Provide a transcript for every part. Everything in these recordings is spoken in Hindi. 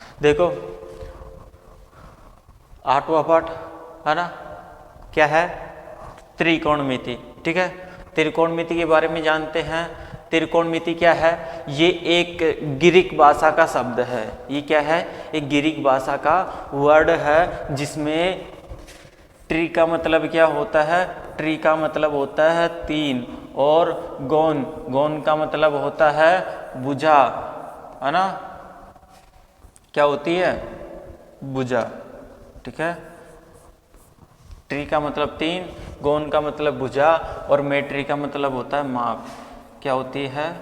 देखो आठवां पाठ है ना, क्या है, त्रिकोणमिति। ठीक है, त्रिकोणमिति के बारे में जानते हैं। त्रिकोणमिति क्या है, ये एक ग्रीक भाषा का शब्द है। ये क्या है, एक ग्रीक भाषा का वर्ड है, जिसमें ट्री का मतलब क्या होता है, ट्री का मतलब होता है तीन, और गौन, गौन का मतलब होता है भुजा, है ना, क्या होती है, भुजा। ठीक है, ट्री का मतलब तीन, गौन का मतलब भुजा, और मेट्री का मतलब होता है माप। क्या होती है,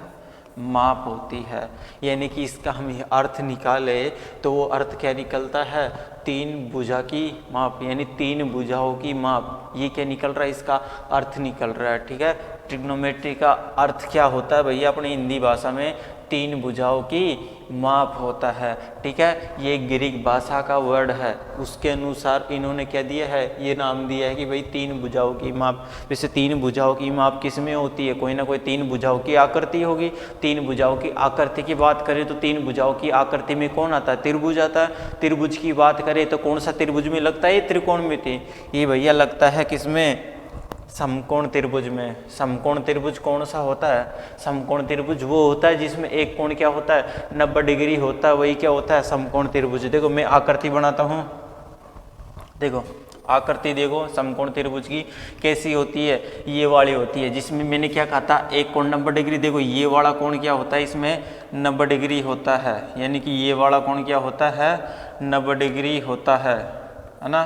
माप होती है। यानी कि इसका हम अर्थ निकाले तो वो अर्थ क्या निकलता है, तीन भुजा की माप, यानी तीन भुजाओं की माप। ये क्या निकल रहा है, इसका अर्थ निकल रहा है। ठीक है, ट्रिग्नोमेट्री का अर्थ क्या होता है भैया अपनी हिंदी भाषा में, तीन भुजाओं की माप होता है। ठीक है, ये ग्रीक भाषा का वर्ड है, उसके अनुसार इन्होंने क्या दिया है, ये नाम दिया है कि भाई तीन भुजाओं की माप। वैसे तीन भुजाओं की माप किस में होती है, कोई ना कोई तीन भुजाओं की आकृति होगी। तीन भुजाओं की आकृति की बात करें तो तीन भुजाओं की आकृति में कौन आता है, त्रिभुज आता है। त्रिभुज की बात करें तो कौन सा त्रिभुज में लगता है, ये त्रिकोणमिति। ये भैया लगता है किसमें, समकोण त्रिभुज में। समकोण त्रिभुज कौन सा होता है, समकोण त्रिभुज वो होता है जिसमें एक कोण क्या होता है, 90 डिग्री होता है, वही क्या होता है, समकोण त्रिभुज। देखो मैं आकृति बनाता हूँ, देखो आकृति देखो समकोण त्रिभुज की कैसी होती है, ये वाली होती है, जिसमें मैंने क्या कहा था, एक कोण 90 डिग्री। देखो ये वाला कोण क्या होता है, इसमें 90 डिग्री होता है, यानी कि ये वाला कोण क्या होता है, 90 डिग्री होता है ना,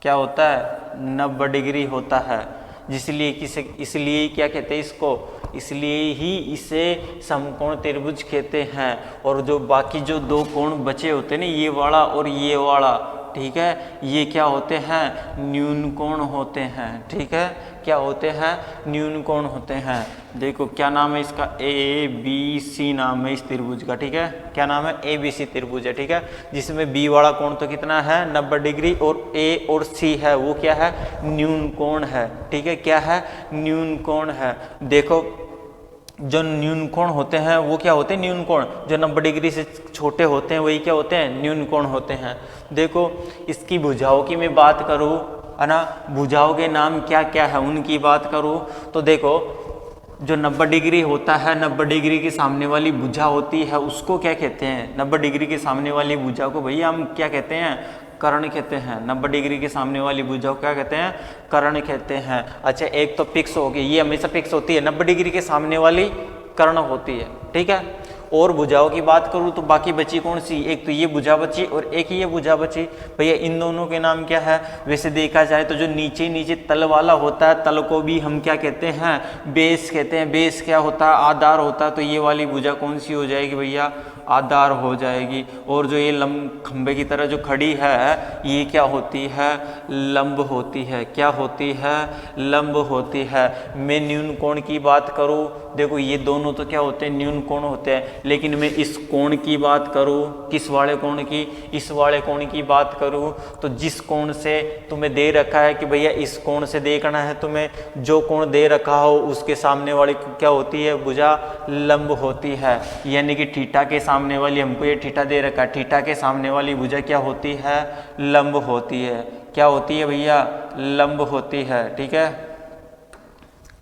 क्या होता है, 90 डिग्री होता है। जिसलिए किसे, इसलिए क्या कहते हैं इसको, इसलिए ही इसे समकोण त्रिभुज कहते हैं। और जो बाकी जो दो कोण बचे होते हैं ना, ये वाला और ये वाला, ठीक है, ये क्या होते हैं, न्यून कोण होते हैं। ठीक है, क्या होते हैं, न्यून कोण होते हैं। देखो क्या नाम है इसका, ए बी सी नाम है इस त्रिभुज का। ठीक है, क्या नाम है, ए बी सी त्रिभुज है। ठीक है, जिसमें बी वाला कोण तो कितना है, 90 डिग्री, और ए और सी है वो क्या है, न्यून कोण है। ठीक है, क्या है, न्यून कोण है। देखो जो न्यून कोण होते हैं वो क्या होते हैं, न्यून कोण जो 90 डिग्री से छोटे होते हैं वही क्या होते हैं, न्यून कोण होते हैं। देखो इसकी भुजाओं की मैं बात करूँ, है ना, भुजाओं के नाम क्या क्या है उनकी बात करूँ तो देखो जो 90 डिग्री होता है, 90 डिग्री के सामने वाली भुजा होती है उसको क्या कहते हैं, 90 डिग्री के सामने वाली भुजा को भैया हम क्या कहते हैं, कर्ण कहते हैं। 90 डिग्री के सामने वाली भुजा को क्या कहते हैं, कर्ण कहते हैं। अच्छा एक तो फिक्स हो गई, ये हमेशा फिक्स होती है, 90 डिग्री के सामने वाली कर्ण होती है। ठीक है, और भुजाओं की बात करूँ तो बाकी बची कौन सी, एक तो ये भुजा बची और एक ये भुजा बची। भैया इन दोनों के नाम क्या है, वैसे देखा जाए तो जो नीचे नीचे तल वाला होता है, तल को भी हम क्या कहते हैं, बेस कहते हैं। बेस क्या होता है, आधार होता है। तो ये वाली भुजा कौन सी हो जाएगी भैया, आधार हो जाएगी। और जो ये लंब खंबे की तरह जो खड़ी है ये क्या होती है, लंब होती है। क्या होती है, लंब होती है। मैं न्यून कोण की बात करूँ, देखो ये दोनों तो क्या होते हैं, न्यून कोण होते हैं। लेकिन मैं इस कोण की बात करूँ, किस वाले कोण की, इस वाले कोण की बात करूँ तो जिस कोण से तुम्हें दे रखा है कि भैया इस कोण से देखना है तुम्हें, जो कोण दे रखा हो उसके सामने वाली क्या होती है, भुजा लंब होती है। यानी कि थीटा के सामने वाली, हमको ये थीटा दे रखा है, थीटा के सामने वाली भुजा क्या होती है, लंब होती है। क्या होती है भैया, लंब होती है। ठीक है,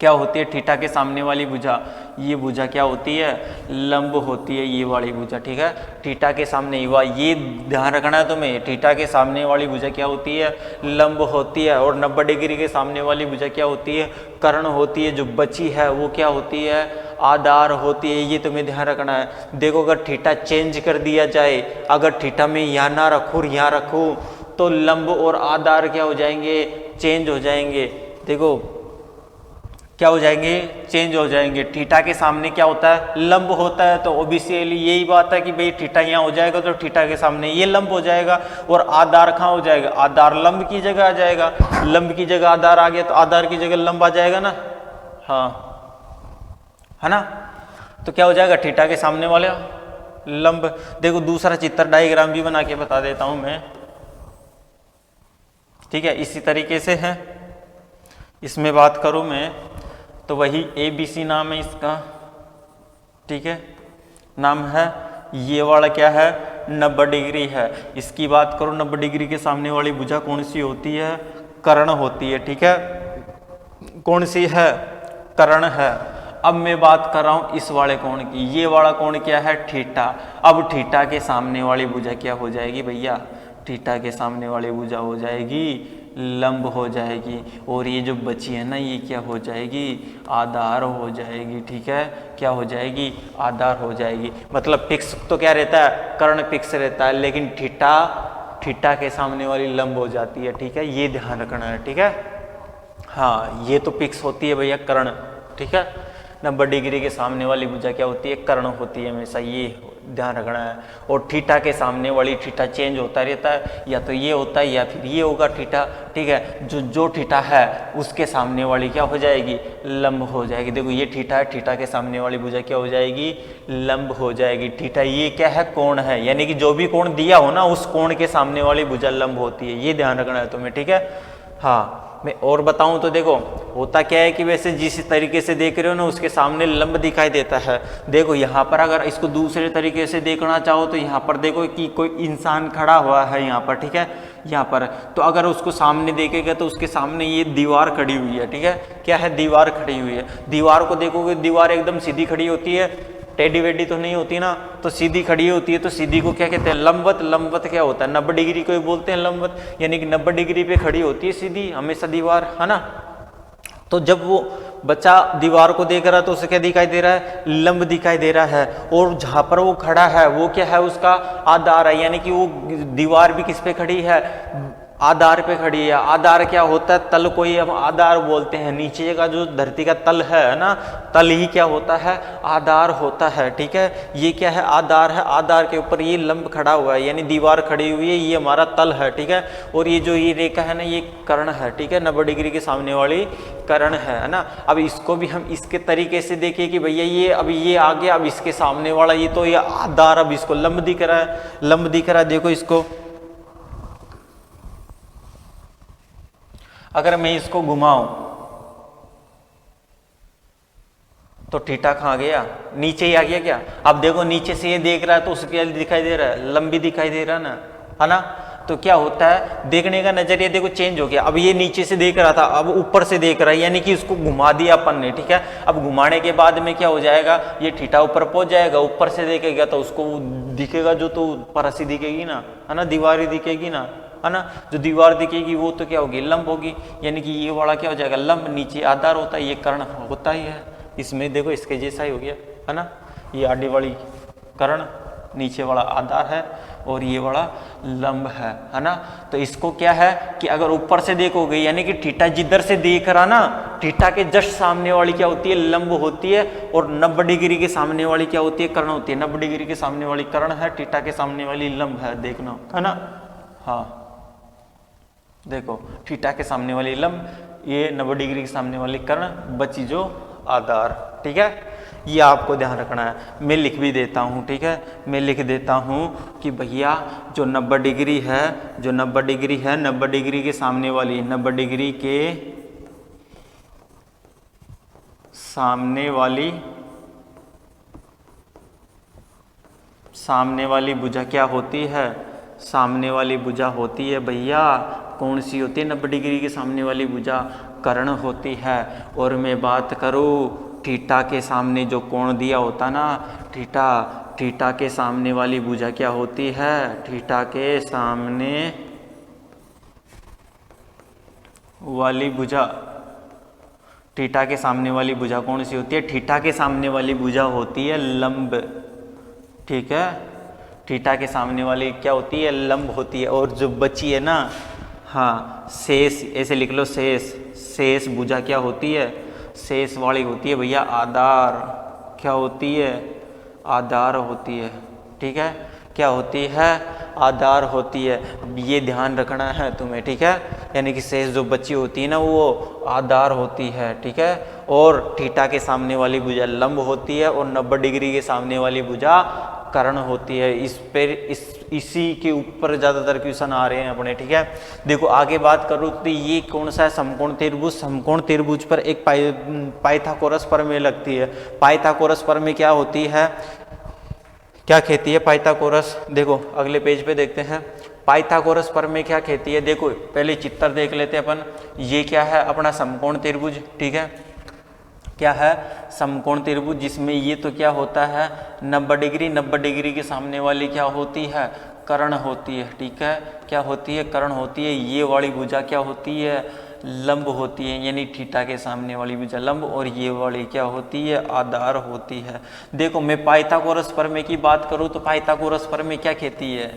क्या होती है, थीटा के सामने वाली भुजा, ये भुजा क्या होती है, लंब होती है, ये वाली भुजा। ठीक है, थीटा के सामने युवा, ये ध्यान रखना है तुम्हें, थीटा के सामने वाली भुजा क्या होती है, लंब होती है। और 90 डिग्री के सामने वाली भुजा क्या होती है, कर्ण होती है। जो बची है वो क्या होती है, आधार होती है। ये तुम्हें ध्यान रखना है। देखो अगर थीटा चेंज कर दिया जाए, अगर थीटा में यहाँ ना रखूँ और यहाँ रखूँ तो लंब और आधार क्या हो जाएंगे, चेंज हो जाएंगे। देखो क्या हो जाएंगे, चेंज हो जाएंगे। थीटा के सामने क्या होता है, लंब होता है। तो ऑब्वियसली यही बात है कि भाई थीटा यहाँ हो जाएगा तो थीटा के सामने ये लंब हो जाएगा। और आधार कहाँ हो जाएगा, आधार लंब की जगह आ जाएगा। लंब की जगह आधार आ गया तो आधार की जगह लंब आ जाएगा ना, हाँ है ना। तो क्या हो जाएगा, थीटा के सामने वाले लंब। देखो दूसरा चित्र डायग्राम भी बना के बता देता हूं मैं, ठीक है। इसी तरीके से है, इसमें बात करूं मैं तो वही ABC नाम है इसका, ठीक है, नाम है। ये वाला क्या है, 90 डिग्री है। इसकी बात करो 90 डिग्री के सामने वाली भुजा कौन सी होती है? कर्ण होती है, ठीक है। कौन सी है? कर्ण है। अब मैं बात कर रहा हूं इस वाले कोण की। ये वाला कोण क्या है? थीटा। अब थीटा के सामने वाली भुजा क्या हो जाएगी भैया? थीटा के सामने वाली भुजा हो जाएगी लंब हो जाएगी, और ये जो बची है ना ये क्या हो जाएगी? आधार हो जाएगी, ठीक है। क्या हो जाएगी? आधार हो जाएगी। मतलब फिक्स तो क्या रहता है? कर्ण फिक्स रहता है, लेकिन थीटा के सामने वाली लंब हो जाती है, ठीक है। ये ध्यान रखना है, ठीक है। हाँ, ये तो फिक्स होती है भैया कर्ण, ठीक है। 90 डिग्री के सामने वाली भुजा क्या होती है? कर्ण होती है हमेशा, ये ध्यान रखना है। और थीटा के सामने वाली थीटा चेंज होता रहता है, या तो ये होता है या फिर ये होगा थीटा, ठीक है। जो थीटा है उसके सामने वाली क्या हो जाएगी? लंब हो जाएगी। देखो ये थीटा है, थीटा के सामने वाली भुजा क्या हो जाएगी? लंब हो जाएगी। थीटा ये क्या है? कोण है, यानी कि जो भी कोण दिया हो ना उस कोण के सामने वाली भुजा लंब होती है, ये ध्यान रखना है तुम्हें, ठीक है। हाँ, मैं और बताऊं तो देखो होता क्या है कि वैसे जिस तरीके से देख रहे हो ना उसके सामने लंब दिखाई देता है। देखो यहाँ पर अगर इसको दूसरे तरीके से देखना चाहो तो यहाँ पर देखो कि कोई इंसान खड़ा हुआ है यहाँ पर, ठीक है। यहाँ पर तो अगर उसको सामने देखेगा तो उसके सामने ये दीवार खड़ी हुई है, ठीक है। क्या है? दीवार खड़ी हुई है। दीवार को देखोगे दीवार एकदम सीधी खड़ी होती है, टेढ़ी वेढ़ी तो नहीं होती ना, तो सीधी खड़ी होती है। तो सीधी को क्या कहते हैं? लंबवत। लंबवत क्या होता है? 90 डिग्री को बोलते हैं लंबवत, यानी कि 90 डिग्री पे खड़ी होती है सीधी हमेशा दीवार, है ना। तो जब वो बच्चा दीवार को देख रहा है तो उसे क्या दिखाई दे रहा है? लंब दिखाई दे रहा है। और जहां पर वो खड़ा है वो क्या है? उसका आधार है, यानी कि वो दीवार भी किस पे खड़ी है? आधार पे खड़ी है। आधार क्या होता है? तल को ही हम आधार बोलते हैं। नीचे का जो धरती का तल है ना, तल ही क्या होता है? आधार होता है, ठीक है। ये क्या है? आधार है। आधार के ऊपर ये लंब खड़ा हुआ है, यानी दीवार खड़ी हुई है, ये हमारा तल है, ठीक है। और ये जो ये रेखा है ना ये कर्ण है, ठीक है। 90 डिग्री के सामने वाली कर्ण है ना। अब इसको भी हम इसके तरीके से देखें कि भैया ये अभी ये आ गया, अब इसके सामने वाला ये तो ये आधार, अब इसको लंब दिख रहा है, लंब दिख रहा है। देखो इसको अगर मैं इसको घुमाऊं तो थीटा कहाँ गया? नीचे ही आ गया क्या? अब देखो नीचे से ये देख रहा है तो उसे क्या दिखाई दे रहा है? लंबी दिखाई दे रहा है ना। तो क्या होता है? देखने का नजरिया देखो चेंज हो गया। अब ये नीचे से देख रहा था, अब ऊपर से देख रहा है, यानी कि इसको घुमा दिया अपन ने, ठीक है। अब घुमाने के बाद में क्या हो जाएगा? ये थीटा ऊपर पहुंच जाएगा। ऊपर से देखेगा तो उसको दिखेगा जो तो परसी दिखेगी ना, है ना, दीवार ही दिखेगी ना, है ना। जो दीवार दिखेगी वो तो क्या होगी? लंब होगी, यानी कि ये वाला क्या हो जाएगा? लंब। नीचे आधार होता है, ये कर्ण होता ही है। इसमें देखो इसके जैसा ही हो गया, है ना। ये आगे वाली कर्ण, नीचे वाला आधार है, और ये वाला लंब है ना। तो इसको क्या है कि अगर ऊपर से देखोगे, यानी कि थीटा जिधर से देख रहा ना, थीटा के जस्ट सामने वाली क्या होती है? लंब होती है। और 90 डिग्री के सामने वाली क्या होती है? कर्ण होती है। 90 डिग्री के सामने वाली कर्ण है, थीटा के सामने वाली लंब है, देखना, है ना। हाँ देखो थीटा के सामने वाली लंब, ये 90 डिग्री के सामने वाली कर्ण, बची जो आधार, ठीक है। ये आपको ध्यान रखना है। मैं लिख भी देता हूँ, ठीक है। मैं लिख देता हूँ कि भैया जो 90 डिग्री है, जो 90 डिग्री है, 90 डिग्री के सामने वाली, 90 डिग्री के सामने वाली भुजा क्या होती है? सामने वाली भुजा होती है भैया, कौन सी होती है? 90 डिग्री के सामने वाली भुजा कर्ण होती है। और मैं बात करूँ थीटा के सामने जो कोण दिया होता ना, थीटा के सामने वाली भुजा क्या होती है? थीटा के सामने वाली भुजा, थीटा के सामने वाली भुजा कौन सी होती है? थीटा के सामने वाली भुजा होती है लंब, ठीक है। थीटा के सामने वाली क्या होती है? लंब होती है। और जो बची है ना, हाँ शेष, ऐसे लिख लो शेष भुजा क्या होती है? शेष वाली होती है भैया आधार। क्या होती है? आधार होती है, ठीक है। क्या होती है? आधार होती है। ये ध्यान रखना है तुम्हें, ठीक है। यानी कि शेष जो बची होती है ना वो आधार होती है, ठीक है। और थीटा के सामने वाली भुजा लंब होती है, और 90 डिग्री के सामने वाली भुजा कर्ण होती है। इसी के ऊपर ज़्यादातर क्वेश्चन आ रहे हैं अपने, ठीक है। देखो आगे बात करूँ तो ये कौन सा है? समकोण त्रिभुज। समकोण त्रिभुज पर एक पाइथागोरस प्रमेय लगती है। पाइथागोरस प्रमेय क्या होती है? क्या कहती है पाइथागोरस? देखो अगले पेज पे देखते हैं पाइथागोरस प्रमेय क्या कहती है। देखो पहले चित्र देख लेते हैं अपन। ये क्या है? अपना समकोण त्रिभुज, ठीक है। क्या है? समकोण त्रिभुज, जिसमें ये तो क्या होता है 90 डिग्री, 90 डिग्री के सामने वाली क्या होती है? कर्ण होती है, ठीक है। क्या होती है? कर्ण होती है। ये वाली भुजा क्या होती है? लंब होती है, यानी थीटा के सामने वाली भुजा लंब, और ये वाली क्या होती है? आधार होती है। देखो मैं पाइथागोरस प्रमेय की बात करूं तो पाइथागोरस प्रमेय क्या कहती है?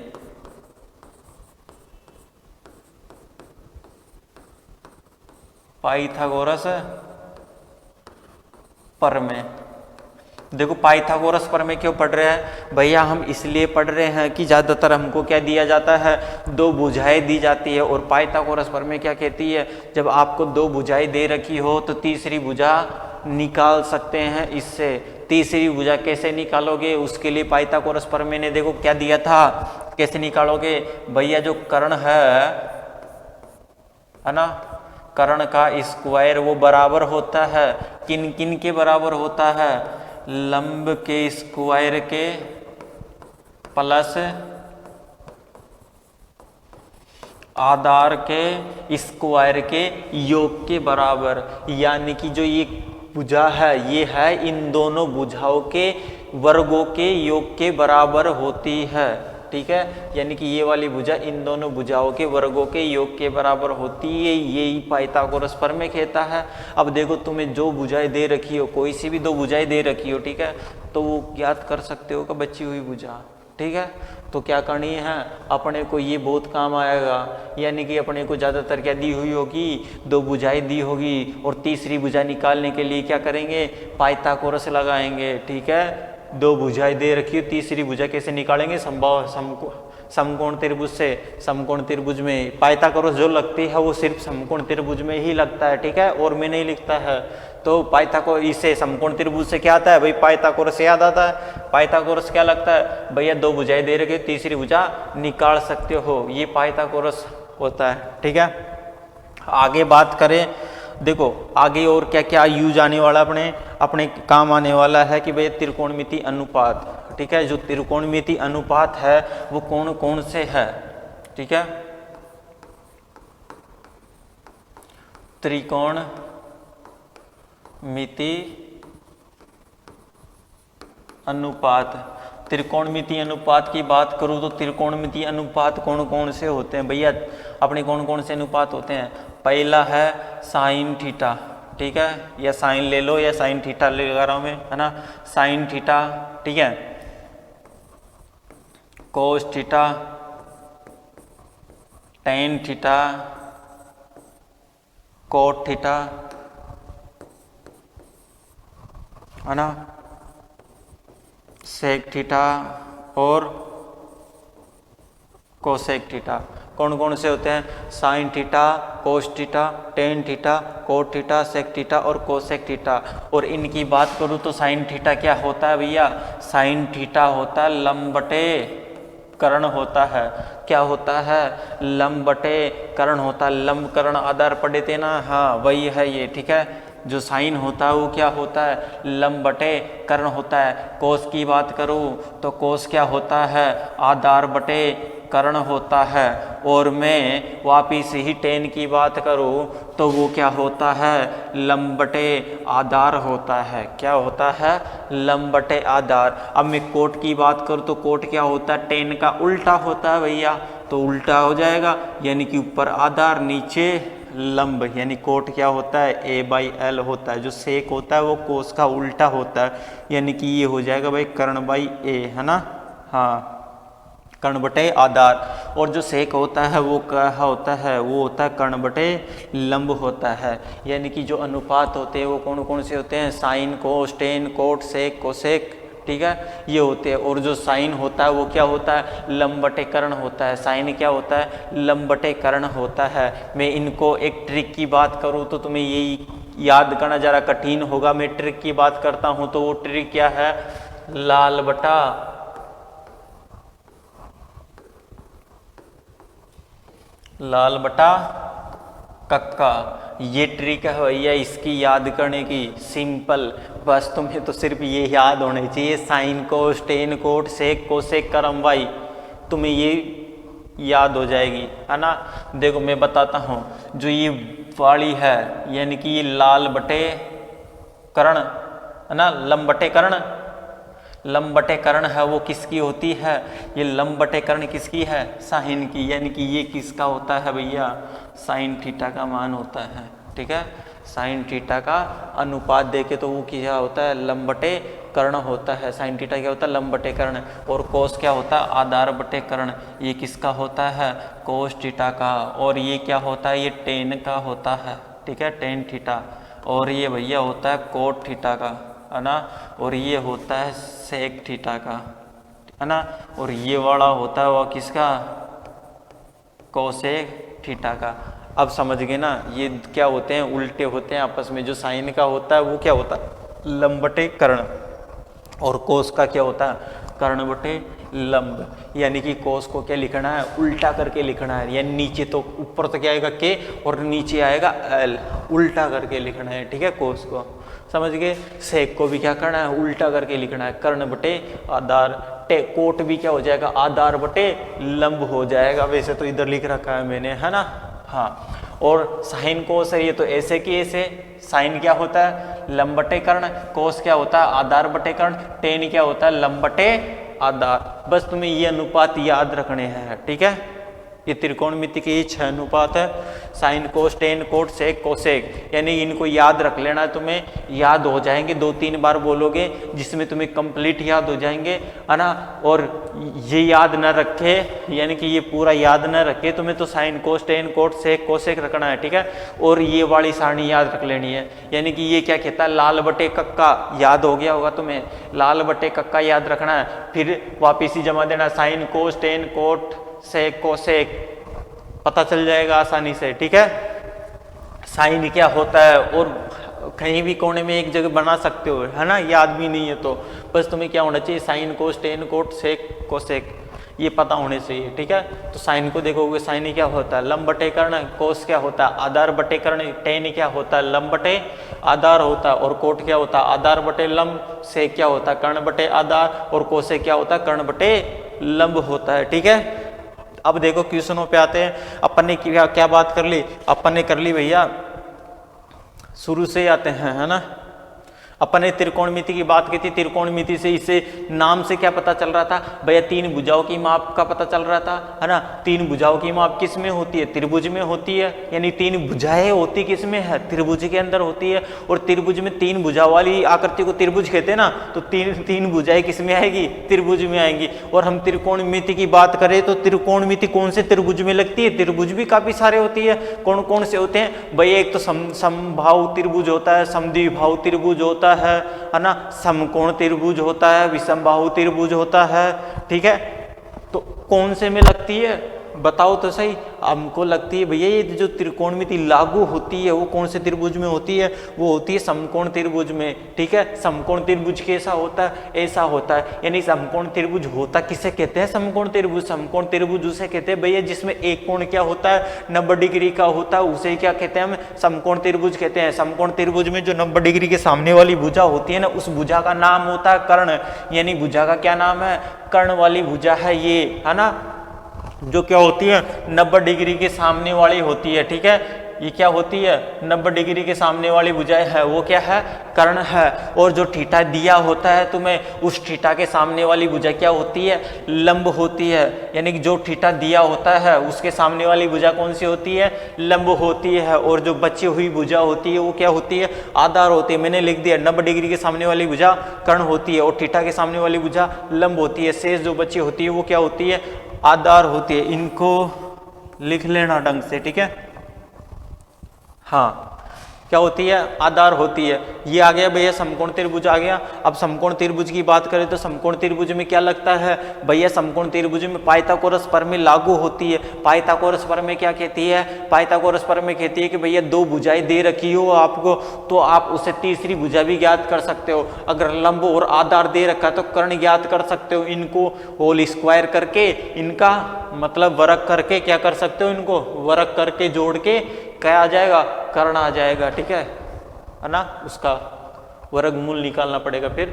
पाइथागोरस प्रमेय। देखो पाइथागोरस प्रमेय क्यों पढ़ रहे हैं भैया? हम इसलिए पढ़ रहे हैं कि ज़्यादातर हमको क्या दिया जाता है? दो भुजाएं दी जाती है। और पाइथागोरस प्रमेय क्या कहती है? जब आपको दो भुजाएं दे रखी हो तो तीसरी भुजा निकाल सकते हैं इससे। तीसरी भुजा कैसे निकालोगे? उसके लिए पाइथागोरस प्रमेय ने देखो क्या दिया था, कैसे निकालोगे भैया? जो कर्ण है ना, कर्ण का स्क्वायर वो बराबर होता है किन किन के बराबर होता है? लंब के स्क्वायर के प्लस आधार के स्क्वायर के योग के बराबर। यानी कि जो ये भुजा है ये है इन दोनों भुजाओं के वर्गों के योग के बराबर होती है, ठीक है। यानी कि ये वाली भुजा इन दोनों भुजाओं के वर्गों के योग के बराबर होती है, यही पाइथागोरस प्रमेय कहता है। अब देखो तुम्हें जो भुजाएं दे रखी हो, कोई सी भी दो भुजाएं दे रखी हो, ठीक है, तो वो ज्ञात कर सकते हो कि बची हुई भुजा, ठीक है। तो क्या करनी है? अपने को ये बहुत काम आएगा। यानी कि अपने को ज़्यादातर क्या दी हुई होगी? दो भुजाएं दी होगी, और तीसरी भुजा निकालने के लिए क्या करेंगे? पाइथागोरस लगाएंगे, ठीक है। दो भुजाएं दे रखी हो, तीसरी भुजा कैसे निकालेंगे? समकोण त्रिभुज से। समकोण त्रिभुज में पाइथागोरस जो लगती है वो सिर्फ समकोण त्रिभुज में ही लगता है, ठीक है, और में नहीं लिखता है। तो पाइथागोरस इससे समकोण त्रिभुज से क्या आता है भाई? पाइथागोरस याद आता है। पाइथागोरस क्या लगता है भैया? दो भुजाएं दे रखी, तीसरी भुजा निकाल सकते हो, ये पाइथागोरस होता है, ठीक है। आगे बात करें, देखो आगे और क्या क्या यूज आने वाला अपने काम आने वाला है कि भाई त्रिकोणमिति अनुपात, ठीक है। जो त्रिकोणमिति अनुपात है वो कौन कौन से है, ठीक है। त्रिकोणमिति अनुपात। त्रिकोणमिति अनुपात की बात करूँ तो त्रिकोणमिति अनुपात कौन कौन से होते हैं भैया? अपने कौन कौन से अनुपात होते हैं? पहला है साइन थीटा, ठीक है, या साइन ले लो या साइन थीटा लगा रहा हूं मैं, है ना। साइन थीटा, ठीक है, cos theta, tan theta, cot theta, है ना, सेक थीटा और कोसेक थीटा। कौन कौन से होते हैं? Sine theta, cos theta, tan theta, cot theta, sec theta और कोसेक थीटा। और इनकी बात करूँ तो साइन थीटा क्या होता है भैया? साइन थीटा होता है लंब बटे कर्ण होता है। क्या होता है? लंब बटे कर्ण होता है। लंब कर्ण आधार पढ़े थे ना, हाँ वही है ये, ठीक है। जो साइन होता है वो क्या होता है? लंब बटे कर्ण होता है। कोस की बात करूँ तो कोस क्या होता है? आधार बटे कर्ण होता है। और मैं वापिस ही टेन की बात करूँ तो वो क्या होता है? लंब बटे आधार होता है। क्या होता है? लंब बटे आधार। अब मैं कोट की बात करूँ तो कोट क्या होता है? टेन का उल्टा होता है भैया, तो उल्टा हो जाएगा, यानी कि ऊपर आधार नीचे लंब, यानी कोट क्या होता है? A/L होता है। जो सेक होता है वो कोस का उल्टा होता है, यानी कि ये हो जाएगा भाई कर्ण बाई A, है ना, हाँ, कर्ण बटे आधार। और जो सेक होता है वो क्या होता है? वो होता है कर्ण बटे लंब होता है। यानी कि जो अनुपात होते हैं वो कौन कौन से होते हैं? Sine, cos, tan, cot, sec, cosec, ठीक है, ये होते हैं। और जो साइन होता है वो क्या होता है? लंब बटे कर्ण होता है। साइन क्या होता है? लंब बटे कर्ण होता है। मैं इनको एक ट्रिक की बात करूँ तो तुम्हें यही याद करना ज़रा कठिन होगा। मैं ट्रिक की बात करता हूँ तो वो ट्रिक क्या है? लाल बटा कक्का, ये ट्रिक है भैया इसकी याद करने की, सिंपल। बस तुम्हें तो सिर्फ ये याद होने चाहिए, sine cos tan cot sec cosec करम वाई, तुम्हें ये याद हो जाएगी, है ना। देखो मैं बताता हूँ, जो ये वाली है यानी कि ये लाल बटे कर्ण, है ना, लंब बटे कर्ण, लंब बटे कर्ण है वो किसकी होती है, ये लंब बटे कर्ण किसकी है, साइन की, यानी कि ये किसका होता है भैया, साइन थीटा का मान होता है, ठीक है। साइन थीटा का अनुपात देके तो वो क्या होता है, लंब बटे कर्ण होता है, साइन थीटा क्या होता है, लंब बटे कर्ण, और कोस क्या होता है, आधार बटे कर्ण, ये किसका होता है, कोस थीटा का, और ये क्या होता है, ये टेन का होता है, ठीक है, टेन थीटा, और ये भैया होता है कोट थीटा का, है ना, और ये होता है सेक थीटा का, है ना, और ये वाला होता है वो किसका, कोसेक थीटा का। अब समझ गए ना, ये क्या होते हैं, उल्टे होते हैं आपस में। जो साइन का होता है वो क्या होता है, लंब बटे कर्ण, और कोस का क्या होता है, कर्ण बटे लंब, यानी कि कोस को क्या लिखना है, उल्टा करके लिखना है, यानी नीचे तो ऊपर तो क्या आएगा के और नीचे आएगा एल, उल्टा करके लिखना है, ठीक है, कोस को, समझ गए। सेक को भी क्या करना है, उल्टा करके लिखना है, कर्ण बटे आधार, कोट भी क्या हो जाएगा, आधार बटे लंब हो जाएगा, वैसे तो इधर लिख रखा है मैंने, है ना, हाँ। और साइन कोस है ये तो ऐसे की ऐसे, साइन क्या होता है, लंब बटे कर्ण, कोस क्या होता है, आधार बटे कर्ण, टेन क्या होता है, लंब बटे आधार। बस तुम्हें ये अनुपात याद रखने हैं, ठीक है। ये त्रिकोणमिति के ये 6 अनुपात है, sine cos tan cot sec cosec, यानी इनको याद रख लेना, तुम्हें याद हो जाएंगे, 2-3 बार बोलोगे जिसमें तुम्हें कंप्लीट याद हो जाएंगे, है ना। और ये याद न रखे, यानी कि ये पूरा याद न रखे तुम्हें, तो sine cos tan cot sec cosec रखना है, ठीक है। और ये वाली सारणी याद रख लेनी है, यानी कि ये क्या कहता है, लाल बटे कक्का, याद हो गया होगा तुम्हें, लाल बटे कक्का याद रखना है, फिर वापिस ही जमा देना, sine cos tan cot sec cosec, पता चल जाएगा आसानी से, ठीक है। साइन क्या होता है, और कहीं भी कोने में एक जगह बना सकते हो, है ना, याद भी नहीं है तो बस तुम्हें क्या होना चाहिए, sine cos tan cot sec cosec, ये पता होने चाहिए, ठीक है। तो साइन को देखोगे, साइन क्या होता है, लंब बटे कर्ण, कोस क्या होता है, आधार बटे कर्ण, टेन क्या होता है, लंब बटे आधार होता है, और कोट क्या होता है, आधार बटे लंब, सेक क्या होता है, कर्ण बटे आधार, और कोसेक क्या होता है, कर्ण बटे लंब होता है, ठीक है। अब देखो क्वेश्चनों पे आते हैं, अपन ने क्या बात कर ली, अपन ने कर ली भैया, शुरू से आते हैं, है ना। अपन ने त्रिकोणमिति की बात की थी, त्रिकोणमिति से इसे नाम से क्या पता चल रहा था भैया, 3 भुजाओं की माप का पता चल रहा था, है ना। 3 भुजाओं की माप किस में होती है, त्रिभुज में होती है, यानी 3 भुजाएं होती किस में है, त्रिभुज के अंदर होती है। और त्रिभुज में 3 भुजा वाली आकृति को त्रिभुज कहते हैं ना, तो 3 भुजाएं किस में आएगी, त्रिभुज में आएंगी। और हम त्रिकोणमिति की बात करें तो त्रिकोणमिति कौन से त्रिभुज में लगती है, त्रिभुज भी काफी सारे होती है, कौन कौन से होते हैं भैया, एक तो समबाहु त्रिभुज होता है, समद्विबाहु त्रिभुज होता है ना, समकोण त्रिभुज होता है, विषमबाहु त्रिभुज होता है, ठीक है। तो कौन से में लगती है बताओ तो सही, हमको लगती है भैया ये जो त्रिकोणमिति लागू होती है वो कौन से त्रिभुज में होती है, वो होती है समकोण त्रिभुज में, ठीक है। समकोण त्रिभुज कैसा होता है, ऐसा होता है, यानी समकोण त्रिभुज होता किसे कहते हैं, समकोण त्रिभुज, समकोण त्रिभुज उसे कहते हैं भैया जिसमें एक कोण क्या होता है 90 डिग्री का होता है, उसे क्या कहते हैं हम समकोण त्रिभुज कहते हैं। समकोण त्रिभुज में जो 90 डिग्री के सामने वाली भुजा होती है ना, उस भुजा का नाम होता है कर्ण, यानी भुजा का क्या नाम है, कर्ण वाली भुजा है ये, है ना, जो क्या होती है 90 डिग्री के सामने वाली होती है, ठीक है। ये क्या होती है 90 डिग्री के सामने वाली भुजाएं है, वो क्या है, कर्ण है। और जो थीटा दिया होता है तुम्हें, उस थीटा के सामने वाली भुजा क्या होती है, लंब होती है, यानी कि जो थीटा दिया होता है उसके सामने वाली भुजा कौन सी होती है, लंब होती है। और जो बची हुई भुजा होती है वो क्या होती है, आधार होती है। मैंने लिख दिया 90 डिग्री के सामने वाली भुजा कर्ण होती है और थीटा के सामने वाली भुजा लंब होती है, शेष जो बची होती है वो क्या होती है, आधार होती है। इनको लिख लेना ढंग से, ठीक है। हाँ, क्या होती है, आधार होती है। ये आ गया भैया समकोण त्रिभुज आ गया। अब समकोण त्रिभुज की बात करें तो समकोण त्रिभुज में क्या लगता है भैया, समकोण त्रिभुज में पाइथागोरस प्रमेय लागू होती है। पाइथागोरस प्रमेय क्या कहती है, पाइथागोरस प्रमेय कहती है कि भैया 2 भुजाएं दे रखी हो आपको तो आप उसे तीसरी भुजा भी ज्ञात कर सकते हो। अगर लंब और आधार दे रखा है तो कर्ण ज्ञात कर सकते हो। इनको होल स्क्वायर करके, इनका मतलब वर्ग करके क्या कर सकते हो, इनको वर्ग करके जोड़ के क्या आ जाएगा, कर्ण आ जाएगा, ठीक है ना। उसका वर्गमूल निकालना पड़ेगा फिर,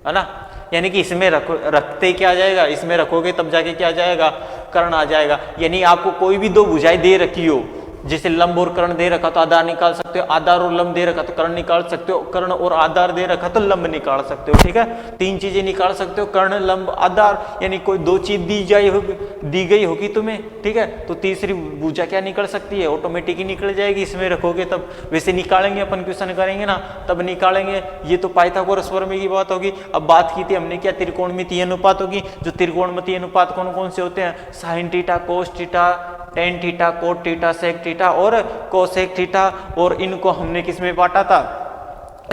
है ना। यानी कि इसमें रखते क्या आ जाएगा, इसमें रखोगे तब जाके क्या आ जाएगा, कर्ण आ जाएगा। यानी आपको कोई भी दो भुजाएं दे रखी हो, जैसे लंब और कर्ण दे रखा तो आधार निकाल सकते हो, आधार और लंब दे रखा तो कर्ण निकाल सकते हो, कर्ण और आधार दे रखा तो लंब निकाल सकते हो, ठीक है। तीन चीजें निकाल सकते हो, कर्ण लंब आधार। यानी कोई दो चीज दी गई होगी तुम्हें, ठीक है, तो तीसरी भुजा क्या निकल सकती है, ऑटोमेटिक ही निकल जाएगी, इसमें रखोगे तब। वैसे निकालेंगे अपन, क्वेश्चन करेंगे ना तब निकालेंगे। ये तो पाइथागोरस प्रमेय की बात होगी। अब बात की थी हमने क्या, त्रिकोणमितीय अनुपात होगी। जो त्रिकोणमितीय अनुपात कौन कौन से होते हैं, sine theta, cos theta, tan theta, cot theta, sec theta और कोसेक थीटा। और इनको हमने किस में बांटा था,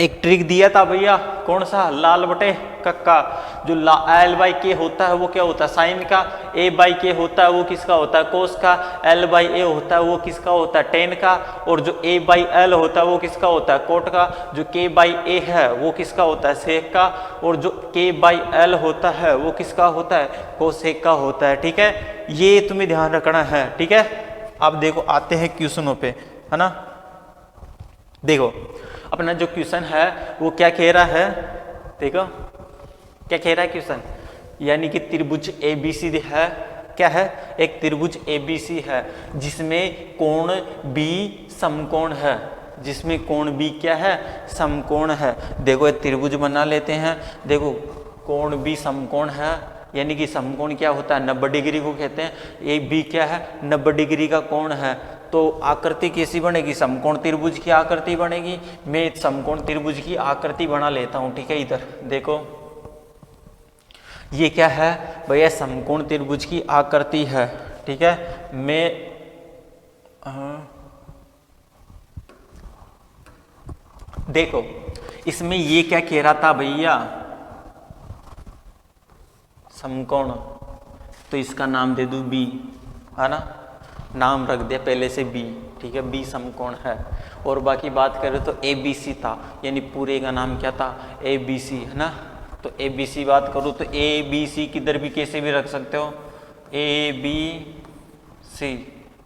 एक ट्रिक दिया था भैया, कौन सा, लाल बटे कक्का। जो एल बाई के होता है वो क्या होता है, साइन का। ए बाई के होता है वो किसका होता है, कोस का। एल बाई ए होता है वो किसका होता है, टेन का। और जो ए बाई एल होता है वो किसका होता है, कोट का। जो के बाई ए है वो किसका होता है, सेक का। और जो के बाई एल होता है वो किसका होता है, कोसेक का होता है, ठीक है। ये तुम्हें ध्यान रखना है, ठीक है। अब देखो आते हैं क्वेश्चनों पे, है ना। देखो अपना जो क्वेश्चन है वो क्या कह रहा है, देखो क्या कह रहा है क्वेश्चन। यानी कि त्रिभुज ABC है, क्या है, एक त्रिभुज ABC है जिसमें कोण B समकोण है, जिसमें कोण B क्या है, समकोण है। देखो एक त्रिभुज बना लेते हैं। देखो कोण B समकोण है, यानी कि समकोण क्या होता है, 90 डिग्री को कहते हैं। ए बी क्या है, 90 डिग्री का कोण है। तो आकृति कैसी बनेगी, समकोण त्रिभुज की आकृति बनेगी। मैं समकोण त्रिभुज की आकृति बना लेता हूं, ठीक है। इधर देखो ये क्या है भैया, समकोण त्रिभुज की आकृति है, ठीक है। मैं देखो इसमें ये क्या कह रहा था भैया, समकोण, तो इसका नाम दे दूं बी, है ना, नाम रख दिया पहले से बी, ठीक है। बी समकोण है। और बाकी बात करें तो ए बी सी था, यानी पूरे का नाम क्या था, ए बी सी, है ना। तो ए बी सी बात करूँ तो ए बी सी किधर भी कैसे भी रख सकते हो, ए बी सी,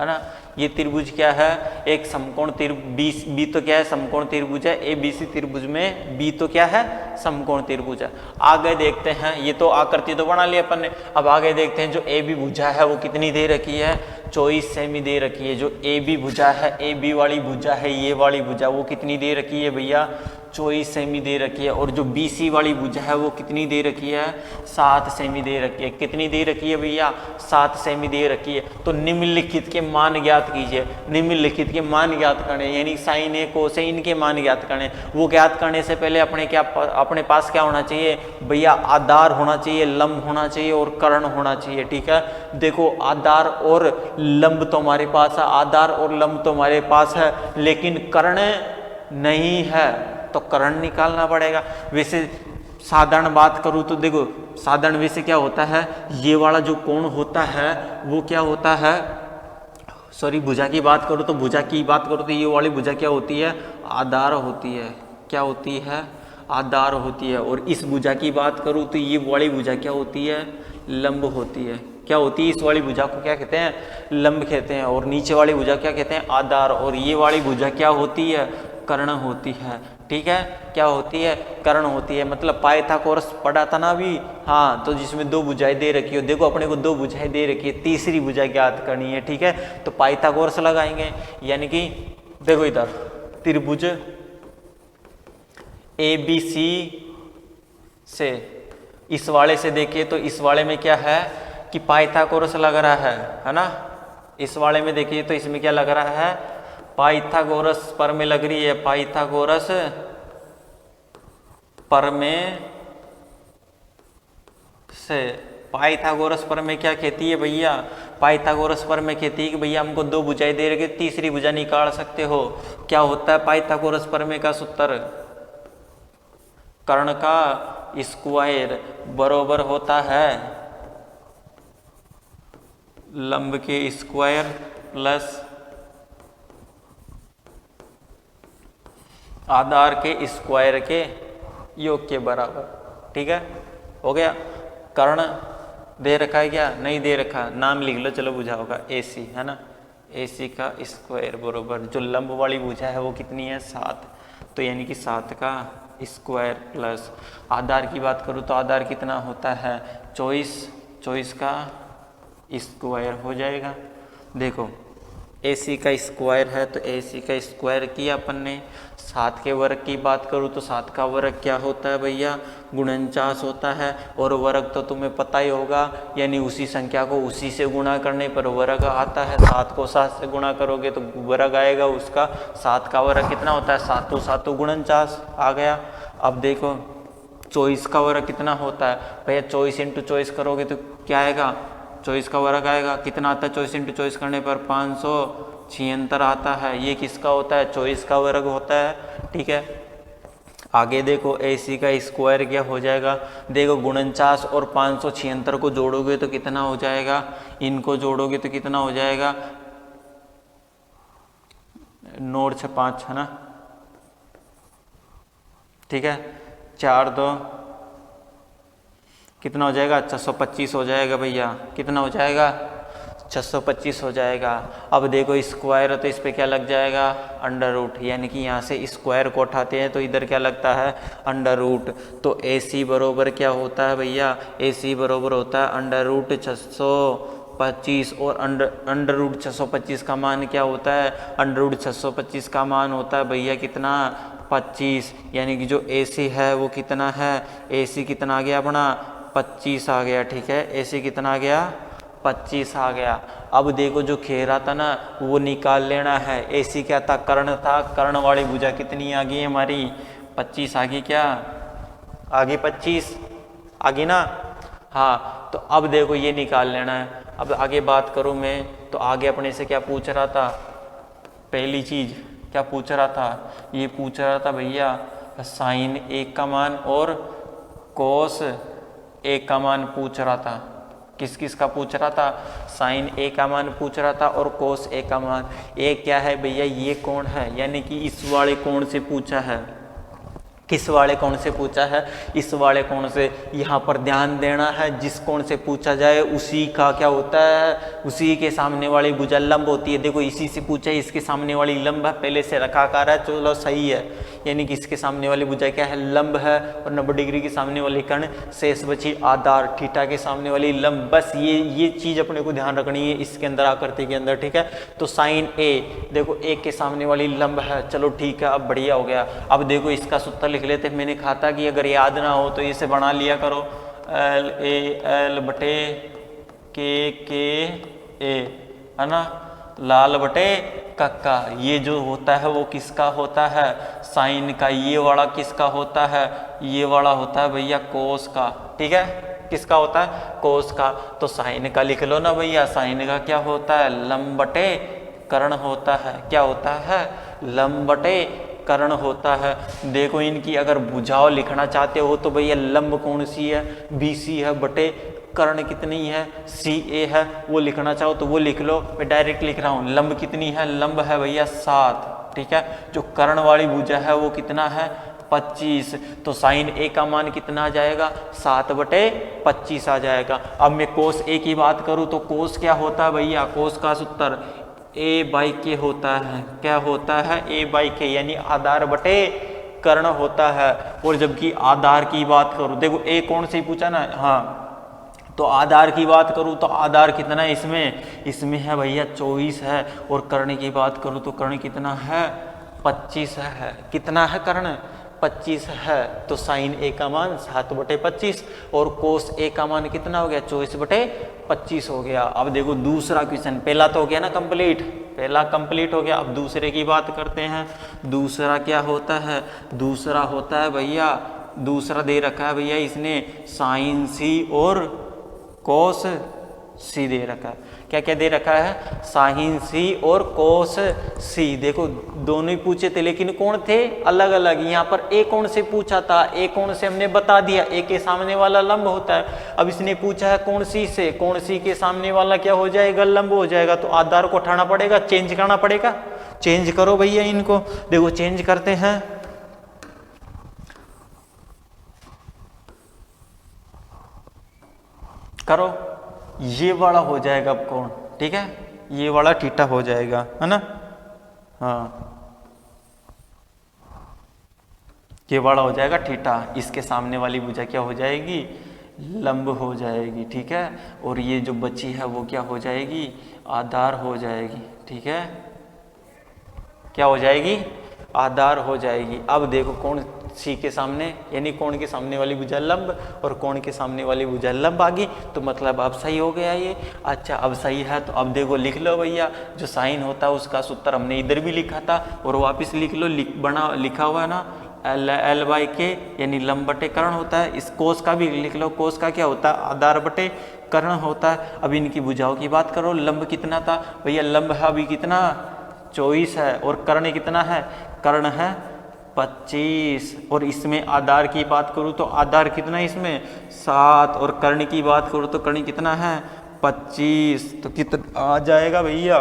है ना। ये त्रिभुज क्या है, एक समकोण त्रिभुज। बी तो क्या है, समकोण त्रिभुज है। ए बी सी त्रिभुज में बी तो क्या है, समकोण त्रिभुज है। आगे देखते हैं, ये तो आकृति तो बना लिया अपन ने। अब आगे देखते हैं जो ए बी भुजा है वो कितनी दे रखी है, 24 सेमी दे रखी है। जो ए बी भुजा है, ए बी वाली भुजा है, ये वाली भुजा, वो कितनी दे रखी है भैया, 24 सेमी दे रखी है। और जो बी सी वाली भुजा है वो कितनी दे रखी है, 7 सेमी दे रखी है। कितनी दे रखी है भैया, 7 सेमी दे रखी है। तो निम्नलिखित के मान ज्ञात कीजिए। निम्नलिखित के मान ज्ञात करने, यानी साइन ए कोस ए, इनके मान ज्ञात करने। वो ज्ञात करने से पहले अपने पास क्या होना चाहिए भैया, आधार होना चाहिए, लंब होना चाहिए और कर्ण होना चाहिए, ठीक है। देखो आधार और लंब तो हमारे पास है, आधार और लंब तो हमारे पास है, लेकिन कर्ण नहीं है, तो कर्ण निकालना पड़ेगा। वैसे साधारण बात करूं तो देखो, साधारण वैसे क्या होता है, ये वाला जो कोण होता है वो क्या होता है, सॉरी भुजा की बात करूं तो, भुजा की बात करूं तो ये वाली भुजा क्या होती है, आधार होती है। क्या होती है, आधार होती है। और इस भुजा की बात करूं तो ये वाली भुजा क्या होती है, लंब होती है। क्या होती है, इस वाली भुजा को क्या कहते हैं, लंब कहते हैं। और नीचे वाली भुजा क्या कहते हैं, आधार। और ये वाली भुजा क्या होती है, कर्ण होती है, ठीक है। क्या होती है, कर्ण होती है। मतलब पाइथागोरस पढ़ा था ना अभी, हाँ, तो जिसमें दो भुजाएं दे रखी हो। देखो अपने को दो भुजाएं दे रखी है, तीसरी भुजा ज्ञात करनी है, ठीक है। तो पाइथागोरस लगाएंगे, यानी कि देखो इधर त्रिभुज ए बी सी से इस वाले से देखिए तो इस वाले में क्या है कि पाइथागोरस लग रहा है ना। इस वाले में देखिए तो इसमें क्या लग रहा है, पाइथागोरस प्रमेय लग रही है। पाइथागोरस प्रमेय से, पाइथागोरस प्रमेय क्या कहती है भैया, पाइथागोरस प्रमेय कहती है कि भैया हमको दो भुजाएं दे रखी, तीसरी भुजा निकाल सकते हो। क्या होता है पाइथागोरस प्रमेय का सूत्र, कर्ण का स्क्वायर बराबर होता है लंब के स्क्वायर प्लस आधार के स्क्वायर के योग के बराबर, ठीक है। हो गया। कर्ण दे रखा है क्या, नहीं दे रखा, नाम लिख लो, चलो बुझा होगा, AC, है ना। AC का स्क्वायर बरोबर जो लंब वाली भुजा है वो कितनी है 7, तो यानी कि 7 का स्क्वायर प्लस आधार की बात करूँ तो आधार कितना होता है 24 का स्क्वायर हो जाएगा। देखो AC का स्क्वायर है तो AC का स्क्वायर किया अपन ने। 7 के वर्ग की बात करूँ तो 7 का वर्ग क्या होता है भैया 49 होता है। और वर्ग तो तुम्हें पता ही होगा, यानी उसी संख्या को उसी से गुणा करने पर वर्ग आता है। 7 को 7 से गुणा करोगे तो वर्ग आएगा उसका। 7 का वर्ग कितना होता है 7 7 49 आ गया। अब देखो 24 का वर्ग कितना होता है भैया 24 इंटू 24 करोगे तो क्या आएगा 24 का वर्ग आएगा। कितना आता है 24 इंटू 24 करने पर 576 आता है। ये किसका होता है 24 का वर्ग होता है। ठीक है, आगे देखो AC का स्क्वायर क्या हो जाएगा। देखो 49 और 576 को जोड़ोगे तो कितना हो जाएगा, इनको जोड़ोगे तो कितना हो जाएगा 9 6 5 है ना। ठीक है, 4 2 कितना हो जाएगा 625 हो जाएगा भैया। कितना हो जाएगा 625 हो जाएगा। अब देखो स्क्वायर है तो इस पे क्या लग जाएगा अंडर रूट, यानी कि यहाँ से स्क्वायर को उठाते हैं तो इधर क्या लगता है अंडर रूट। तो AC बरोबर क्या होता है भैया AC बरोबर होता है अंडर रूट 625। और अंडर रूट 625 का मान क्या होता है अंडर रूट 625 का मान होता है भैया कितना 25। यानी कि जो AC है वो कितना है AC कितना आ गया अपना 25 आ गया। ठीक है, AC कितना आ गया 25 आ गया। अब देखो जो घेरा था ना वो निकाल लेना है। AC क्या था कर्ण था, कर्ण वाली भुजा कितनी आ गई हमारी 25 आ गई। क्या आ गई 25 आ गई ना। हाँ, तो अब देखो ये निकाल लेना है। अब आगे बात करूँ मैं तो आगे अपने से क्या पूछ रहा था, पहली चीज क्या पूछ रहा था, ये पूछ रहा था भैया साइन 1 का मान और कोस 1 का मान पूछ रहा था। किस किस का पूछ रहा था साइन 1 का मान पूछ रहा था और कोस 1 का मान। एक क्या है भैया ये कोण है, यानी कि इस वाले कोण से पूछा है। किस वाले कोण से पूछा है इस वाले कोण से। यहाँ पर ध्यान देना है जिस कोण से पूछा जाए उसी का क्या होता है उसी के सामने वाली भुजा लंब होती है। देखो इसी से पूछा है, इसके सामने वाली लंब है, पहले से रखाकार है, चलो सही है। यानी कि इसके सामने वाली भुजा क्या है लंब है और 90 डिग्री के सामने वाली कर्ण शेष बची आधार, थीटा के सामने वाली लंब। बस ये चीज अपने को ध्यान रखनी है इसके अंदर आकृति के अंदर। ठीक है, तो साइन A देखो 1 के सामने वाली लंब है, चलो ठीक है अब बढ़िया हो गया। अब देखो इसका सूत्र लिख लेते। मैंने कहा था कि अगर याद ना हो तो इसे बना लिया करो LAL बटे KKA है ना, लाल बटे कक्का। ये जो होता है वो किसका होता है साइन का। ये वाला किसका होता है ये वाला होता है भैया कोस का। ठीक है, किसका होता है कोस का। तो साइन का लिख लो ना भैया, साइन का क्या होता है लंब बटे कर्ण होता है। क्या होता है लंब बटे कर्ण होता है। देखो इनकी अगर भुजाओं लिखना चाहते हो तो भैया लंब कौन सी है BC है बटे कर्ण कितनी है CA है। वो लिखना चाहो तो वो लिख लो, मैं डायरेक्ट लिख रहा हूँ। लंब कितनी है लंब है भैया 7। ठीक है, जो कर्ण वाली भुजा है वो कितना है 25। तो साइन A का मान कितना आ जाएगा 7 बटे 25 आ जाएगा। अब मैं कोस A की बात करूँ तो कोस क्या होता है भैया, कोस का सूत्र A/K होता है। क्या होता है A/K, यानी आधार बटे कर्ण होता है। और जबकि आधार की बात करूँ, देखो A कौन से पूछा ना, हाँ तो आधार की बात करूँ तो आधार कितना है इसमें है भैया 24 है। और कर्ण की बात करूँ तो कर्ण कितना है 25 है। कितना है कर्ण 25 है। तो साइन A का मान 7 बटे 25 और कोस A का मान कितना हो गया 24 बटे 25 हो गया। अब देखो दूसरा क्वेश्चन, पहला तो हो गया ना कंप्लीट, पहला कंप्लीट हो गया। अब दूसरे की बात करते हैं। दूसरा क्या होता है, दूसरा होता है भैया, दूसरा दे रखा है भैया इसने साइन C और कोस C दे रखा है। क्या क्या दे रखा है साइन C और कोस C। देखो दोनों ही पूछे थे लेकिन कौन थे अलग अलग। यहाँ पर A कौन से पूछा था, A कौन से हमने बता दिया, A के सामने वाला लंब होता है। अब इसने पूछा है कौन सी से, कौन सी के सामने वाला क्या हो जाएगा लंब हो जाएगा। तो आधार को उठाना पड़ेगा, चेंज करना पड़ेगा। चेंज करो भैया इनको, देखो चेंज करते हैं। करो, ये वाला हो जाएगा अब कौन। ठीक है, ये वाला थीटा हो जाएगा, है ना। हाँ, ये वाला हो जाएगा थीटा, इसके सामने वाली भुजा क्या हो जाएगी, लंब हो जाएगी, ठीक है। और ये जो बची है वो क्या हो जाएगी, आधार हो जाएगी, ठीक है। क्या हो जाएगी, आधार हो जाएगी। अब देखो कोण सी के सामने, यानी कोण के सामने वाली भुजा लंब और कोण के सामने वाली भुजा लंब आ गई, तो मतलब अब सही हो गया ये। अच्छा, अब सही है तो अब देखो लिख लो भैया, जो साइन होता है उसका सूत्र हमने इधर भी लिखा था और वापस लिख लो, लिखा हुआ है ना, एल बाई के, यानी लंब बटे कर्ण होता है। इस कोस का भी लिख लो, कोस का क्या होता है, आधार बटे कर्ण होता है। अब इनकी भुजाओं की बात करो, लंब कितना था भैया, लंब है अभी कितना 24 है, और कर्ण कितना है, कर्ण है 25। और इसमें आधार की बात करूँ तो आधार कितना है इसमें 7, और कर्ण की बात करूँ तो कर्ण कितना है 25। तो कितना आ जाएगा भैया,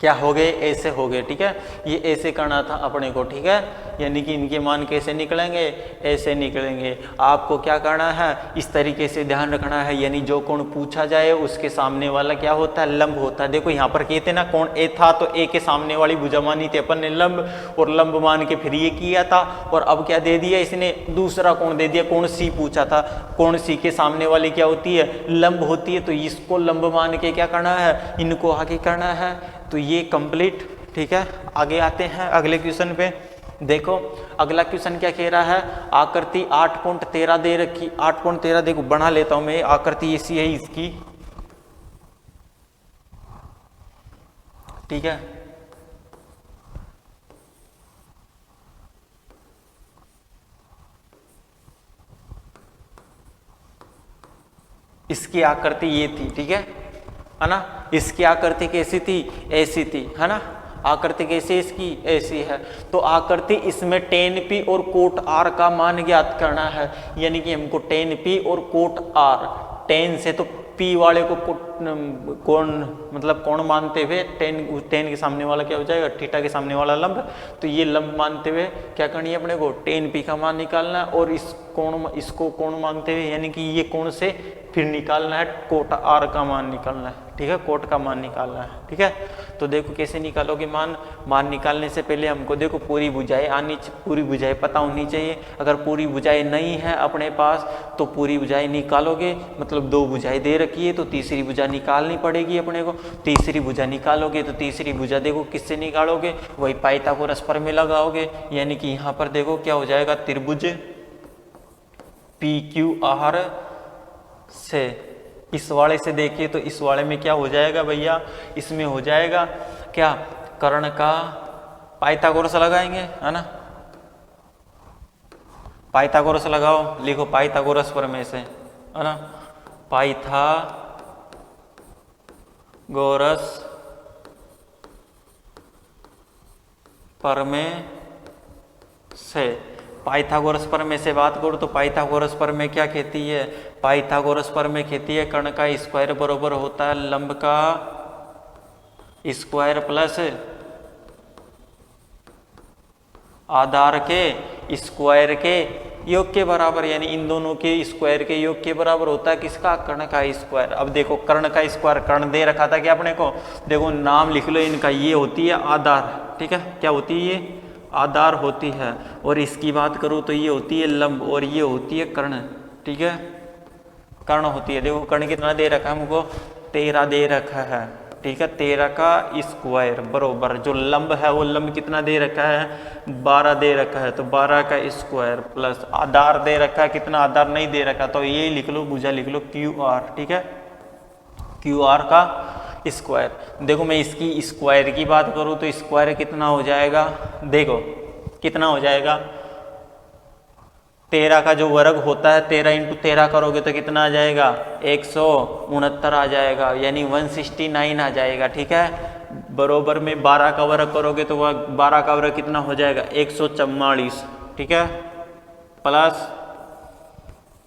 क्या हो गए, ऐसे हो गए, ठीक है। ये ऐसे करना था अपने को, ठीक है। यानी कि इनके मान कैसे निकलेंगे, ऐसे निकलेंगे। आपको क्या करना है, इस तरीके से ध्यान रखना है, यानी जो कोण पूछा जाए उसके सामने वाला क्या होता है, लंब होता है। देखो यहाँ पर कहते ना कोण ए था, तो ए के सामने वाली भुजा मानी थी अपन ने लंब, और लंब मान के फिर ये किया था, और अब क्या दे दिया इसने, दूसरा कोण दे दिया, कोण सी पूछा था। कोण सी के सामने वाली क्या होती है, लंब होती है, तो इसको लंब मान के क्या करना है, इनको आगे करना है। तो ये कंप्लीट, ठीक है। आगे आते हैं अगले क्वेश्चन पे। देखो अगला क्वेश्चन क्या कह रहा है, आकृति 8.13 दे रखी, 8.13 देखो बना लेता हूं मैं, आकृति ऐसी है इसकी, ठीक है। इसकी आकृति ये थी, ठीक है ना। इसकी आकृति कैसी थी, ऐसी थी, है ना। आकृति कैसी इसकी, ऐसी है। तो आकृति इसमें tan p और कोट r का मान ज्ञात करना है, यानी कि हमको tan p और कोट r, tan से तो p वाले को कोण मतलब कोण मानते हुए tan के सामने वाला क्या हो जाएगा, थीटा के सामने वाला लंब, तो ये लंब मानते हुए क्या करनी है अपने को, tan p का मान निकालना है, और इसको कोण मानते हुए यानी कि ये कोण से फिर निकालना है कोट r का मान निकालना है, ठीक है, कोट का मान निकालना है, ठीक है। तो देखो कैसे निकालोगे मान निकालने से पहले हमको देखो पूरी भुजाएं पता होनी चाहिए। अगर पूरी भुजाएं नहीं है अपने पास तो पूरी भुजाएं निकालोगे, मतलब 2 भुजाएं दे रखी है तो तीसरी भुजा निकालनी पड़ेगी अपने को। तीसरी भुजा निकालोगे तो तीसरी भुजा देखो किससे निकालोगे, वही पाइथागोरस प्रमेय लगाओगे, यानी कि यहाँ पर देखो क्या हो जाएगा, त्रिभुज PQR से, इस वाले से देखिए तो इस वाले में क्या हो जाएगा भैया, इसमें हो जाएगा क्या, कर्ण का पाइथागोरस लगाएंगे, है ना। पाइथागोरस लगाओ, लिखो पाइथागोरस प्रमेय से, है ना, पाइथागोरस प्रमेय से। पाइथागोरस प्रमेय से बात करो तो पाइथागोरस प्रमेय क्या कहती है, पाइथागोरस प्रमेय कहती है कर्ण का स्क्वायर बराबर होता है लंब का स्क्वायर प्लस आधार के स्क्वायर के योग के बराबर, यानी इन दोनों के स्क्वायर के योग के बराबर होता है किसका, कर्ण का स्क्वायर। अब देखो कर्ण का स्क्वायर, कर्ण दे रखा था क्या अपने को, देखो नाम लिख लो इनका, ये होती है आधार, ठीक है, क्या होती है ये, आधार होती है। और इसकी बात करूँ तो ये होती है लंब, और ये होती है कर्ण, ठीक है, कर्ण होती है। देखो कर्ण कितना दे रखा है हमको, 13 दे रखा है, ठीक है, 13 का स्क्वायर बरोबर, जो लंब है वो लंब कितना दे रखा है, 12 दे रखा है, तो 12 का स्क्वायर प्लस आधार दे रखा है, कितना आधार नहीं दे रखा, तो ये लिख लो, भुजा लिख लो QR, ठीक है, QR का स्क्वायर। देखो मैं इसकी स्क्वायर की बात करूँ तो स्क्वायर कितना हो जाएगा, देखो कितना हो जाएगा, 13 का जो वर्ग होता है 13 इंटू 13 करोगे तो कितना आ जाएगा, 169 आ जाएगा, यानी 169 आ जाएगा, ठीक है। बरोबर में 12 का वर्ग करोगे तो वह 12 का वर्ग कितना हो जाएगा, 144, ठीक है, प्लस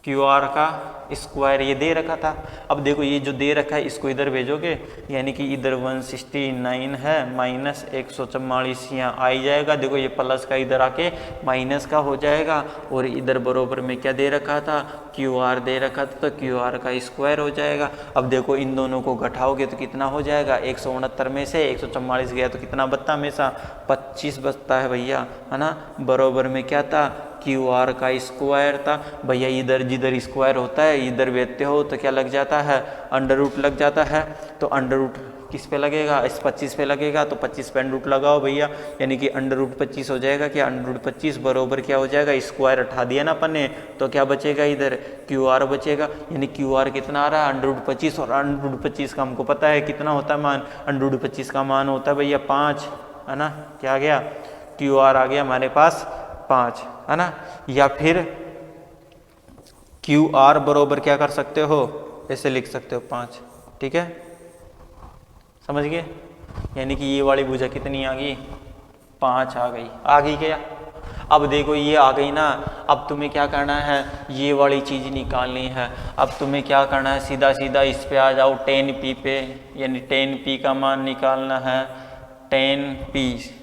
क्यू आर का स्क्वायर ये दे रखा था। अब देखो ये जो दे रखा है इसको इधर भेजोगे, यानी कि इधर 169 है माइनस 144 यहाँ आ ही जाएगा। देखो ये प्लस का इधर आके माइनस का हो जाएगा, और इधर बरोबर में क्या दे रखा था, क्यू आर दे रखा था, तो क्यू आर का स्क्वायर हो जाएगा। अब देखो इन दोनों को घटाओगे तो कितना हो जाएगा, 169 में से 144 गया तो कितना बचता, हमेशा 25 बचता है भैया, है ना। बरोबर में क्या था, क्यू आर का स्क्वायर था भैया। इधर जिधर स्क्वायर होता है इधर भेजते हो तो क्या लग जाता है, अंडर रूट लग जाता है। तो अंडर रूट किस पे लगेगा, इस 25 पे लगेगा, तो 25 पे अंडर रूट लगाओ भैया, यानी कि अंडर रूट 25 हो जाएगा। क्या अंडर रूट 25 बरोबर क्या हो जाएगा, स्क्वायर हटा दिया ना अपन ने, तो क्या बचेगा, इधर क्यू आर बचेगा। यानी क्यू आर कितना आ रहा है, अंडर रूट 25, और अंडर रूट 25 का हमको पता है कितना होता है मान, अंडर रूट 25 का मान होता है भैया 5, है ना। क्या आ गया, क्यू आर आ गया हमारे पास 5, है ना। या फिर क्यू आर बरोबर क्या कर सकते हो, ऐसे लिख सकते हो 5, ठीक है, समझ गए। यानी कि ये वाली भुजा कितनी आ गई, 5 आ गई क्या। अब देखो ये आ गई ना, अब तुम्हें क्या करना है, ये वाली चीज़ निकालनी है। अब तुम्हें क्या करना है, सीधा सीधा इस पे आ जाओ 10p पे, यानी 10p का मान निकालना है, 10p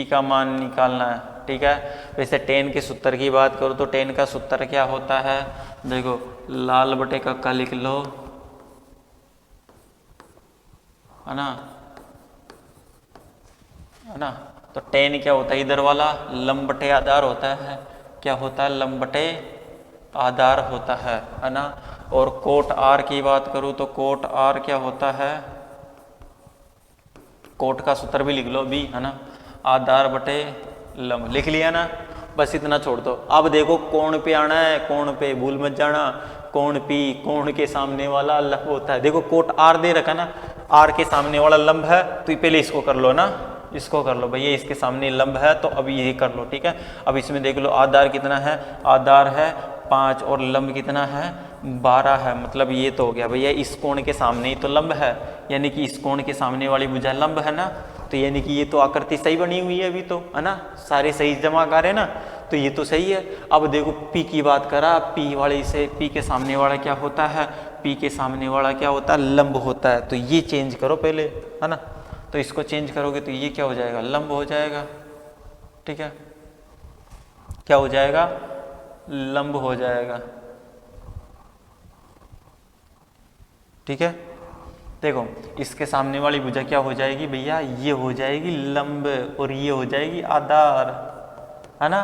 का मान निकालना है, ठीक है। वैसे 10 के सूत्र की बात करो तो 10 का सूत्र क्या होता है, देखो लाल बटे कक्का लिख लो, है ना, है ना। तो 10 क्या होता है, इधर वाला लंब बटे आधार होता है, क्या होता है, लंब बटे आधार होता है ना। और कोट आर की बात करूँ तो कोट आर क्या होता है, कोट का सूत्र भी लिख लो भी, है ना, आधार बटे लंब, लिख लिया ना, बस इतना छोड़ दो। अब देखो कोण पे आना है, कोण पे भूल मत जाना, कोण पी, कोण के सामने वाला लंब होता है। देखो कोट आर दे रखा ना, आर के सामने वाला लंब है, तो पहले इसको कर लो ना, इसको कर लो भैया, इसके सामने लंब है तो अब ये कर लो, ठीक है। अब इसमें देख लो आधार कितना है, आधार है 5 और लंब कितना है 12 है, मतलब ये तो हो गया भैया इस कोण के सामने ही तो लंब है, यानी कि इस कोण के सामने वाली भुजा लंब है ना, तो यानी कि ये तो आकृति सही बनी हुई है अभी तो, है ना, सारे सही जमा कर है ना, तो ये तो सही है। अब देखो पी की बात करा, पी वाले से, पी के सामने वाला क्या होता है, पी के सामने वाला क्या होता है, लंब होता है, तो ये चेंज करो पहले, है ना। तो इसको चेंज करोगे तो ये क्या हो जाएगा, लंब हो जाएगा, ठीक है, क्या हो जाएगा, लंब हो जाएगा, ठीक है। देखो इसके सामने वाली भुजा क्या हो जाएगी भैया, ये हो जाएगी लंब और ये हो जाएगी आधार, है ना,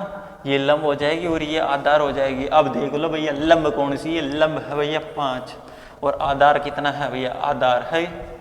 ये लंब हो जाएगी और ये आधार हो जाएगी। अब देख लो भैया लंब कौन सी है, लंब है भैया 5, और आधार कितना है भैया, आधार है,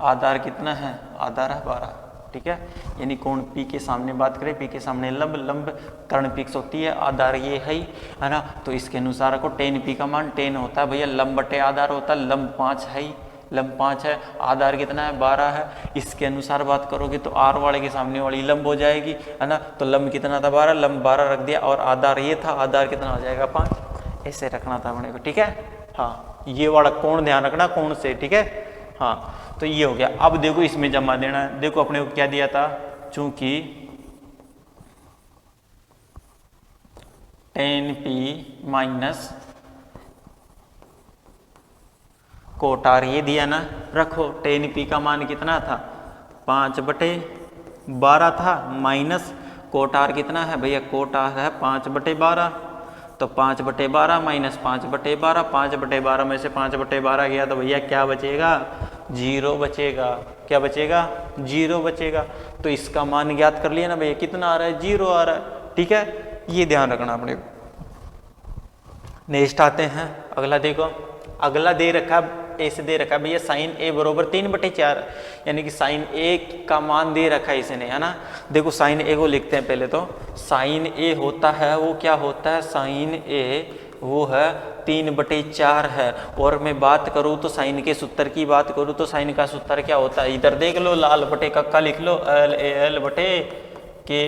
आधार कितना है, आधार है 12, ठीक है। यानी कोण पी के सामने बात करें, पी के सामने लंब, लंब कर्ण फिक्स होती है, आधार ये है ना। तो इसके अनुसार को 10p का मान 10 होता है भैया, लंब बटे आधार होता है, लंब 5 है, लंब 5 है, आधार कितना है 12 है। इसके अनुसार बात करोगे तो आर वाले के सामने वाली लंब हो जाएगी, है ना, तो लंब कितना था 12, लंब 12 रख दिया, और आधार ये था, आधार कितना हो जाएगा 5, ऐसे रखना था अपने को, ठीक है। हाँ ये वाला कोण ध्यान रखना, कोण से, ठीक है। हाँ तो ये हो गया। अब देखो इसमें जमा देना है, देखो अपने को क्या दिया था, चूंकि 10p माइनस कोट आर ये दिया ना, रखो 10p का मान कितना था 5/12 था, माइनस कोट आर कितना है भैया, कोट आर है 5/12, तो 5/12 माइनस 5/12, 5/12 में से 5/12 गया तो भैया क्या बचेगा, 0 बचेगा, क्या बचेगा, 0 बचेगा। तो इसका मान ज्ञात कर लिया ना भैया, कितना आ रहा है, 0 आ रहा है, ठीक है, ये ध्यान रखना अपने को। नेक्स्ट आते हैं, अगला देखो, अगला दे रखा ऐसे दे रखा भैया साइन ए बरोबर 3/4, यानी कि साइन ए का मान दे रखा है इसने, है ना। देखो साइन ए को लिखते हैं पहले, तो साइन ए होता है वो क्या होता है, साइन ए वो है 3/4 है। और मैं बात करूँ तो साइन के सूत्र की बात करूँ तो साइन का सूत्र क्या होता है, इधर देख लो, लाल बटे कक्का लिख लो, LAL बटे के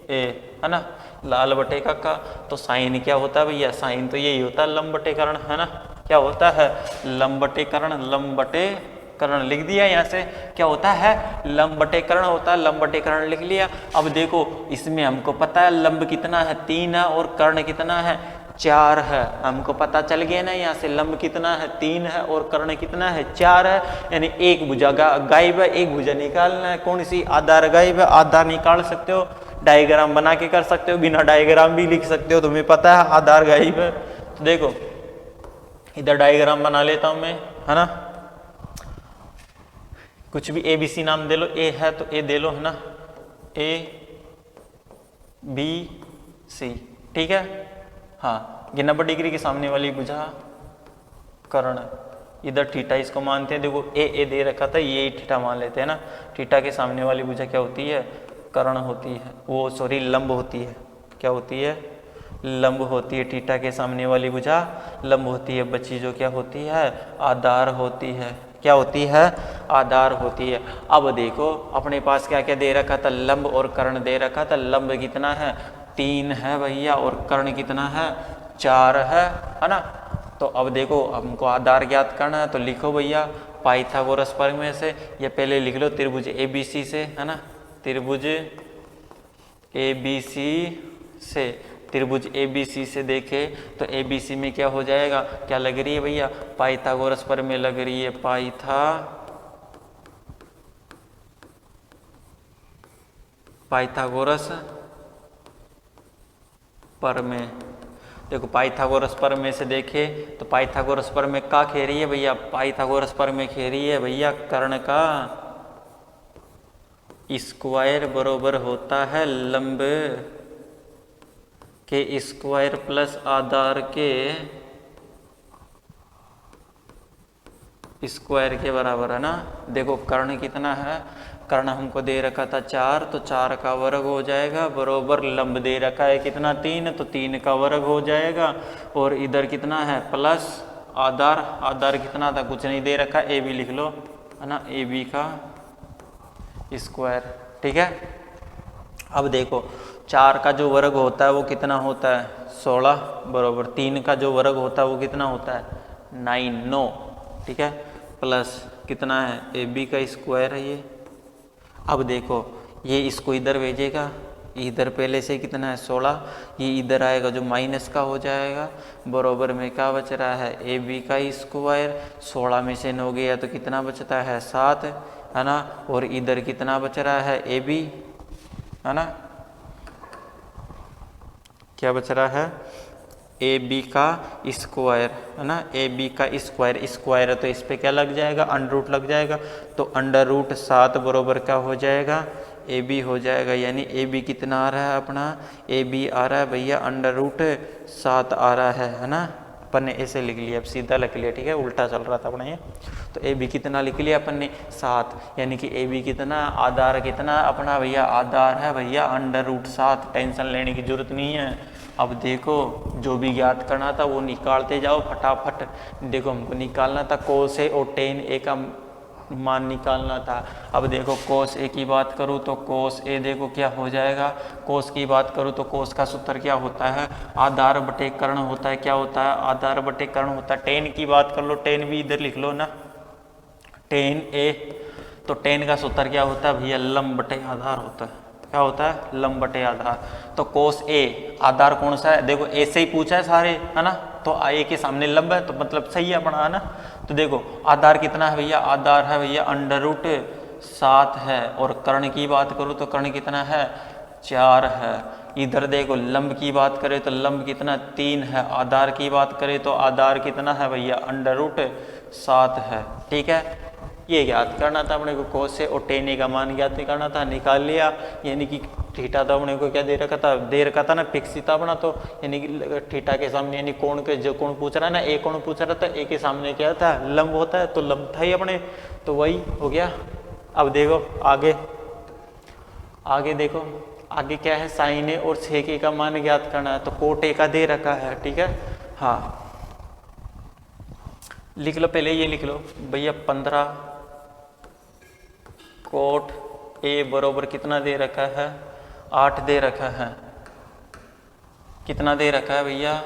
ए, है ना, लाल बटे कक्का। तो साइन क्या होता है भैया, साइन तो यही होता है लंब बटे कर्ण, है ना, क्या होता है लंब बटे कर्ण, लंब बटे कर्ण लिख दिया। यहाँ से क्या होता है, लंब बटे कर्ण होता है, लंब बटे कर्ण लिख लिया। अब देखो इसमें हमको पता है लंब कितना है 3 है और कर्ण कितना है 4 है, हमको पता चल गया ना। यहाँ से लंब कितना है 3 है और कर्ण कितना है 4 है, यानी एक भुजा गायब है, एक भुजा निकालना है। कौन सी, आधार गायब है, आधार निकाल सकते हो, डायग्राम बना के कर सकते हो, बिना डायग्राम भी लिख सकते हो, तुम्हें पता है आधार गायब है। तो देखो इधर डायग्राम बना लेता हूं मैं, है ना। कुछ भी ABC नाम दे लो, ए है तो ए दे लो, है ना, ABC, ठीक है। हाँ, ये 90 डिग्री के सामने वाली भुजा कर्ण, इधर थीटा इसको मानते हैं। देखो ए दे रखा था, ये थीटा मान लेते हैं ना। थीटा के सामने वाली भुजा क्या होती है, कर्ण होती है, वो सॉरी लंब होती है। क्या होती है, लंब होती है। थीटा के सामने वाली भुजा लंब होती है। बच्ची जो क्या होती है, आधार होती है। क्या होती है, आधार होती है। अब देखो अपने पास क्या क्या दे रखा था, लंब और कर्ण दे रखा था। लंब कितना है 3 है भैया, और कर्ण कितना है 4 है ना। तो अब देखो हमको आधार ज्ञात करना है, तो लिखो भैया पाइथागोरस प्रमेय से, ये पहले लिख लो त्रिभुज ABC से, है ना, त्रिभुज ABC से, त्रिभुज ABC से देखे तो ABC में क्या हो जाएगा, क्या लग रही है भैया, पाइथागोरस प्रमेय लग रही है, पाइथागोरस प्रमेय। देखो पाइथागोरस प्रमेय से देखे तो पाइथागोरस प्रमेय का खे रही है भैया, पाइथागोरस प्रमेय खे रही है भैया कर्ण का स्क्वायर बरोबर होता है लंब के स्क्वायर प्लस आधार के स्क्वायर के बराबर, है ना। देखो कर्ण कितना है, कर्ण हमको दे रखा था 4, तो 4 का वर्ग हो जाएगा, बरोबर लंब दे रखा है कितना 3, तो 3 का वर्ग हो जाएगा, और इधर कितना है प्लस आधार, आधार कितना था कुछ नहीं दे रखा, ए बी लिख लो, है ना, ए बी का स्क्वायर, ठीक है। अब देखो 4 का जो वर्ग होता है वो कितना होता है 16, बरोबर 3 का जो वर्ग होता है वो कितना होता है 9, ठीक है, प्लस कितना है ए बी का स्क्वायर है ये। अब देखो ये इसको इधर भेजेगा, इधर पहले से कितना है 16, ये इधर आएगा जो माइनस का हो जाएगा, बरोबर में क्या बच रहा है ए बी का स्क्वायर, 16 में से 9 गया तो कितना बचता है 7, है ना, और इधर कितना बच रहा है ए बी, है ना, क्या बच रहा है ए बी का स्क्वायर, है ना, ए बी का स्क्वायर, स्क्वायर है तो इस पे क्या लग जाएगा अंडर रूट लग जाएगा, तो अंडर रूट 7 बरोबर क्या हो जाएगा ए बी हो जाएगा। यानी ए बी कितना आ रहा है अपना, ए बी आ रहा है भैया अंडर रूट 7 आ रहा है ना। अपन ने ऐसे लिख लिया, अब सीधा लिख लिया, ठीक है, उल्टा चल रहा था अपना ये। तो ए बी कितना लिख लिया अपन ने 7, यानी कि ए बी कितना, आधार कितना अपना भैया, आधार है भैया अंडर रूट 7, टेंशन लेने की जरूरत नहीं है। अब देखो जो भी ज्ञात करना था वो निकालते जाओ फटाफट। देखो हमको निकालना था कोस ए और टेन ए का मान निकालना था। अब देखो कोस ए की बात करूँ तो कोस ए देखो क्या हो जाएगा, कोस की बात करूँ तो कोस का सूत्र क्या होता है, आधार बटे कर्ण होता है, क्या होता है आधार बटे कर्ण होता है। टेन की बात कर लो, टेन भी इधर लिख लो ना, टेन ए, तो टेन का सूत्र क्या होता है भैया लंब बटे आधार होता है, क्या होता है लंब बटे आधार। तो कोस ए आधार कौन सा है, देखो ए से ही पूछा है सारे, है ना, तो ए के सामने लंब है तो मतलब सही है अपना, है ना। तो देखो आधार कितना है भैया, आधार है भैया अंडर रूट 7 है, और कर्ण की बात करूँ तो कर्ण कितना है 4 है। इधर देखो लंब की बात करें तो लंब कितना 3 है, आधार की बात करें तो आधार कितना है भैया अंडर रूट 7 है, ठीक है। ये ज्ञात करना था अपने को कोस से, और टेन ए का मान ज्ञात करना था, निकाल लिया। यानी कि थीटा तो अपने को क्या दे रखा था ना फिक्स ही था अपना, तो यानी कि थीटा के सामने यानी कोण के जो कोण पूछ रहा है ना, ए कोण पूछ रहा था, ए के सामने क्या था लंब होता है, तो लंब था ही अपने, तो वही हो गया। अब देखो आगे देखो आगे क्या है, साइन ए और सेक ए का मान ज्ञात करना है, तो कोट ए का दे रखा है, ठीक है। हाँ लिख लो, पहले ये लिख लो भैया 15 कोट ए बरोबर कितना दे रखा है 8 दे रखा है, कितना दे रखा है भैया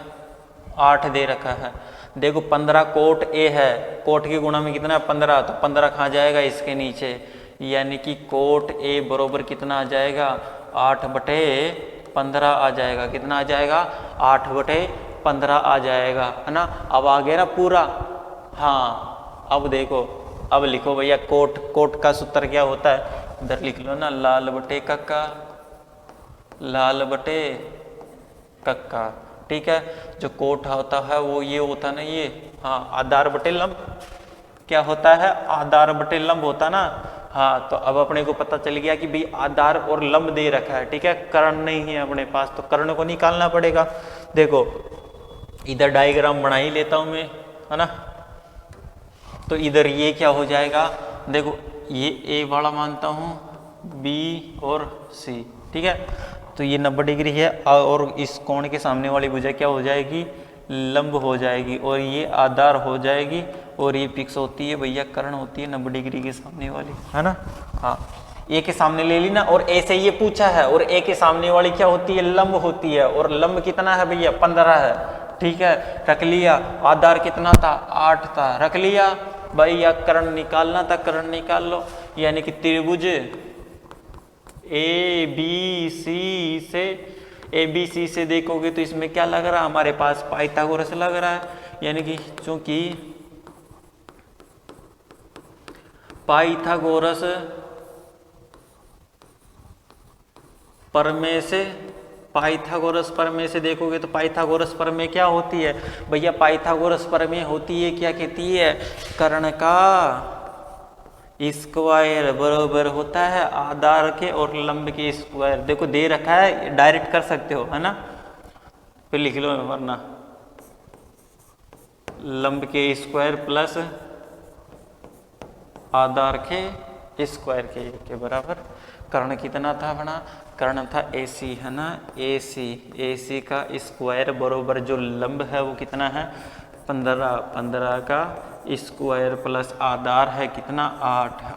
8 दे रखा है। देखो 15 कोट ए है, कोट की गुणा में कितना है 15, तो 15 कहाँ जाएगा इसके नीचे, यानी कि कोट ए बरोबर कितना आ जाएगा 8/15 आ जाएगा। कितना आ जाएगा 8/15 आ जाएगा, है ना। अब आ गया ना पूरा। हाँ अब देखो, अब लिखो भैया कोट का सूत्र क्या होता है, इधर लिख लो ना, लाल बटे कक्का, लाल बटे कक्का। ठीक है, जो कोट होता है वो ये होता है ना, ये हाँ आधार बटे लंब, क्या होता है आधार बटे लंब होता ना। हाँ तो अब अपने को पता चल गया कि भाई आधार और लंब दे रखा है, ठीक है, कर्ण नहीं है अपने पास, तो कर्ण को निकालना पड़ेगा। देखो इधर डायग्राम बना ही लेता हूं मैं, है ना। तो इधर ये क्या हो जाएगा, देखो ये ए वाला मानता हूं, बी और सी, ठीक है। तो ये 90 डिग्री है और इस कोण के सामने वाली भुजा क्या हो जाएगी, लंब हो जाएगी, और ये आधार हो जाएगी, और ये फिक्स होती है भैया कर्ण होती है 90 डिग्री के सामने वाली, है ना। हाँ ए के सामने ले ली ना, और ए से ये पूछा है, और ए के सामने वाली क्या होती है लंब होती है, और लंब कितना है भैया 15 है, ठीक है, रख लिया। आधार कितना था 8 था, रख लिया भैया। कर्ण निकालना था, कर्ण निकाल लो, यानी कि त्रिभुज ए बी सी से देखोगे तो इसमें क्या लग रहा है हमारे पास पाइथागोरस लग रहा है, यानी कि चूंकि पाइथागोरस प्रमेय से, पाइथागोरस प्रमेय से देखोगे तो पाइथागोरस प्रमेय क्या होती है भैया, पाइथागोरस प्रमेय होती है क्या कहती है, कर्ण का स्क्वायर बराबर होता है आधार के और लंब के स्क्वायर। देखो दे रखा है, डायरेक्ट कर सकते हो, है ना, फिर लिख लो, वरना लंब के स्क्वायर प्लस आधार के स्क्वायर के बराबर। कर्ण कितना था अपना, कर्ण था AC, है ना, AC का स्क्वायर बराबर जो लंब है वो कितना है 15 का स्क्वायर प्लस आधार है कितना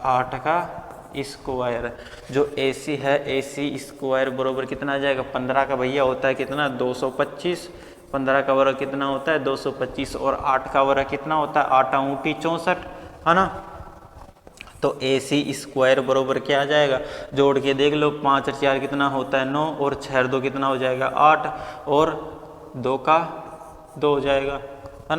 8 का स्क्वायर। जो AC है AC स्क्वायर बराबर कितना आ जाएगा 15 का भैया होता है कितना 225, 15 का वर्ग कितना होता है 225, और 8 का वर्ग कितना होता है 8 × 64, है ना। तो AC स्क्वायर बराबर क्या आ जाएगा, जोड़ के देख लो, 5 और 4 कितना होता है 9, और 6 और 2 कितना हो जाएगा 8, और 2 का 2 हो जाएगा, है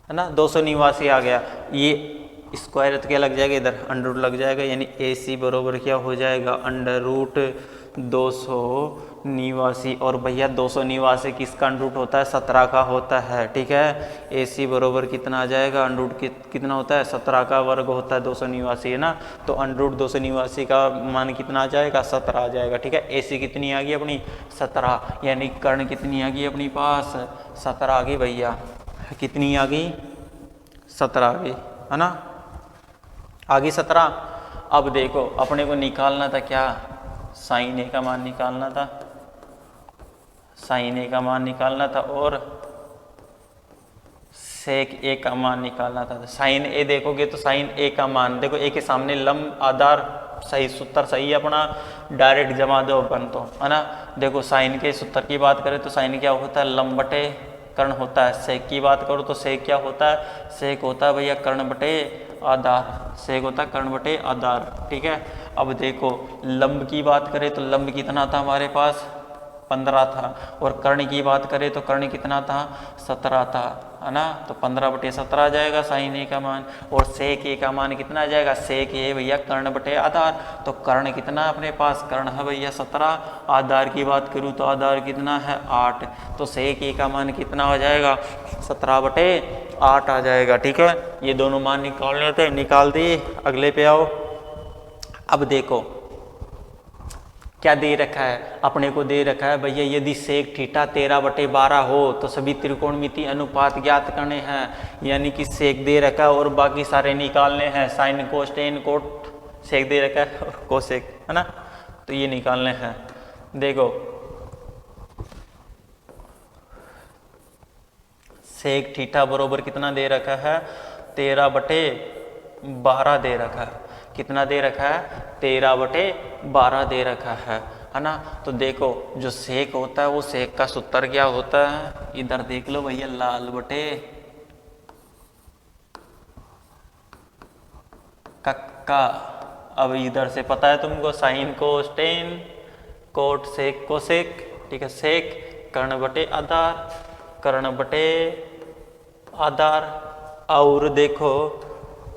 ना, 289 आ गया। ये स्क्वायर तो क्या लग जाएगा इधर अंडर रूट लग जाएगा, यानी AC बराबर क्या हो जाएगा √289, और भैया 289 किसका अंडर रूट होता है 17 का होता है, ठीक है। AC बराबर कितना आ जाएगा अंडर रूट कितना होता है 17 का वर्ग होता है 289, है ना। तो अंडर रूट 289 का मान कितना आ जाएगा 17 आ जाएगा, ठीक है। AC कितनी आ गई अपनी 17, यानी कर्ण कितनी आ गई अपनी पास 17 आ गई भैया, कितनी आ गई 17 आ गई, है ना, आ गई 17। अब देखो अपने को निकालना था क्या, साइन ए का मान निकालना था, साइन ए का मान निकालना था, और सेक ए का मान निकालना था। साइन ए देखोगे तो साइन ए का मान देखो, ए के सामने लंब आधार सही, सूत्र सही है अपना, डायरेक्ट जमा दो अपन तो, है ना। देखो साइन के सूत्र की बात करें तो साइन क्या होता है लंब बटे कर्ण होता है। सेक की बात करो तो सेक क्या होता है, सेक होता है भैया कर्ण बटे आधार, सेक होता है कर्ण बटे आधार, ठीक है। अब देखो लंब की बात करें तो लंब कितना था हमारे पास 15 था, और कर्ण की बात करें तो कर्ण कितना था 17 था, है ना। तो 15/17 आ जाएगा साइन ए का मान, और सेक ए का मान कितना आ जाएगा, सेक ए भैया कर्ण बटे आधार, तो कर्ण कितना अपने पास, कर्ण है भैया 17, आधार की बात करूँ तो आधार कितना है 8, तो सेक ए का मान कितना हो जाएगा 17/8 आ जाएगा, ठीक है। ये दोनों मान निकालने थे, निकाल दिए, अगले पे आओ। अब देखो क्या दे रखा है, अपने को दे रखा है भैया यदि सेक थीटा 13/12 हो तो सभी त्रिकोणमिति अनुपात ज्ञात करने हैं, यानी कि सेक दे रखा है और बाकी सारे निकालने हैं, sine cos tan cot sec दे रखा है और कोसेक, है ना, तो ये निकालने हैं। देखो सेक थीटा बरोबर कितना दे रखा है 13/12 दे रखा है, कितना दे रखा है 13/12 दे रखा है, है ना। तो देखो जो सेक होता है वो सेक का सूत्र क्या होता है, इधर देख लो भैया, लाल बटे कक्का। अब इधर से पता है तुमको साइन कोस्टेन, कोट सेक कोसेक, ठीक है। सेक कर्ण बटे आधार, कर्ण बटे आधार। और देखो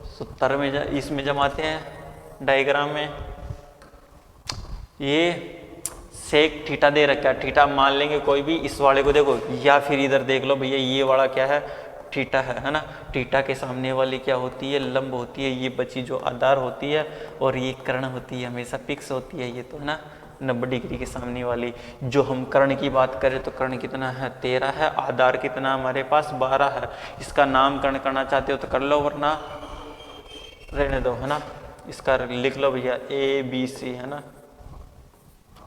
सूत्र में इसमें जमाते हैं डायग्राम में, ये सेक थीटा दे रखा है, थीटा मान लेंगे कोई भी इस वाले को, देखो या फिर इधर देख लो भैया ये वाला क्या है, थीटा है ना। थीटा के सामने वाली क्या होती है, लंब होती है। ये बची जो आधार होती है और ये कर्ण होती है, हमेशा फिक्स होती है ये तो, है ना। 90 डिग्री के सामने वाली। जो हम कर्ण की बात करें तो कर्ण कितना है, 13 है। आधार कितना हमारे पास, 12 है। इसका नामकरण करना चाहते हो तो कर लो, वरना रहने दो, है ना। इसका लिख लो भैया ABC, है ना,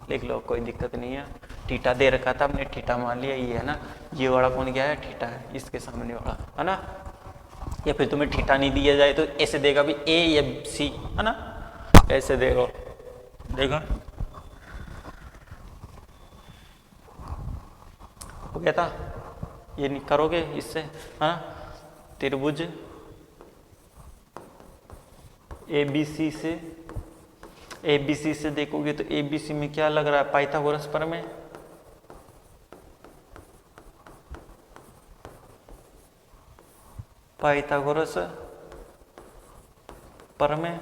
लिख लो, कोई दिक्कत नहीं है। थीटा दे रखा था हमने, थीटा मान लिया ये, है ना। ये वाला कौन क्या है, थीटा है, इसके सामने वाला, है ना। या फिर तुम्हें थीटा नहीं दिया जाए तो ऐसे देगा भी A या C, है ना, ऐसे देखो, देखो हो गया था। ये नहीं करोगे इससे, है ना। त्रिभुज ABC से देखोगे तो ABC में क्या लग रहा है, पाइथागोरस प्रमेय। पाइथागोरस प्रमेय,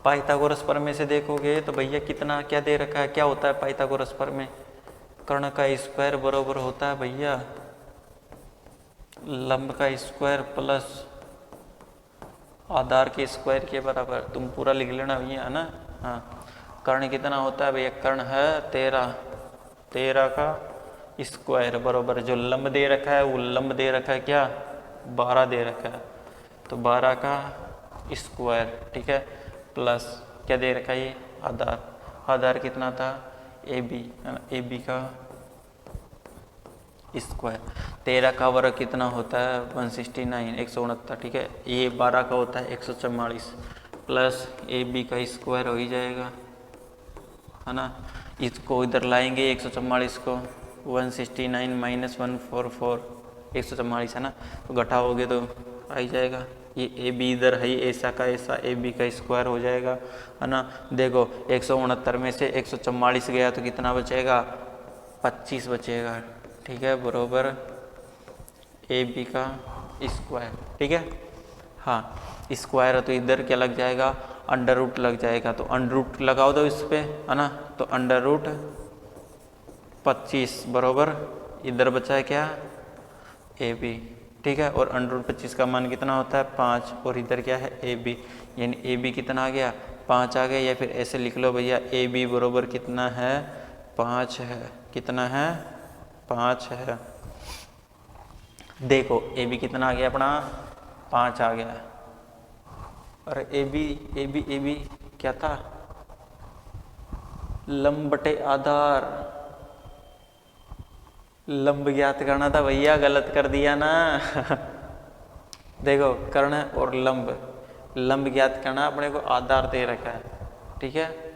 पाइथागोरस प्रमेय से देखोगे तो भैया कितना क्या दे रखा है, क्या होता है पाइथागोरस प्रमेय, कर्ण का स्क्वायर बराबर होता है भैया लंब का स्क्वायर प्लस आधार के स्क्वायर के बराबर। तुम पूरा लिख लेना भैया, है ना। हाँ, कर्ण कितना होता है भैया, कर्ण है 13 का स्क्वायर बराबर जो लंब दे रखा है, वो लंब दे रखा है क्या, 12 दे रखा है, तो 12 का स्क्वायर, ठीक है, प्लस क्या दे रखा है ये आधार। आधार कितना था AB, है ना, AB का स्क्वायर। 13 का वर्ग कितना होता है 169, 169, ठीक है। ये 12 का होता है 144 प्लस AB का स्क्वायर हो ही जाएगा, है ना। इसको इधर लाएंगे 144 को, 169 माइनस 144, 144, है ना। तो घटाओगे तो आ ही जाएगा। ये AB इधर है, ऐसा का ऐसा AB का स्क्वायर हो जाएगा, है ना। देखो 169 में से 144 गया तो कितना बचेगा, 25 बचेगा, ठीक है, बरोबर AB का स्क्वायर, ठीक है। हाँ, स्क्वायर है तो इधर क्या लग जाएगा, अंडर रूट लग जाएगा, तो अंडर रूट लगाओ दो इस पे, है ना। तो अंडर रूट 25 बरोबर इधर बचा है क्या AB, ठीक है। और अंडर रूट 25 का मान कितना होता है 5, और इधर क्या है AB, यानी AB कितना आ गया 5 आ गया। या फिर ऐसे लिख लो भैया AB बरोबर कितना है 5 है, कितना है 5 है। देखो AB कितना आ गया अपना 5 आ गया। और AB क्या था, लंब बटे आधार, लंब ज्ञात करना था भैया, गलत कर दिया ना। देखो कर्ण और लंब ज्ञात करना, अपने को आधार दे रखा है, ठीक है।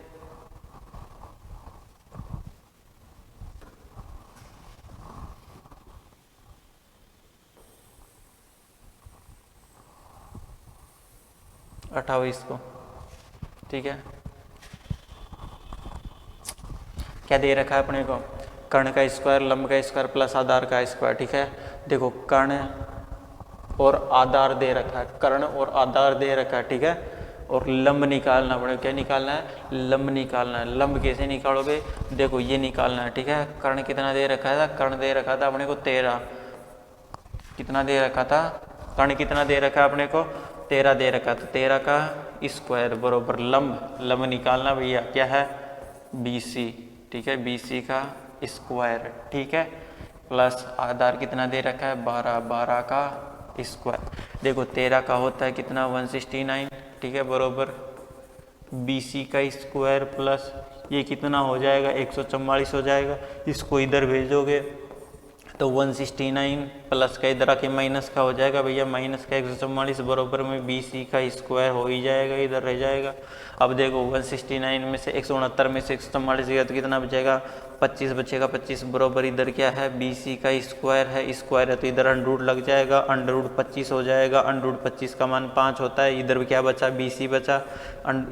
उठाओ इसको, ठीक है। क्या दे रखा है अपने को, कर्ण का स्क्वायर, लंब का स्क्वायर प्लस आधार का स्क्वायर, ठीक है। देखो कर्ण और आधार दे रखा है, कर्ण और आधार दे रखा है, ठीक है। और लंब निकालना पड़ेगा, क्या निकालना है, लंब निकालना है। लंब कैसे निकालोगे, देखो ये निकालना है, ठीक है। कर्ण कितना दे रखा था, कर्ण दे रखा था अपने को 13, कितना दे रखा था, कर्ण कितना दे रखा है अपने को 13 दे रखा, तो 13 का स्क्वायर बरोबर लंब निकालना भैया क्या है BC, ठीक है, BC का स्क्वायर, ठीक है, प्लस आधार कितना दे रखा है 12 का स्क्वायर। देखो 13 का होता है कितना 169, ठीक है, बरोबर BC का स्क्वायर प्लस ये कितना हो जाएगा 144 हो जाएगा। इसको इधर भेजोगे तो 169 प्लस का इधर आके माइनस का हो जाएगा भैया, माइनस का 144 बराबर में BC का स्क्वायर हो ही जाएगा, इधर रह जाएगा। अब देखो 169 में से 169 में से 144 गया तो कितना बचेगा, 25 बचेगा। 25 बराबर इधर क्या है, BC का स्क्वायर है, स्क्वायर है तो इधर अंडर रूट लग जाएगा, अंडर रूट 25 हो जाएगा। अंडर रूट 25 का मान 5 होता है। इधर क्या बचा, BC बचा,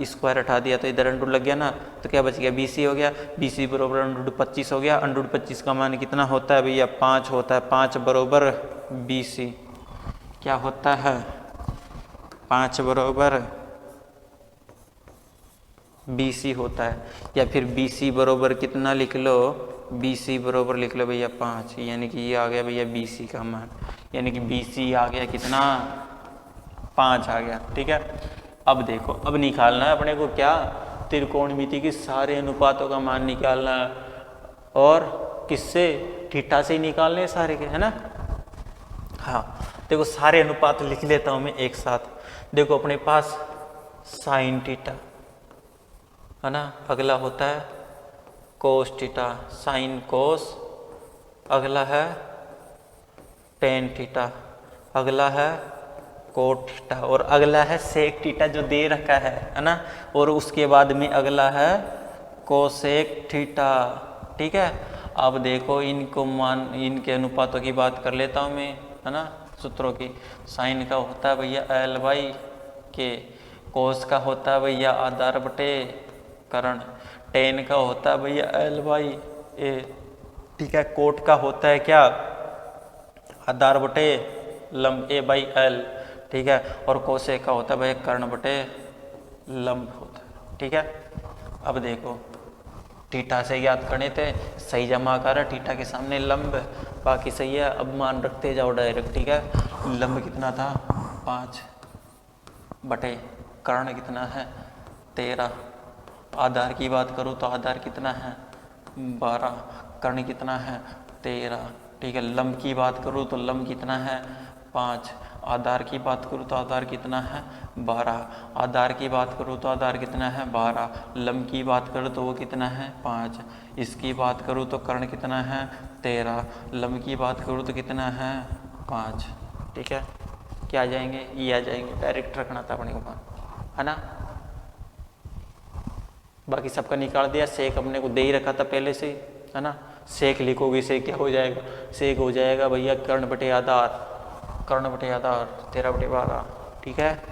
स्क्वायर हटा दिया तो इधर अंडर रूट लग गया ना, तो क्या बच गया, BC हो गया। BC बराबर अंडर रूट 25 हो गया। अंडर रूट 25 का मान कितना होता है भैया, 5 होता है। 5 बराबर BC क्या होता है, 5 बराबर BC होता है। या फिर BC बराबर कितना लिख लो, BC बराबर लिख लो भैया 5, यानी कि ये आ गया भैया BC का मान, यानी कि BC आ गया कितना, 5 आ गया। ठीक है, अब देखो, अब निकालना है अपने को क्या, त्रिकोणमिति के सारे अनुपातों का मान निकालना है। और किससे, थीटा से ही निकालने हैं सारे के, है ना। हाँ देखो सारे अनुपात लिख लेता हूँ मैं एक साथ। देखो अपने पास साइन थीटा है ना, अगला होता है कोस थीटा, साइन कोस, अगला है टेन थीटा, अगला है कोट थीटा, और अगला है सेक थीटा जो दे रखा है ना। और उसके बाद में अगला है कोसेक थीटा। ठीक है, अब देखो इनको मान, इनके अनुपातों की बात कर लेता हूँ मैं, है ना, सूत्रों की। साइन का होता है भैया L/K, कोस का होता है भैया आधार बटे कर्ण, टेन का होता है भैया L/A। ठीक है, कोट का होता है क्या, आधार बटे लंब A/L। ठीक है, और कोसेक का होता है भैया कर्ण बटे लंब होता है। ठीक है, अब देखो थीटा से याद करने थे, सही जमा कर है, थीटा के सामने लंब, बाकी सही है। अब मान रखते जाओ डायरेक्ट। ठीक है, लंब कितना था, 5 बटे कर्ण कितना है, 13। आधार की बात करूँ तो आधार कितना है, 12, कर्ण कितना है, 13। ठीक है, लंब की बात करूँ तो लंब कितना है, 5। आधार की बात करूँ तो आधार कितना है, 12। आधार की बात करूँ तो आधार कितना है, 12। लंब की बात करूँ तो वो कितना है, 5। इसकी बात करूँ तो कर्ण कितना है, 13। लंब की बात करूँ तो कितना है, 5। ठीक है, क्या आ जाएंगे, ये आ जाएंगे। डायरेक्ट रखना था अपने को, है ना। बाकी सबका निकाल दिया। सेक अपने को दे ही रखा था पहले से, है ना। सेक लिखोगे, सेक क्या हो जाएगा, सेक हो जाएगा भैया कर्ण बटे आधार, कर्ण बटे आधार 13/12। ठीक है,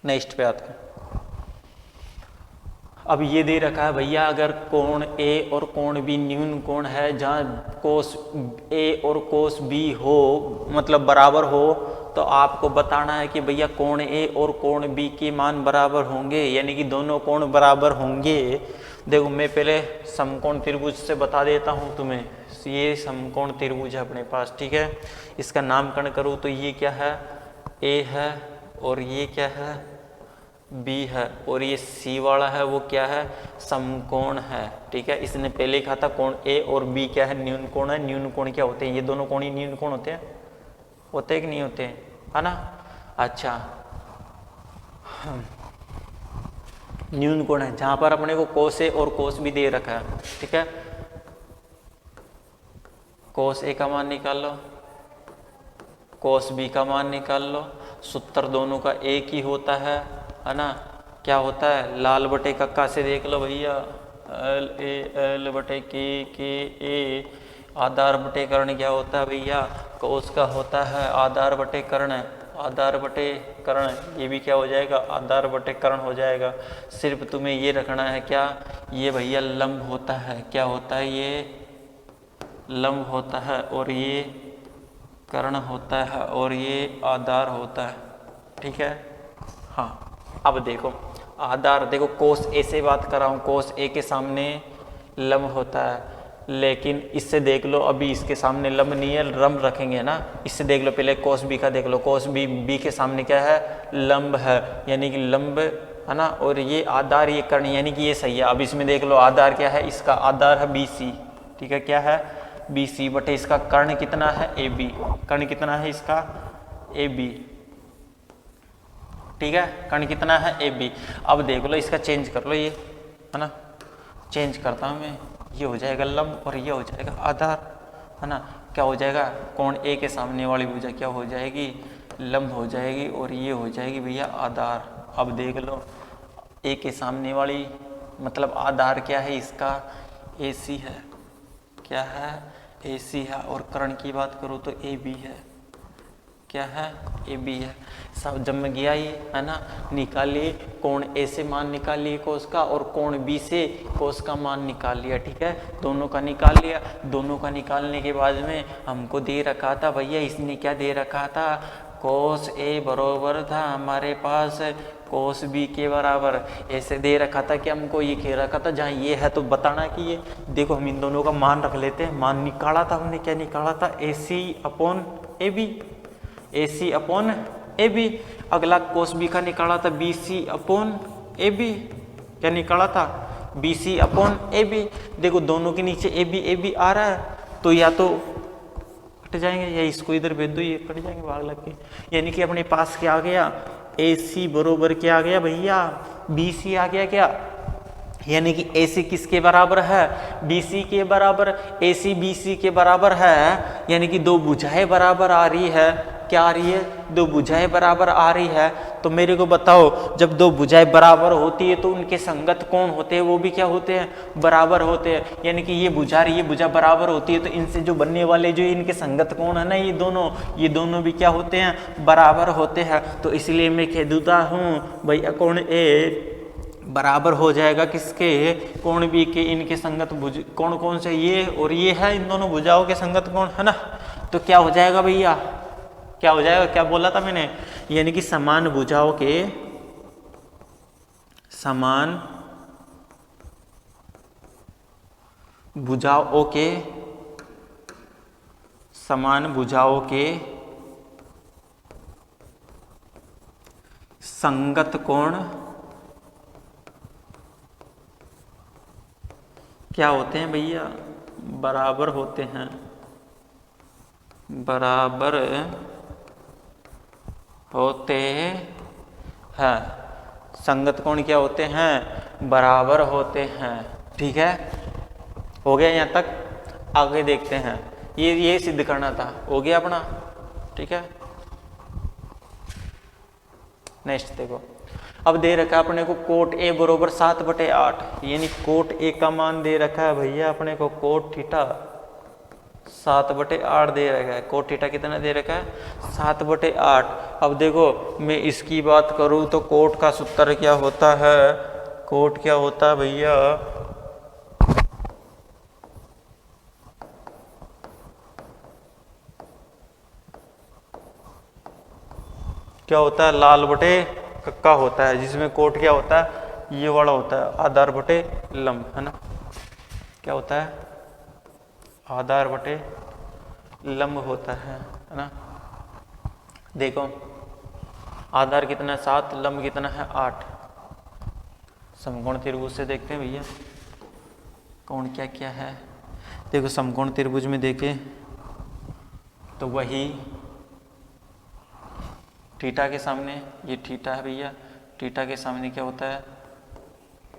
नेक्स्ट पे आते हैं। अब ये दे रखा है भैया, अगर कोण A और कोण B न्यून कोण है, जहाँ कोस A और कोस B हो, मतलब बराबर हो, तो आपको बताना है कि भैया कोण A और कोण B के मान बराबर होंगे, यानी कि दोनों कोण बराबर होंगे। देखो मैं पहले समकोण त्रिभुज से बता देता हूँ तुम्हें। ये समकोण त्रिभुज है अपने पास। ठीक है, इसका नामकरण करूँ तो ये क्या है, A है, और ये क्या है, B है, और ये C वाला है वो क्या है, समकोण है। ठीक है, इसने पहले कहा था कोण A और B क्या है, न्यून कोण है। न्यून कोण क्या होते हैं, ये दोनों कोण ही न्यून कोण होते हैं, होते कि नहीं होते, है ना। अच्छा, न्यून कोण है जहां पर अपने को कोस A और कोस B दे रखा है। ठीक है, कोस A का मान निकाल लो, कोस B का मान निकाल लो। सूत्र दोनों का एक ही होता है ना। क्या होता है, लाल बटे कक्का से देख लो भैया, L बटे K आधार बटे कर्ण क्या होता है भैया, कोस का होता है आधार बटे कर्ण, आधार बटे कर्ण, ये भी क्या हो जाएगा, आधार बटे कर्ण हो जाएगा। सिर्फ तुम्हें ये रखना है क्या, ये भैया लंब होता है, क्या होता है, ये लंब होता है, और ये कर्ण होता है, और ये आधार होता है। ठीक है, हाँ अब देखो आधार, देखो कोस A से बात कर रहा हूँ, कोस A के सामने लंब होता है, लेकिन इससे देख लो अभी इसके सामने लंब नहीं है, लंब रखेंगे ना। इससे देख लो पहले कोस B का देख लो, कोस B के सामने क्या है, लंब है, यानी कि लंब है ना। और ये आधार, ये कर्ण, यानी कि ये सही है। अब इसमें देख लो आधार क्या है, इसका आधार है BC। ठीक है, क्या है, BC बटे इसका कर्ण कितना है, AB। कर्ण कितना है इसका, AB। ठीक है, कर्ण कितना है, AB। अब देख लो इसका चेंज कर लो, ये है ना, चेंज करता हूँ मैं, ये हो जाएगा लंब और ये हो जाएगा आधार। है ना। क्या हो जाएगा, कोण ए के सामने वाली भुजा क्या हो जाएगी, लंब हो जाएगी, और ये हो जाएगी भैया आधार। अब देख लो, ए के सामने वाली मतलब आधार क्या है इसका, AC है, क्या है, AC है। और कर्ण की बात करूँ तो AB है, क्या है, AB है। सब जब मैं गया ये, है ना, निकालिए कोण A से मान निकालिए कोस का, और कोण B से कोस का मान निकाल लिया, ठीक है, दोनों का निकाल लिया। दोनों का निकालने के बाद में हमको दे रखा था भैया, इसने क्या दे रखा था, कोस A बराबर था हमारे पास कोस B के बराबर। ऐसे दे रखा था कि हमको ये कह रखा था जहाँ ये है तो बताना कि ये, देखो हम इन दोनों का मान रख लेते हैं। मान निकाला था हमने, क्या निकाला था, AC upon AB, AC upon AB। अगला कोस B का निकाला था BC अपॉन AB, क्या निकाला था, BC अपॉन AB। देखो दोनों के नीचे AB आ रहा है, तो या तो कट जाएंगे या इसको इधर भेज दो, ये कट जाएंगे भाग लग के। यानी कि अपने पास क्या आ गया, AC बरोबर क्या आ गया भैया, BC आ गया क्या, यानी कि AC किसके बराबर है, BC के बराबर। AC BC के बराबर है, यानी कि दो भुजाएं बराबर आ रही है, क्या आ रही है, दो भुजाएं बराबर आ रही है। तो मेरे को बताओ, जब दो भुजाएं बराबर होती है तो उनके संगत कोण होते हैं वो भी क्या होते हैं, बराबर होते हैं। यानी कि ये भुजा बराबर होती है, तो इनसे जो बनने वाले जो इनके संगत कोण है ना, ये दोनों भी क्या होते हैं, बराबर होते हैं। तो इसलिए मैं कह देता हूँ भैया कोण A बराबर हो जाएगा किसके, कोण B के। इनके संगत भुज कोण कौन से, ये और ये है, इन दोनों भुजाओं के संगत कोण, है ना। तो क्या हो जाएगा भैया, क्या हो जाएगा, क्या बोला था मैंने, यानी कि समान भुजाओं के संगत कोण क्या होते हैं भैया, बराबर होते हैं, बराबर होते हैं। संगत कोण क्या होते हैं, बराबर होते हैं, ठीक है। हो गया यहाँ तक, आगे देखते हैं। ये सिद्ध करना था, हो गया अपना, ठीक है। नेक्स्ट देखो, अब दे रखा है अपने को कोट A बरोबर 7/8, यानी कोट A का मान दे रखा है भैया अपने को, कोट थीटा 7/8 दे रखा है। कोट थीटा कितना दे रखा है, 7/8। अब देखो मैं इसकी बात करूं तो कोट का सूत्र क्या होता है, कोट क्या होता है भैया, क्या होता है, लाल बटे कक्का होता है, जिसमें कोट क्या होता है, ये वाला होता है, आधार बटे लंब, है ना। क्या होता है, आधार बटे लंब होता है ना। देखो आधार कितना है 7, लंब कितना है 8। समकोण त्रिभुज से देखते हैं भैया कौन क्या क्या है। देखो समकोण त्रिभुज में देखें तो वही थीटा के सामने, ये थीटा है भैया, थीटा के सामने क्या होता है,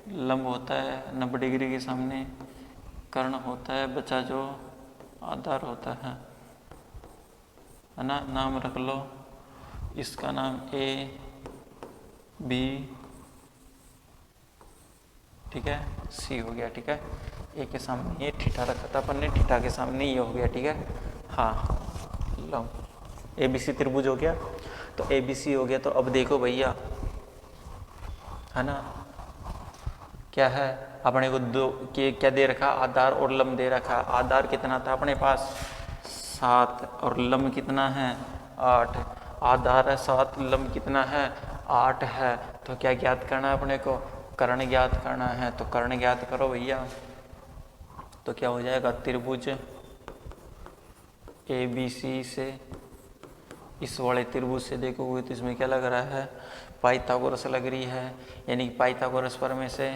लंब होता है। 90 डिग्री के सामने कर्ण होता है, बचा जो आधार होता है ना। नाम रख लो इसका नाम A B, ठीक है, C हो गया, ठीक है। A के सामने ये थीटा रखा था अपन ने, थीटा के सामने ये हो गया, ठीक है। हाँ लंब ABC त्रिभुज हो गया, तो ABC हो गया। तो अब देखो भैया, है ना, क्या है अपने को दो के क्या दे रखा, आधार और लंब दे रखा। आधार कितना था अपने पास 7 और लंब कितना है 8। आधार है 7, लंब कितना है 8 है। तो क्या ज्ञात करना है अपने को, कर्ण ज्ञात करना है। तो कर्ण ज्ञात करो भैया, तो क्या हो जाएगा, त्रिभुज ABC से इस वाले त्रिभुज से देखोगे तो इसमें क्या लग रहा है, पाइथागोरस लग रही है। यानी कि पाइथागोरस प्रमेय से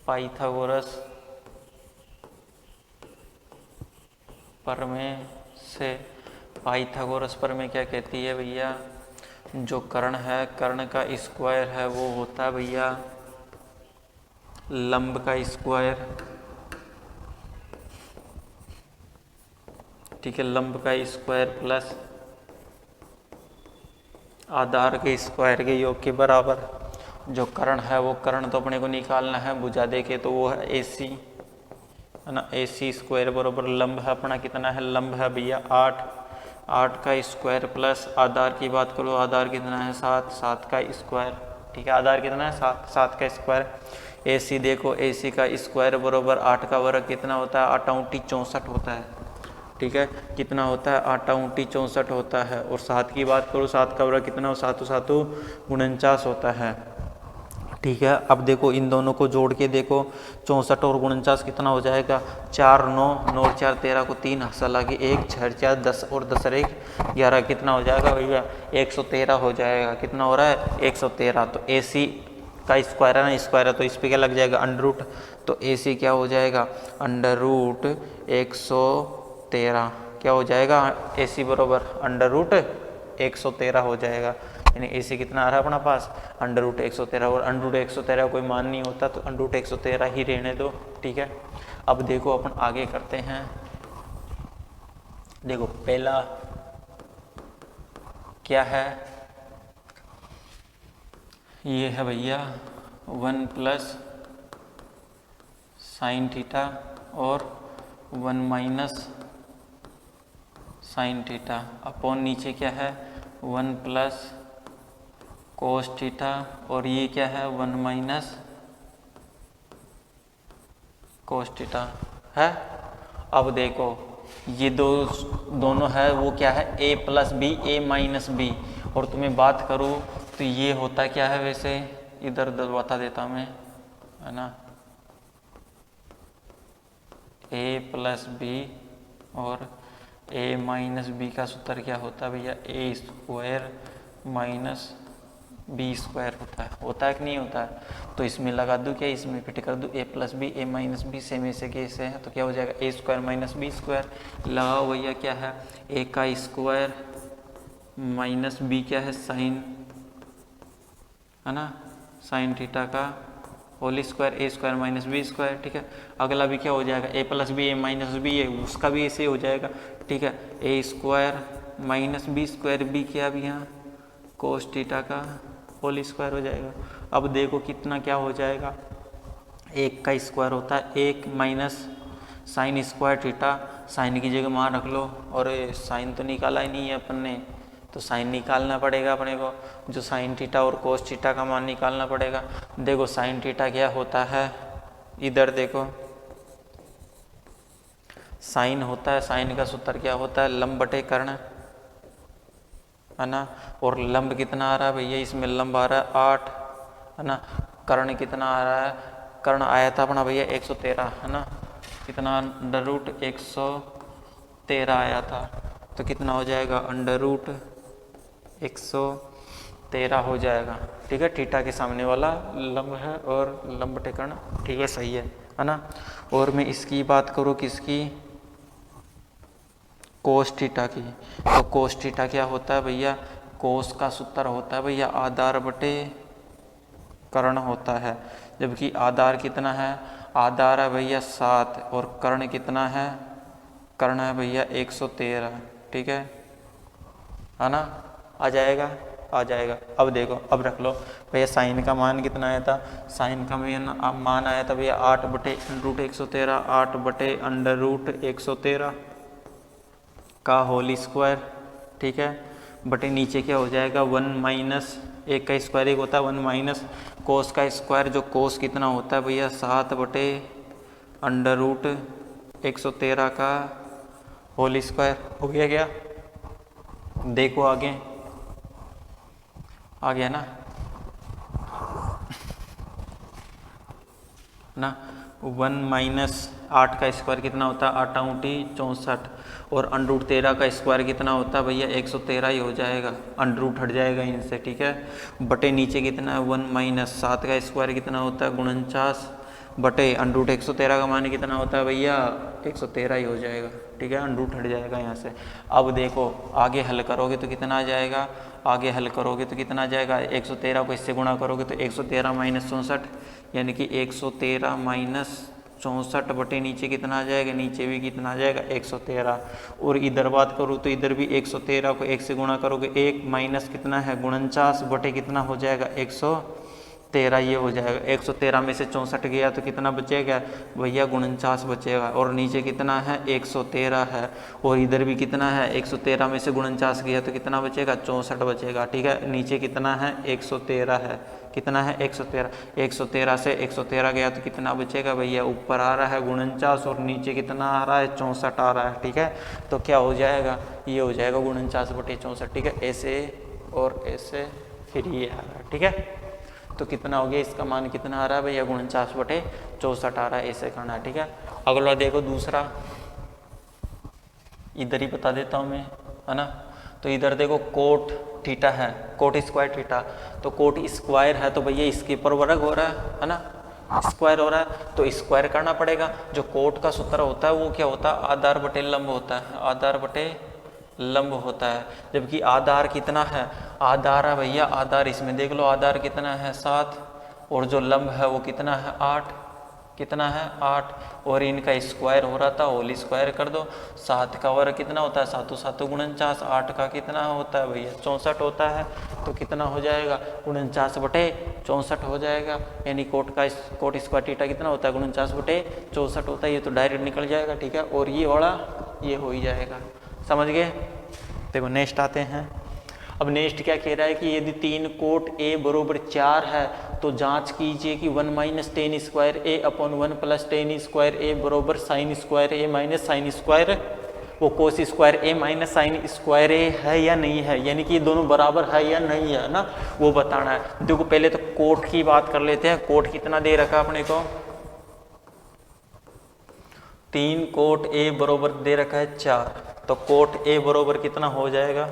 पाइथागोरस प्रमेय क्या कहती है भैया, जो कर्ण है, कर्ण का स्क्वायर है वो होता है भैया लंब का स्क्वायर, ठीक है, लंब का स्क्वायर प्लस आधार के स्क्वायर के योग के बराबर। जो कर्ण है वो कर्ण तो अपने को निकालना है, भुजा देके तो वो है AC, है ना। AC स्क्वायर बराबर लंब है अपना कितना है, लंब है भैया 8, 8 का स्क्वायर प्लस आधार की बात करो, आधार कितना है 7, 7 का स्क्वायर, ठीक है, आधार कितना है 7, 7 का स्क्वायर। AC देखो, AC का स्क्वायर बराबर 8 का वर्ग कितना होता है, 8 × 64 होता है, ठीक है, कितना होता है 8 × 64 होता है। और 7 की बात करो, 7 का वर्ग कितना हो, 7 7 49 होता है, ठीक है। अब देखो इन दोनों को जोड़ के देखो, 64 और 49 कितना हो जाएगा, 4 9 9 4 13 को 3 हंसा के 1 6 4 10 और 10 1 11 कितना हो जाएगा भैया, 113 हो जाएगा। कितना हो रहा है, 113। तो AC का स्क्वायर है ना, स्क्वायर है तो इस पर क्या लग जाएगा, अंडर रूट, तो AC क्या हो जाएगा, अंडर रूट 113 क्या हो जाएगा, AC बराबर अंडर रूट 113 हो जाएगा। यानी AC कितना आ रहा है अपना पास, अंडर रूट 113, और अंडर रूट 113 कोई मान नहीं होता तो अंडर रूट 113 ही रहने दो, ठीक है। अब देखो अपन आगे करते हैं, देखो पहला क्या है, ये है भैया 1 प्लस साइन थीटा और 1 माइनस साइन थीटा अपॉन नीचे क्या है 1 प्लस कोस थीटा, और ये क्या है 1 माइनस कोस थीटा है। अब देखो ये दोनों है वो क्या है, A plus B, A minus B, और तुम्हें बात करूँ तो ये होता क्या है, वैसे इधर उधर बता देता मैं, है ना, A प्लस बी और A माइनस बी का सूत्र क्या होता है भैया, A square minus B square होता है कि नहीं होता है। तो इसमें लगा दूँ क्या, इसमें फिट कर दूँ, A plus B, A minus B same ऐसे कैसे है, तो क्या हो जाएगा A square minus B square. लगाओ भैया क्या है, A का स्क्वायर माइनस बी क्या है साइन, है ना, साइन थीटा का whole square, A square minus B square, ठीक है। अगला भी क्या हो जाएगा, A plus B, A minus B है, उसका भी ऐसे हो जाएगा, ठीक है। A square minus B square, B क्या भी यहाँ कोस थीटा का होल स्क्वायर हो जाएगा। अब देखो कितना क्या हो जाएगा, 1 का स्क्वायर होता है 1 minus sine square theta, sine की जगह मान रख लो, और साइन तो निकाला ही नहीं है अपन ने, तो साइन निकालना पड़ेगा अपने को, जो साइन थीटा और कोस थीटा का मान निकालना पड़ेगा। देखो साइन थीटा क्या होता है, इधर देखो साइन होता है, साइन का सूत्र क्या होता है, लंब बटे कर्ण, है ना। और लंब कितना आ रहा है भैया, इसमें लंब आ रहा है 8, है ना। कर्ण कितना आ रहा है, कर्ण आया था अपना भैया 113, है ना, कितना अंडर रूट 113 आया था, तो कितना हो जाएगा अंडर रूट 113 हो जाएगा, ठीक है। थीटा के सामने वाला लंब है और लंब बटे कर्ण, ठीक है, सही है ना। और मैं इसकी बात करूँ किसकी, कोस थीटा की, तो कोस थीटा क्या होता है भैया, कोस का सूत्र होता है भैया आधार बटे कर्ण होता है, जबकि आधार कितना है, आधार है भैया 7 और कर्ण कितना है, कर्ण है भैया 113, ठीक है ना। आ जाएगा, आ जाएगा। अब देखो, अब रख लो भैया साइन का मान कितना आया था, साइन का मान आया था भैया 8 बटे रूट 113, 8 बटे अंडर रूट 113 का होल स्क्वायर, ठीक है, बटे नीचे क्या हो जाएगा 1 माइनस, एक का स्क्वायर एक होता है 1 माइनस कोस का स्क्वायर, जो कोस कितना होता है भैया 7 बटे अंडर रूट 113 का होल स्क्वायर। हो गया क्या, देखो आगे आ गया ना 1 माइनस 8 का स्क्वायर कितना होता है 8 × 64, और अंडर रूट 13 का स्क्वायर कितना होता है भैया 113 ही हो जाएगा, अंडर रूट हट जाएगा इनसे, ठीक है। बटे नीचे कितना है 1 माइनस 7 का स्क्वायर कितना होता है 49, बटे अंडर रूट 113 का मान कितना होता है भैया 113 ही हो जाएगा, ठीक है, अंडर रूट हट जाएगा यहाँ से। अब देखो आगे हल करोगे तो कितना आ जाएगा, आगे हल करोगे तो कितना आ जाएगा 113 को इससे गुणा करोगे तो 113 माइनस 64 यानी कि 113 माइनस 64 बटे नीचे कितना आ जाएगा, नीचे भी कितना आ जाएगा 113। और इधर बात करूँ तो इधर भी 113 को 1 से गुणा करोगे 1 माइनस कितना है 49 बटे कितना हो जाएगा 113, ये हो जाएगा। 113 में से 64 गया तो कितना बचेगा भैया 49 बचेगा, और नीचे कितना है 113 है, और इधर भी कितना है 113 में से 49 गया तो कितना बचेगा 64 बचेगा, ठीक है। नीचे कितना है 113 है, कितना है 113, 113 से 113 गया तो कितना बचेगा भैया, ऊपर आ रहा है 49 और नीचे कितना आ रहा है 64 आ रहा है, ठीक है। तो क्या हो जाएगा, ये हो जाएगा 49 बटे 64, ठीक है। ऐसे और ऐसे फिर ये आ रहा है, ठीक है। तो कितना हो गया, इसका मान कितना आ रहा है भैया 49 बटे 64 आ रहा है, ऐसे करना है, ठीक है। अगला देखो दूसरा, इधर ही बता देता हूँ मैं, है ना। तो इधर देखो कोट थीटा है, कोट स्क्वायर थीटा, तो कोट स्क्वायर है तो भैया इसके ऊपर वर्ग हो रहा है ना, स्क्वायर हो रहा है तो स्क्वायर करना पड़ेगा। जो कोट का सूत्र होता है वो क्या होता है, आधार बटे लंब होता है, आधार बटे लंब होता है। जबकि आधार कितना है, आधार है भैया, आधार इसमें देख लो, आधार कितना है 7, और जो लंब है वो कितना है 8, कितना है 8, और इनका स्क्वायर हो रहा था, होल स्क्वायर कर दो। 7 का वर्ग कितना होता है, 7 7 49, 8 का कितना होता है भैया 64 होता है, तो कितना हो जाएगा 49 बटे 64 हो जाएगा। यानी कोट स्क्वायर थीटा कितना होता है 49 बटे 64 होता है, ये तो डायरेक्ट निकल जाएगा, ठीक है। और ये वाला ये हो ही जाएगा, समझ गए। देखो नेक्स्ट आते हैं। अब नेक्स्ट क्या कह रहा है कि यदि 3 कोट ए बरोबर 4 है तो जांच कीजिए कि 1 माइनस टेन स्क्वायर ए अपॉन 1 प्लस टेन स्क्वायर ए बरोबर साइन स्क्वायर ए माइनस साइन स्क्वायर वो कोस स्क्वायर ए माइनस साइन स्क्वायर ए है या नहीं है, यानी कि ये दोनों बराबर है या नहीं है ना, वो बताना है। देखो पहले तो कोट की बात कर लेते हैं। कोट कितना दे रखा अपने को, 3 कोट ए बरोबर दे रखा है 4, तो कोट ए बरोबर कितना हो जाएगा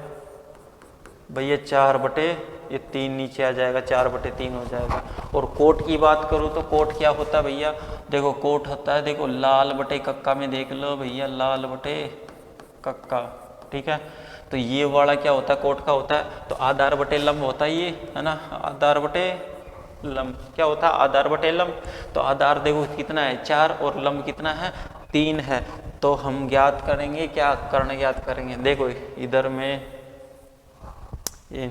भैया 4 बटे ये 3 नीचे आ जाएगा, 4 बटे 3 हो जाएगा। और कोट की बात करूँ तो कोट क्या होता है भैया, देखो कोट होता है, देखो लाल बटे कक्का में देख लो भैया, लाल बटे कक्का, ठीक है। तो ये वाला क्या होता है, कोट का होता है, तो आधार बटे लंब होता है ये, है ना, आधार बटे लंब क्या होता है, आधार बटे लंब। तो आधार देखो कितना है 4 और लंब कितना है 3 है, तो हम ज्ञात करेंगे, क्या कर्ण ज्ञात करेंगे। देखो इधर में ये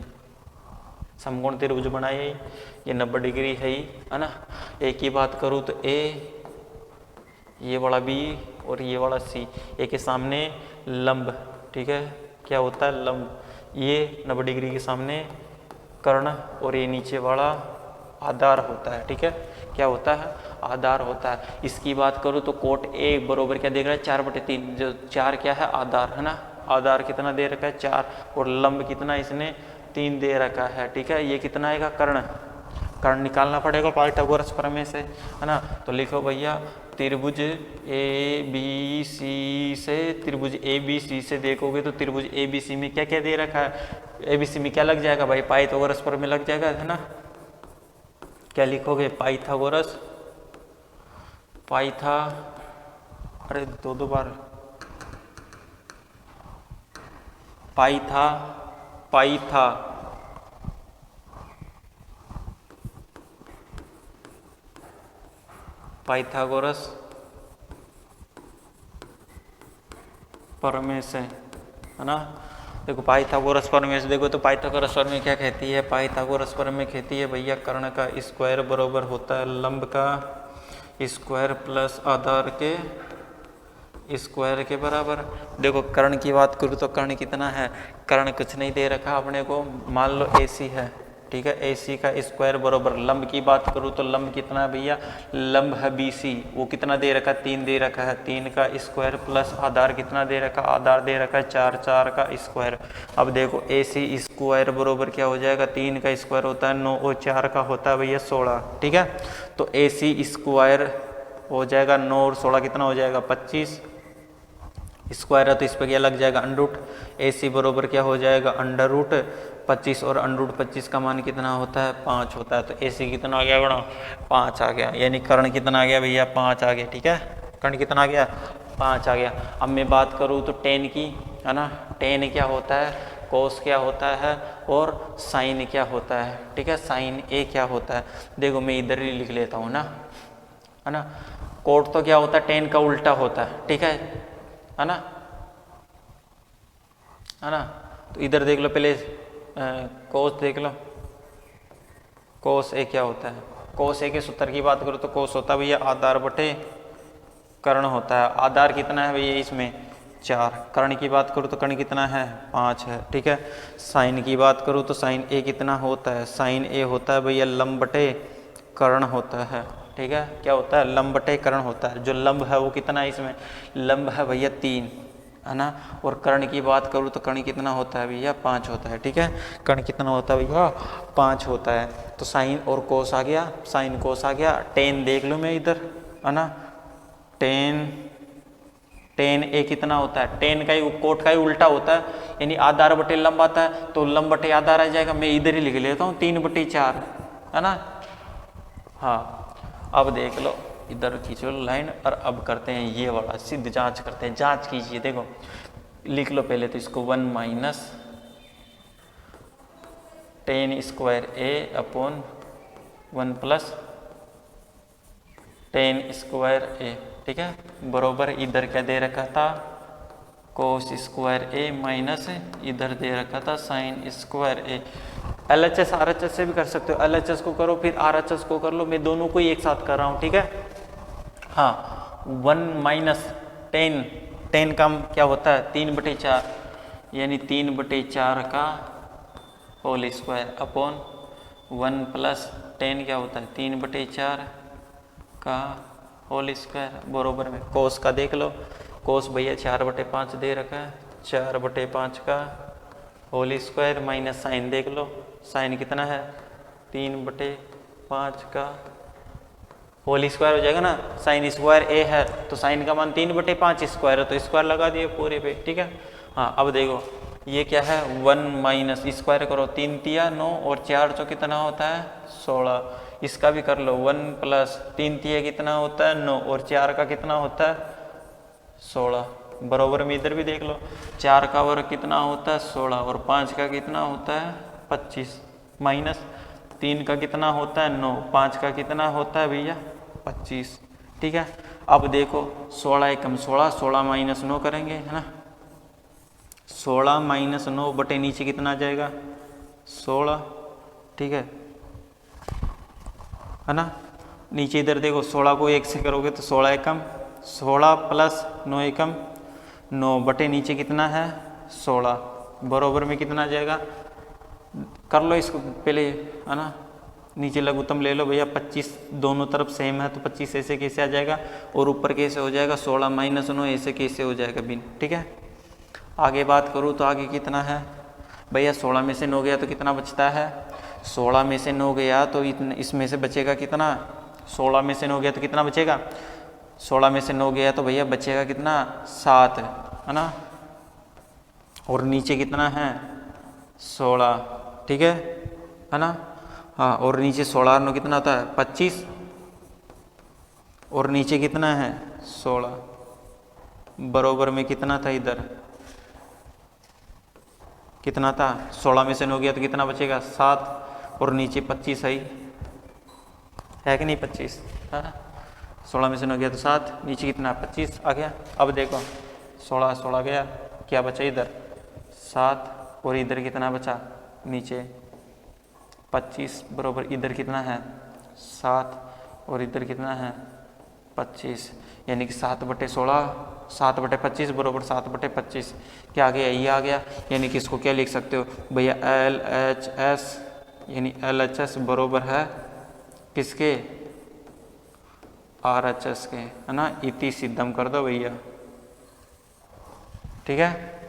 समकोण त्रिभुज बनाए, ये 90 डिग्री है ना। ए की बात करूँ तो ए, ये वाला बी और ये वाला सी, ए के सामने लंब, ठीक है, क्या होता है लंब, ये 90 डिग्री के सामने कर्ण, और ये नीचे वाला आधार होता है, ठीक है, क्या होता है आधार होता है। इसकी बात करूँ तो कोट ए बरोबर क्या देख रहा है 4 बटे 3, जो 4 क्या है आधार, है ना, आधार कितना दे रखा है 4, और लंब कितना इसने 3 दे रखा है, ठीक है। ये कितना आएगा कर्ण, कर्ण निकालना पड़ेगा पाइथागोरस प्रमेय से, है ना। तो लिखो भैया त्रिभुज ए बी सी से, त्रिभुज ए बी सी से देखोगे तो त्रिभुज ए बी सी में क्या क्या दे रखा है, ए बी सी में क्या लग जाएगा भाई, पाइथागोरस प्रमेय लग जाएगा, है ना। क्या लिखोगे पाइथागोरस, अरे दो बार पाइथागोरस प्रमेय से, है ना। देखो पाइथागोरस प्रमेय से देखो तो पाइथागोरस प्रमेय क्या कहती है, पाइथागोरस प्रमेय कहती है भैया कर्ण का स्क्वायर बराबर होता है लंब का स्क्वायर प्लस आधार के स्क्वायर के बराबर। देखो कर्ण की बात करूँ तो कर्ण कितना है, कर्ण कुछ नहीं दे रखा अपने को, मान लो AC है, ठीक है, AC का स्क्वायर बराबर लंब की बात करूँ तो लंब कितना है भैया, लंब है BC, वो कितना दे रखा है 3 दे रखा है, 3 का स्क्वायर प्लस आधार कितना दे रखा, आधार दे रखा है 4, 4 का स्क्वायर। अब देखो AC स्क्वायर बराबर क्या हो जाएगा, 3 का स्क्वायर होता है 9 और 4 का होता है भैया 16, ठीक है। तो AC स्क्वायर हो जाएगा 9 और 16 कितना हो जाएगा 25 स्क्वायर है, तो इस पर क्या लग जाएगा अंडर रूट। AC बरोबर क्या हो जाएगा अंडर रूट 25 और अंडर रूट 25 का मान कितना होता है 5 होता है, तो AC कितना आ गया बड़ा 5 आ गया, यानी कर्ण कितना आ गया भैया 5 आ गया, ठीक है, कर्ण कितना आ गया 5 आ गया। अब मैं बात करूँ तो टेन की, है ना, टेन क्या होता है, कोस क्या होता है और साइन क्या होता है, ठीक है। साइन ए क्या होता है, देखो मैं इधर ही लिख लेता हूँ ना, है ना। कोट तो क्या होता है, टेन का उल्टा होता है, ठीक है ना, है ना। तो इधर देख लो पहले, कोस देख लो, कोस ए क्या होता है, कोस ए के सूत्र की बात करो तो कोस होता है भैया आधार बटे कर्ण होता है। आधार कितना है भैया इसमें 4, कर्ण की बात करूँ तो कर्ण कितना है 5 है, ठीक है। साइन की बात करूँ तो साइन ए कितना होता है, साइन ए होता है भैया लंब बटे कर्ण होता है, ठीक है। क्या होता है, लंब बटे कर्ण होता है। जो लंब है वो कितना है इसमें, लंब है भैया 3, है ना। और कर्ण की बात करूँ तो कर्ण कितना होता है भैया 5 होता है, ठीक है। कर्ण कितना होता है भैया 5 होता है। तो साइन और कोस आ गया, साइन कोस आ गया। टेन देख लो मैं इधर, है ना, टेन ए कितना होता है, टेन का ही कोट का ही उल्टा होता है, यानी आधार बटे लंब आता है, तो लंब बटे आधार आ जाएगा। मैं इधर ही लिख लेता हूँ 3/4, है ना। हाँ अब देख लो, इधर खींचो लाइन और अब करते हैं ये वाला सिद्ध जांच करते हैं। जांच कीजिए, देखो लिख लो पहले तो इसको 1 माइनस टेन स्क्वायर ए अपॉन 1 प्लस टेन स्क्वायर ए, ठीक है, बरोबर इधर क्या दे रखा था कोस स्क्वायर ए माइनस इधर दे रखा था साइन स्क्वायर ए। LHS RHS से भी कर सकते हो, LHS को करो फिर RHS को कर लो, मैं दोनों को ही एक साथ कर रहा हूँ, ठीक है। हाँ 1 माइनस टेन का क्या होता है 3/4, यानी 3/4 का whole square upon 1 plus ten क्या होता है 3/4 का होल स्क्वायर, बरोबर में कोस का देख लो, कोस भैया 4/5 दे रखा है, 4/5 का होल स्क्वायर माइनस साइन देख लो, साइन कितना है 3/5 का होल स्क्वायर हो जाएगा ना। साइन स्क्वायर ए है तो साइन का मान 3/5 स्क्वायर है, तो स्क्वायर लगा दिए पूरे पे, ठीक है। हाँ अब देखो ये क्या है 1 माइनस स्क्वायर करो 3 तिया 9 और 4 तो कितना होता है 16, इसका भी कर लो 1 प्लस 3 तिया कितना होता है 9 और 4 का कितना होता है 16, बराबर में इधर भी देख लो 4 का वर्ग कितना होता है 16 और 5 का कितना होता है 25 माइनस 3 का कितना होता है 9, 5 का कितना होता है भैया 25, ठीक है। अब देखो 16 एकम 16, 16 माइनस 9 करेंगे, है ना, 16 माइनस 9 बटे नीचे कितना आ जाएगा 16, ठीक है ना। नीचे इधर देखो 16 को 1 से करोगे तो 16 एकम 16 प्लस 9 एकम 9 बटे नीचे कितना है 16, बराबर में कितना आ जाएगा, कर लो इसको पहले, है ना, नीचे लघुत्तम ले लो भैया 25, दोनों तरफ सेम है तो 25 ऐसे कैसे आ जाएगा और ऊपर कैसे हो जाएगा 16 माइनस 9 ऐसे कैसे हो जाएगा बिन, ठीक है। आगे बात करूँ तो आगे कितना है भैया 16 में से 9 गया तो कितना बचता है, 16 में से 9 गया तो इसमें से बचेगा कितना, 16 में से 9 गया तो कितना बचेगा, 16 में से 9 गया तो भैया बचेगा कितना 7, है ना, और नीचे कितना है 16, ठीक है ना। हाँ और नीचे 16 और 9 कितना होता है 25 और नीचे कितना है 16, बराबर में कितना था इधर कितना था 16 में से 9 गया तो कितना बचेगा 7 और नीचे 25 है कि नहीं 25, है ना, 16 में से 9 गया तो 7, नीचे कितना 25 आ गया। अब देखो 16 गया, क्या बचा इधर 7 और इधर कितना बचा नीचे 25, बराबर इधर कितना है 7 और इधर कितना है 25, यानी कि 7/16 7/25 बराबर 7/25, क्या आ गया ये आ गया, यानी कि इसको क्या लिख सकते हो भैया LHS, यानी LHS बराबर है किसके RHS के, है ना, इति सिद्धम कर दो भैया, ठीक है,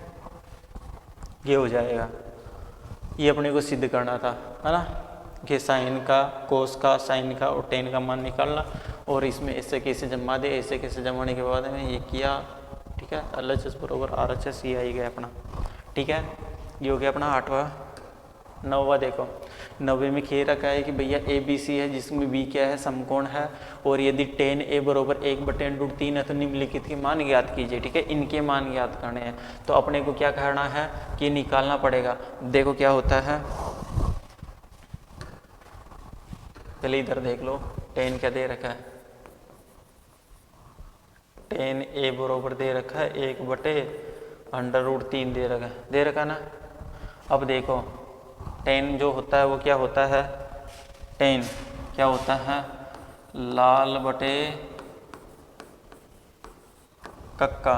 ये हो जाएगा। ये अपने को सिद्ध करना था, है ना, कि साइन का कोस का साइन का और टेन का मान निकालना और इसमें ऐसे कैसे जमा दे, ऐसे कैसे जमाने के बाद में ये किया, ठीक है। LHS बराबर RHS ये आई गया अपना, ठीक है। ये हो गया अपना 8वां नौवा देखो, 90 में खे रखा है कि भैया ए बी सी है जिसमें बी क्या है, समकोण है, और यदि tan a बराबर 1/√3 है तो निम्नलिखित के मान ज्ञात कीजिए। ठीक है, इनके मान ज्ञात करने हैं तो अपने को क्या करना है कि निकालना पड़ेगा। देखो क्या होता है, पहले इधर देख लो, tan क्या दे रखा है, tan a बराबर दे रखा है 1/√3 दे रखा ना। अब देखो tan जो होता है वो क्या होता है, tan क्या होता है, लाल बटे कक्का।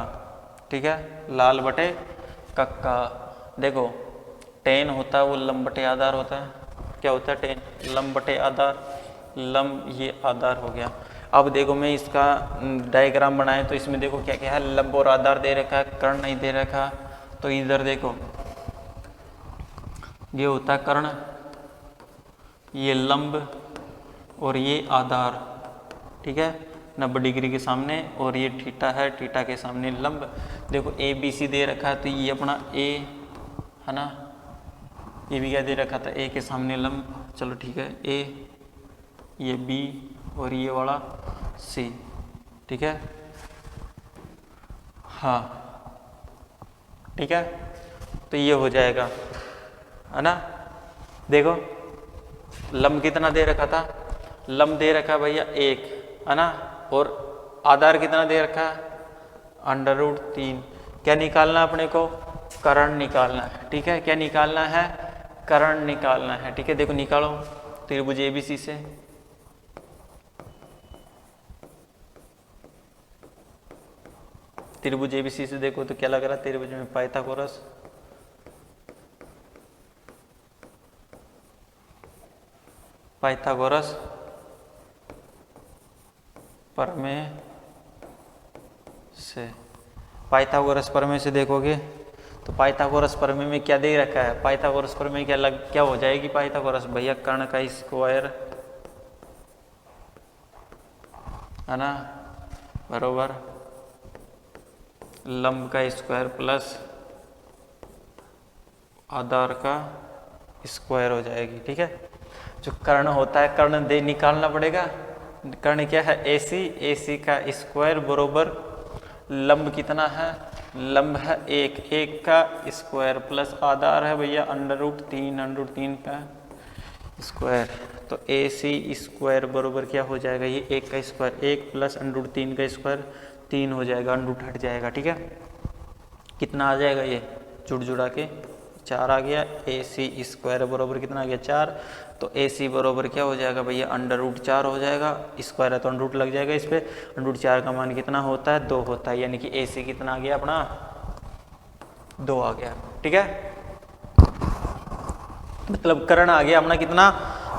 ठीक है, लाल बटे कक्का। देखो tan होता है वो लंब बटे आधार होता है, क्या होता है tan, लंब बटे आधार, लंब ये आधार हो गया। अब देखो मैं इसका डायग्राम बनाए तो इसमें देखो क्या क्या है, लंब और आधार दे रखा है, कर्ण नहीं दे रखा। तो इधर देखो ये होता है कर्ण, ये लंब और ये आधार। ठीक है, 90 डिग्री के सामने, और ये थीटा है, थीटा के सामने लंब। देखो ए बी सी दे रखा है तो ये अपना ए है ना, ये भी क्या दे रखा था, ए के सामने लंब। चलो ठीक है, ए, ये बी और ये वाला सी। ठीक है, हाँ ठीक है, तो ये हो जाएगा है ना। देखो लंब कितना दे रखा था, लंब दे रखा भैया 1 है ना, और आधार कितना दे रखा है √3। क्या निकालना अपने को, कर्ण निकालना है। ठीक है, क्या निकालना है, कर्ण निकालना है। ठीक है, देखो निकालो त्रिभुज एबीसी से, त्रिभुज एबीसी से देखो तो क्या लग रहा है, त्रिभुज में पाइथागोरस, पाइथागोरस प्रमेय से, पाइथागोरस प्रमेय से देखोगे तो पाइथागोरस प्रमेय में क्या दे रखा है, पाइथागोरस प्रमेय क्या हो जाएगी, पाइथागोरस भैया कर्ण का स्क्वायर है ना बरोबर लंब का स्क्वायर प्लस आधार का स्क्वायर हो जाएगी। ठीक है, जो कर्ण होता है कर्ण दे निकालना पड़ेगा। कर्ण क्या है, AC, AC का स्क्वायर बरोबर लंब कितना है, लंब है 1 का स्क्वायर प्लस आधार है भैया √3 का स्क्वायर। तो AC स्क्वायर बरोबर क्या हो जाएगा, ये 1 का स्क्वायर 1 प्लस √3 का स्क्वायर 3 हो जाएगा, √ हट जाएगा। ठीक है, कितना आ जाएगा, ये जुड़ जुड़ा के 4 आ गया। AC स्क्वायर बरोबर कितना आ गया 4, तो AC बरोबर क्या हो जाएगा भैया √4 हो जाएगा, स्क्वायर है तो √ लग जाएगा इस पर। √4 का मान कितना होता है, 2 होता है, यानी कि AC कितना आ गया अपना 2 आ गया। ठीक है, मतलब कर्ण आ गया अपना कितना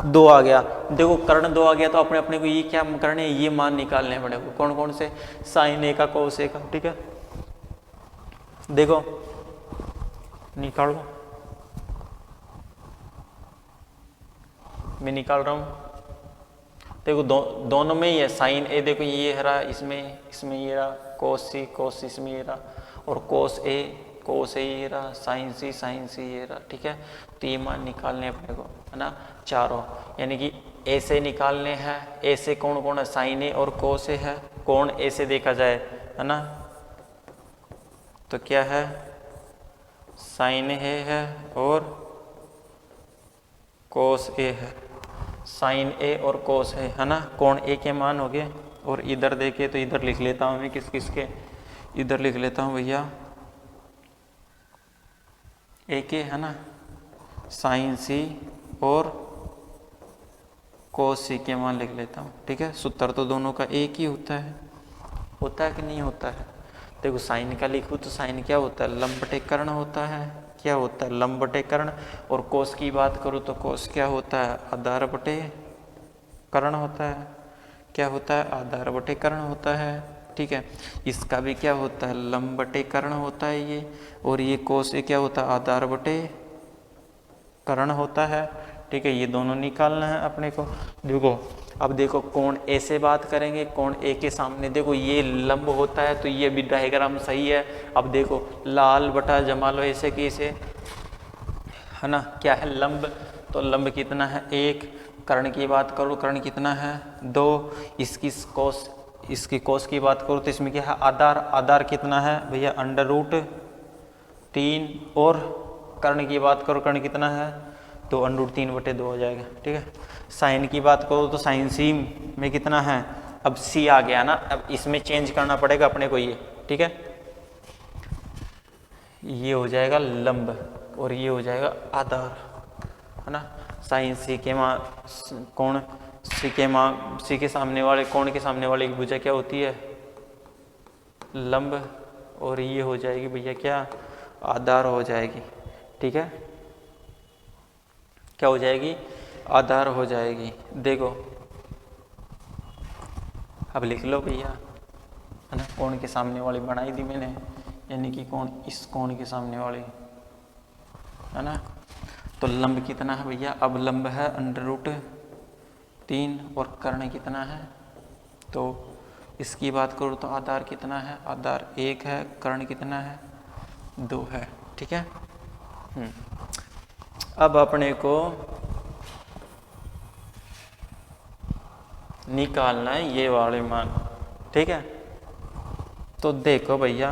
2 आ गया। देखो कर्ण 2 आ गया तो अपने अपने को ये क्या करने, ये मान निकालने पड़ेगा। कौन कौन से, sin A का cos A का। ठीक है, देखो निकालो, मैं निकाल रहा हूँ। देखो दोनों में ही है sin A, देखो ये रहा इसमें ये रहा cos C इसमें ये रहा, और cos A ये रहा, sin C ये रहा। ठीक है, तो ये मान निकालने अपने को है ना चारों, यानी कि A से निकालने हैं। A से कौन कौन है, sin A और cos A है। कौन A से देखा जाए है ना, तो क्या है sin A है और cos A है, sin A और cos A है ना। कौन A के मान हो गए, और इधर देखे तो इधर लिख लेता हूँ मैं किस किस के, इधर लिख लेता हूँ भैया A के है ना, sin C और cos C के मान लिख लेता हूँ। ठीक है, सूत्र तो दोनों का एक ही होता है कि नहीं होता है। देखो साइन का लिखूँ तो साइन क्या होता है, लंब बटे कर्ण होता है। क्या होता है, लंब बटे कर्ण। और कोस की बात करूँ तो कोस क्या होता है, आधार बटे कर्ण होता है। क्या होता है, आधार बटे कर्ण होता है। ठीक है, इसका भी क्या होता है, लंब बटे कर्ण होता है ये। और ये कोस ये क्या होता है, आधार बटे कर्ण होता है। ठीक है, ये दोनों निकालना है अपने को। देखो अब देखो कोण ए से बात करेंगे, कोण ए के सामने देखो ये लंब होता है, तो ये भी डायग्राम सही है। अब देखो लाल बटा जमा लो ऐसे कि इसे है ना। क्या है लंब, तो लंब कितना है 1, कर्ण की बात करो कर्ण कितना है 2, इसकी कोस की बात करो तो इसमें क्या है आधार, आधार कितना है भैया √3, और कर्ण की बात करो कर्ण कितना है तो √3/2 हो जाएगा। ठीक है। साइन की बात करो तो साइन सी में कितना है, अब सी आ गया ना, अब इसमें चेंज करना पड़ेगा अपने को ये। ठीक है, ये हो जाएगा लंब और ये हो जाएगा आधार, है ना। साइन सी के कोण सी के सामने वाले कोण के सामने वाले की भुजा क्या होती है लंब, और ये हो जाएगी भैया क्या आधार हो जाएगी। ठीक है, क्या हो जाएगी आधार हो जाएगी। देखो अब लिख लो भैया, है ना। कोण के सामने वाली बनाई दी मैंने, यानी कि कोण इस कोण के सामने वाली, है ना। तो लंब कितना है भैया, अब लंब है √3 और कर्ण कितना है, तो इसकी बात करो तो आधार कितना है, आधार 1 है, कर्ण कितना है 2 है। ठीक है। अब अपने को निकालना है ये वाले मान। ठीक है, तो देखो भैया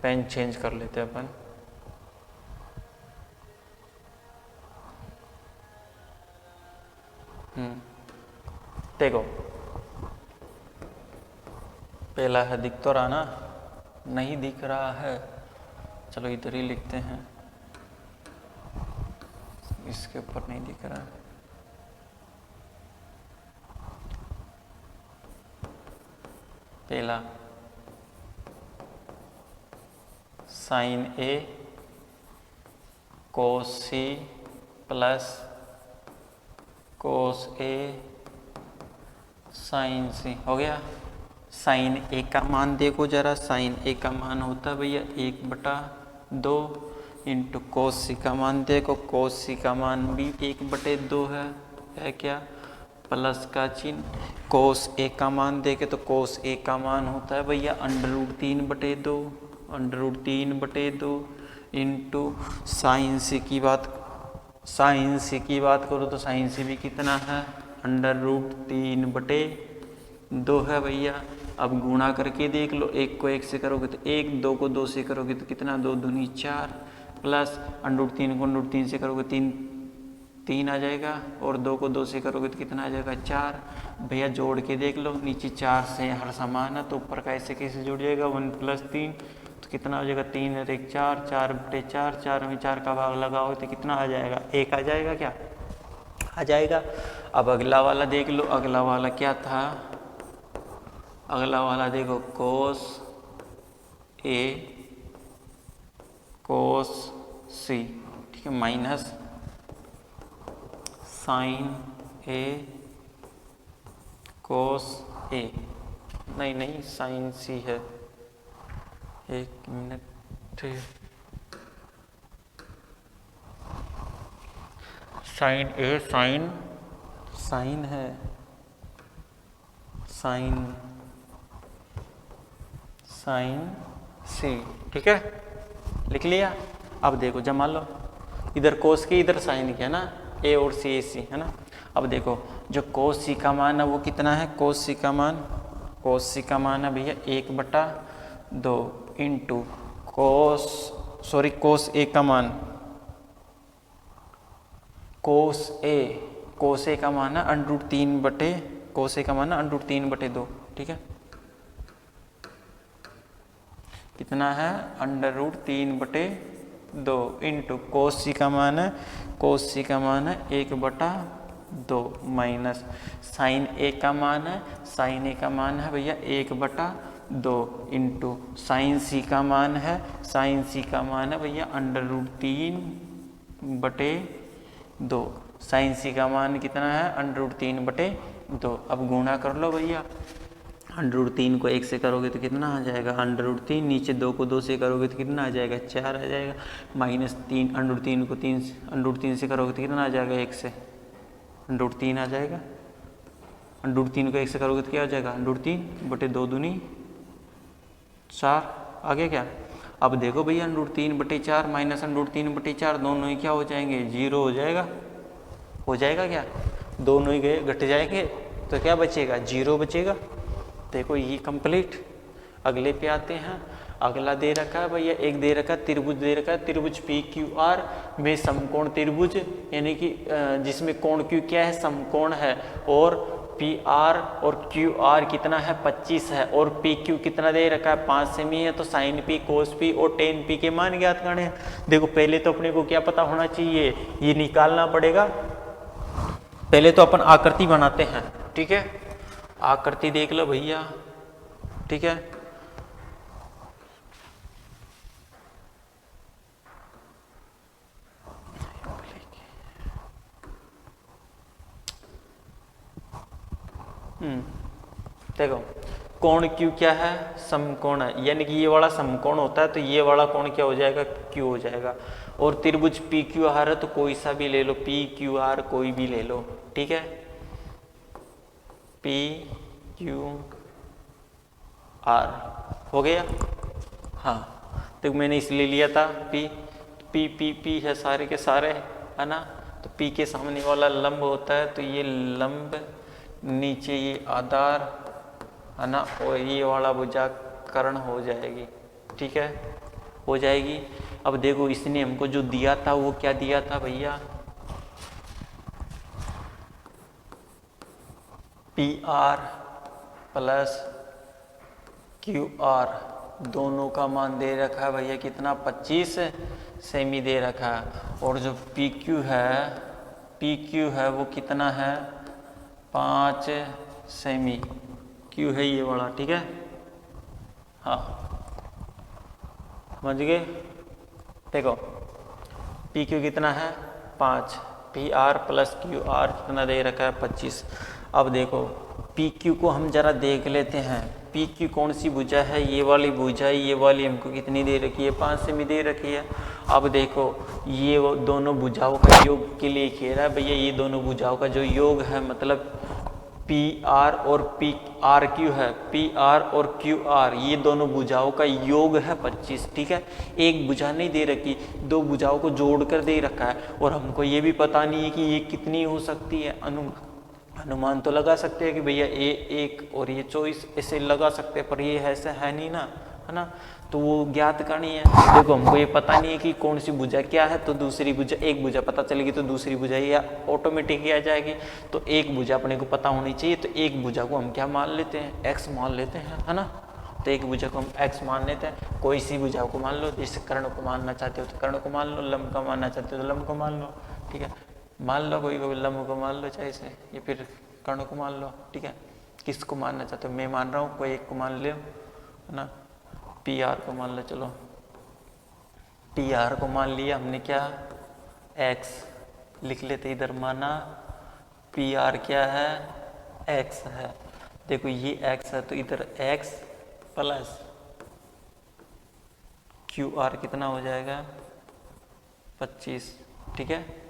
पेन चेंज कर लेते हैं अपन। देखो पहला है, दिख तो रहा ना, नहीं दिख रहा है, चलो इधर ही लिखते हैं, इसके ऊपर नहीं दिख रहा है। पहला साइन ए कोस सी प्लस कोस ए साइन सी हो गया। साइन ए का मान देखो जरा, साइन ए का मान होता है भैया 1/2 इंटू कोस सी का मान देखो, कोस सी का मान भी 1/2 है क्या, प्लस का चिन्ह। कोस ए का मान देखे तो कोस ए का मान होता है भैया √3/2, √3/2 इंटू साइन सी की बात करो तो साइन सी भी कितना है √3/2 है भैया। अब गुणा करके देख लो, 1 को 1 से करोगे तो 1, 2 को 2 से करोगे तो कितना 2 दूनी 4, प्लस √3 को √3 से करोगे 3 आ जाएगा, और 2 को 2 से करोगे तो कितना आ जाएगा 4। भैया जोड़ के देख लो, नीचे 4 से हर समान है तो ऊपर का ऐसे कैसे जुड़ जाएगा 1 + 3, तो कितना हो जाएगा 3 और 1 4, 4/4, 4 में 4 का भाग लगाओ तो कितना आ जाएगा 1 आ जाएगा, क्या आ जाएगा। अब अगला वाला देख लो, अगला वाला क्या था, अगला वाला देखो कोस ए कोस सी, ठीक है, माइनस साइन ए कोस ए, नहीं साइन सी है, 1 मिनट, साइन ए साइन है, साइन सी, ठीक है, लिख लिया। अब देखो जमा लो, इधर कोस की इधर साइन की है ना, ए और सी है ना। अब देखो जो कोस सी का मान है वो कितना है, कोस सी का मान है भैया 1/2 इंटू कोस ए का मान, कोस ए का मान है √3/2, ठीक है, कितना है √3/2 इंटू कोस सी का मान है 1/2 माइनस साइन ए का मान है भैया 1/2 इंटू साइन सी का मान है भैया √3/2, साइन सी का मान कितना है √3/2। अब गुणा कर लो भैया, 3 को 1 से करोगे तो कितना आ जाएगा √3, नीचे 2 को 2 से करोगे तो कितना आ जाएगा 4 आ जाएगा, माइनस 3 √3 को 3 से करोगे तो कितना आ जाएगा 1 से √3 आ जाएगा, √3 को 1 से करोगे तो क्या आ जाएगा √3/2 दूनी 4 आगे क्या। अब देखो भैया √3/4 माइनस √3/4 दोनों ही क्या हो जाएंगे, 0 हो जाएगा। हो जाएगा क्या, दोनों ही गए घट जाएंगे तो क्या बचेगा, 0 बचेगा। देखो ये कंप्लीट। अगले पे आते हैं। अगला दे रखा है भैया, एक दे रखा है त्रिभुज, दे रखा है त्रिभुज PQR में समकोण त्रिभुज, यानी कि जिसमें कोण Q क्या है, समकोण है, और PR और QR कितना है, 25 है, और PQ कितना दे रखा है, 5 सेमी है। तो sin P cos P और tan P के मान ज्ञात करने। देखो पहले तो अपने को क्या पता होना चाहिए, ये निकालना पड़ेगा। पहले तो अपन आकृति बनाते हैं, ठीक है। आकृति देख लो भैया, ठीक है। देखो कोण Q क्या है, समकोण है, यानी कि ये वाला समकोण होता है तो ये वाला कोण क्या हो जाएगा, Q हो जाएगा। और त्रिभुज PQR है तो कोई सा भी ले लो, PQR कोई भी ले लो, ठीक है। PQR हो गया। हाँ देखो मैंने इसलिए लिया था P है सारे के सारे, है ना। तो P के सामने वाला लंब होता है तो ये लंब, नीचे ये आधार, है ना, और ये वाला भुजा कर्ण हो जाएगी, ठीक है, हो जाएगी। अब देखो इसने हमको जो दिया था वो क्या दिया था भैया, PR प्लस QR दोनों का मान दे रखा है भैया कितना, 25 सेमी दे रखा है। और जो PQ है वो कितना है, 5 सेमी। Q है ये वाला, ठीक है। हाँ समझ गए। देखो PQ कितना है, 5, PR प्लस QR कितना दे रखा है, 25। अब देखो PQ को हम जरा देख लेते हैं। PQ कौन सी भुजा है, ये वाली भुजा है, ये वाली हमको कितनी दे रखी है, 5 सेमी दे रखी है। अब देखो ये वो दोनों भुजाओं का योग के लिए कह रहा है भैया, ये दोनों भुजाओं का जो योग है, मतलब PR और PRQ है, PR और QR ये दोनों भुजाओं का योग है 25, ठीक है। एक भुजा नहीं दे रखी, दो भुजाओं को जोड़कर दे रखा है। और हमको ये भी पता नहीं है कि ये कितनी हो सकती है। अनुमान तो लगा सकते हैं कि भैया ये 1 और ये 24 ऐसे लगा सकते हैं, पर ये ऐसा है नहीं ना, है ना। तो वो ज्ञात करनी है। देखो हमको ये पता नहीं है कि कौन सी भुजा क्या है, तो दूसरी भुजा, एक भुजा पता चलेगी तो दूसरी भुजा या ऑटोमेटिक ही आ जाएगी। तो एक भुजा अपने को पता होनी चाहिए, तो एक भुजा को हम क्या मान लेते हैं, x मान लेते हैं, है ना। तो एक भुजा को हम x मान लेते हैं। कोई सी भुजा को मान लो, जैसे कर्ण को मानना चाहते हो तो कर्ण को मान लो, लंब का मानना चाहते हो तो लंब को मान लो, ठीक है। मान लो कोई लंब को मान लो चाहे से, या फिर कर्ण को मान लो, ठीक है। किसको मानना चाहते हो, मैं मान रहा हूँ, कोई एक को मान लो, है ना। PR को मान लो, चलो PR को मान लिया हमने, क्या x लिख लेते इधर, माना PR क्या है, x है। देखो ये x है तो इधर x प्लस QR कितना हो जाएगा, 25, ठीक है।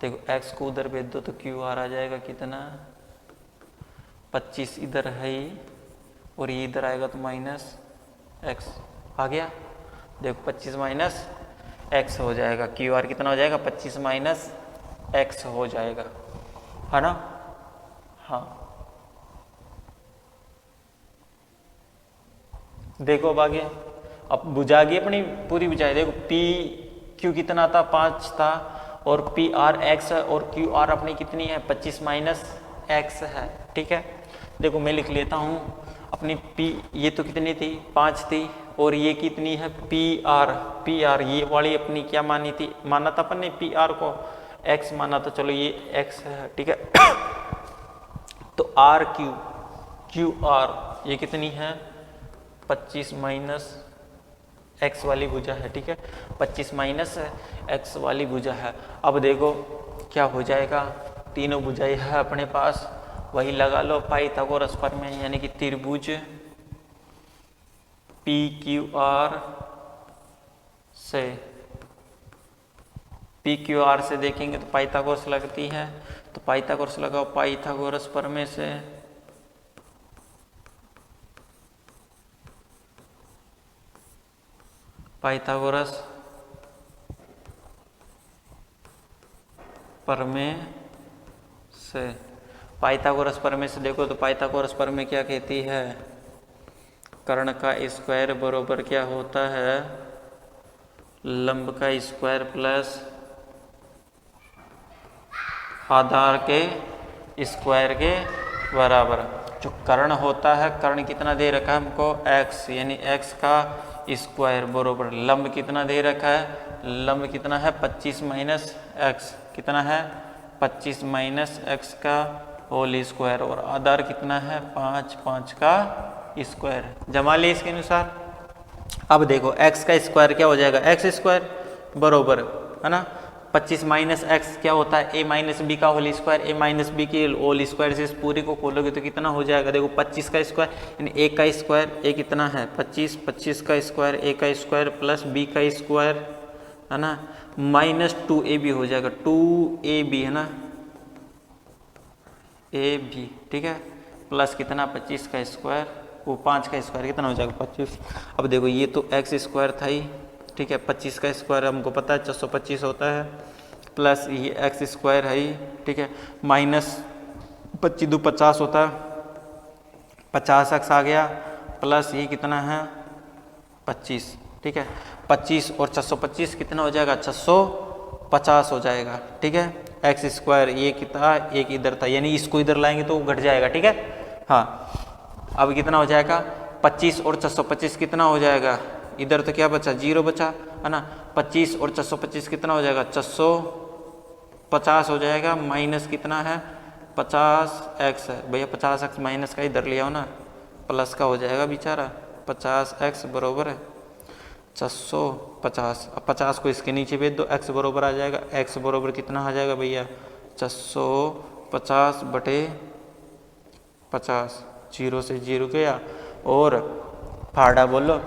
देखो x को उधर भेज दो तो QR आ जाएगा कितना, 25 इधर है ही, और ये इधर आएगा तो माइनस x आ गया। देखो 25 माइनस x हो जाएगा, QR कितना हो जाएगा, 25 माइनस x हो जाएगा, है ना। हाँ देखो अब आगे, अब भुजा गई अपनी पूरी भुजा। देखो PQ कितना था, 5 था, और PR x है, और QR अपनी कितनी है, 25 माइनस x है, ठीक है। देखो मैं लिख लेता हूँ अपनी P, ये तो कितनी थी, 5 थी, और ये कितनी है, PR ये वाली अपनी क्या मानी थी, माना था अपन ने PR को x माना था, चलो ये x है, ठीक है। तो QR ये कितनी है, 25 माइनस x वाली भुजा है, ठीक है। 25 माइनस x वाली भुजा है। अब देखो क्या हो जाएगा, तीनों भुजाएं है अपने पास, वही लगा लो पाइथागोरस प्रमेय, यानी कि त्रिभुज PQR से देखेंगे तो पाइथागोरस लगती है, तो पाइथागोरस लगाओ, पाइथागोरस प्रमेय से पाइथागोरस प्रमेय से। पाइथागोरस प्रमेय से देखो तो पाइथागोरस प्रमेय क्या कहती है, कर्ण का स्क्वायर बराबर क्या होता है, लंब का स्क्वायर प्लस आधार के स्क्वायर के बराबर। जो कर्ण होता है, कर्ण कितना दे रखा है हमको x, यानी x का स्क्वायर बराबर लंब कितना दे रखा है, लंब कितना है 25 माइनस एक्स, कितना है 25 माइनस एक्स का होल स्क्वायर, और आधार कितना है 5 का स्क्वायर। जमा ले इसके अनुसार। अब देखो x का स्क्वायर क्या हो जाएगा, एक्स स्क्वायर बरोबर है ना 25 माइनस एक्स क्या होता है, a माइनस बी का whole square, a minus B की होल स्क्वायर से इस पूरी को खोलोगे तो कितना हो जाएगा, देखो 25 का स्क्वायर यानी a का स्क्वायर, a कितना है 25, 25 का स्क्वायर a का स्क्वायर प्लस b का स्क्वायर है ना, माइनस 2ab हो जाएगा, 2ab है ना, ab ठीक है, प्लस कितना 25 का स्क्वायर, वो 5 का स्क्वायर कितना हो जाएगा 25। अब देखो ये तो एक्स स्क्वायर था ही, ठीक है, 25 का स्क्वायर हमको पता है 425 होता है, प्लस ये एक्स स्क्वायर है ही, ठीक है, माइनस 25 दो 50 होता है, 50 एक्स आ गया, प्लस ये कितना है 25, ठीक है, 25 और 425 कितना हो जाएगा 650 हो जाएगा, ठीक है। एक्स स्क्वायर ये कितना, एक इधर था, यानी इसको इधर लाएंगे तो घट जाएगा, ठीक है। हाँ अब कितना हो जाएगा 25 और 425 कितना हो जाएगा, इधर तो क्या बचा 0 बचा है ना, 25 और 425 कितना हो जाएगा 450 हो जाएगा, माइनस कितना है 50x है भैया, 50x माइनस का इधर ले आओ ना, प्लस का हो जाएगा बेचारा, 50x बरोबर है 450। अब 50 को इसके नीचे भेज दो, x बरोबर आ जाएगा, x बरोबर कितना आ जाएगा भैया 450 बटे 50, 0 से 0 गया, और फाड़ा बोलो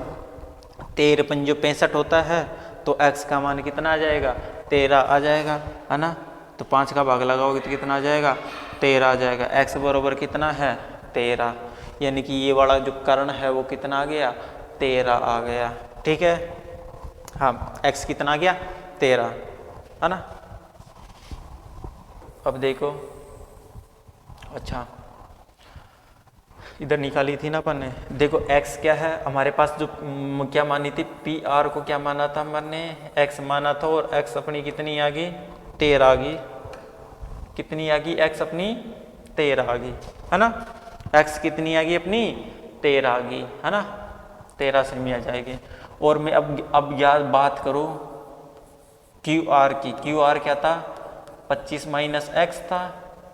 13 पंजो 65 होता है, तो x का मान कितना आ जाएगा 13 आ जाएगा है ना, तो 5 का भाग लगाओगे तो कितना आ जाएगा 13 आ जाएगा, x बरोबर कितना है 13, यानी कि ये वाला जो कर्ण है वो कितना आ गया 13 आ गया, ठीक है। हाँ x कितना आ गया 13 है ना। अब देखो अच्छा इधर निकाली थी ना अपन ने, देखो x क्या है हमारे पास, जो क्या मानी थी पी आर को क्या माना था हमने x माना था, और x अपनी कितनी आ गई 13 आ गई, कितनी आ गई x अपनी 13 आ गई है ना, x कितनी आ गई अपनी 13 आ गई है ना, 13 से में आ जाएगी। और मैं अब याद बात करूँ क्यू आर की, क्यू आर क्या था 25 माइनस एक्स था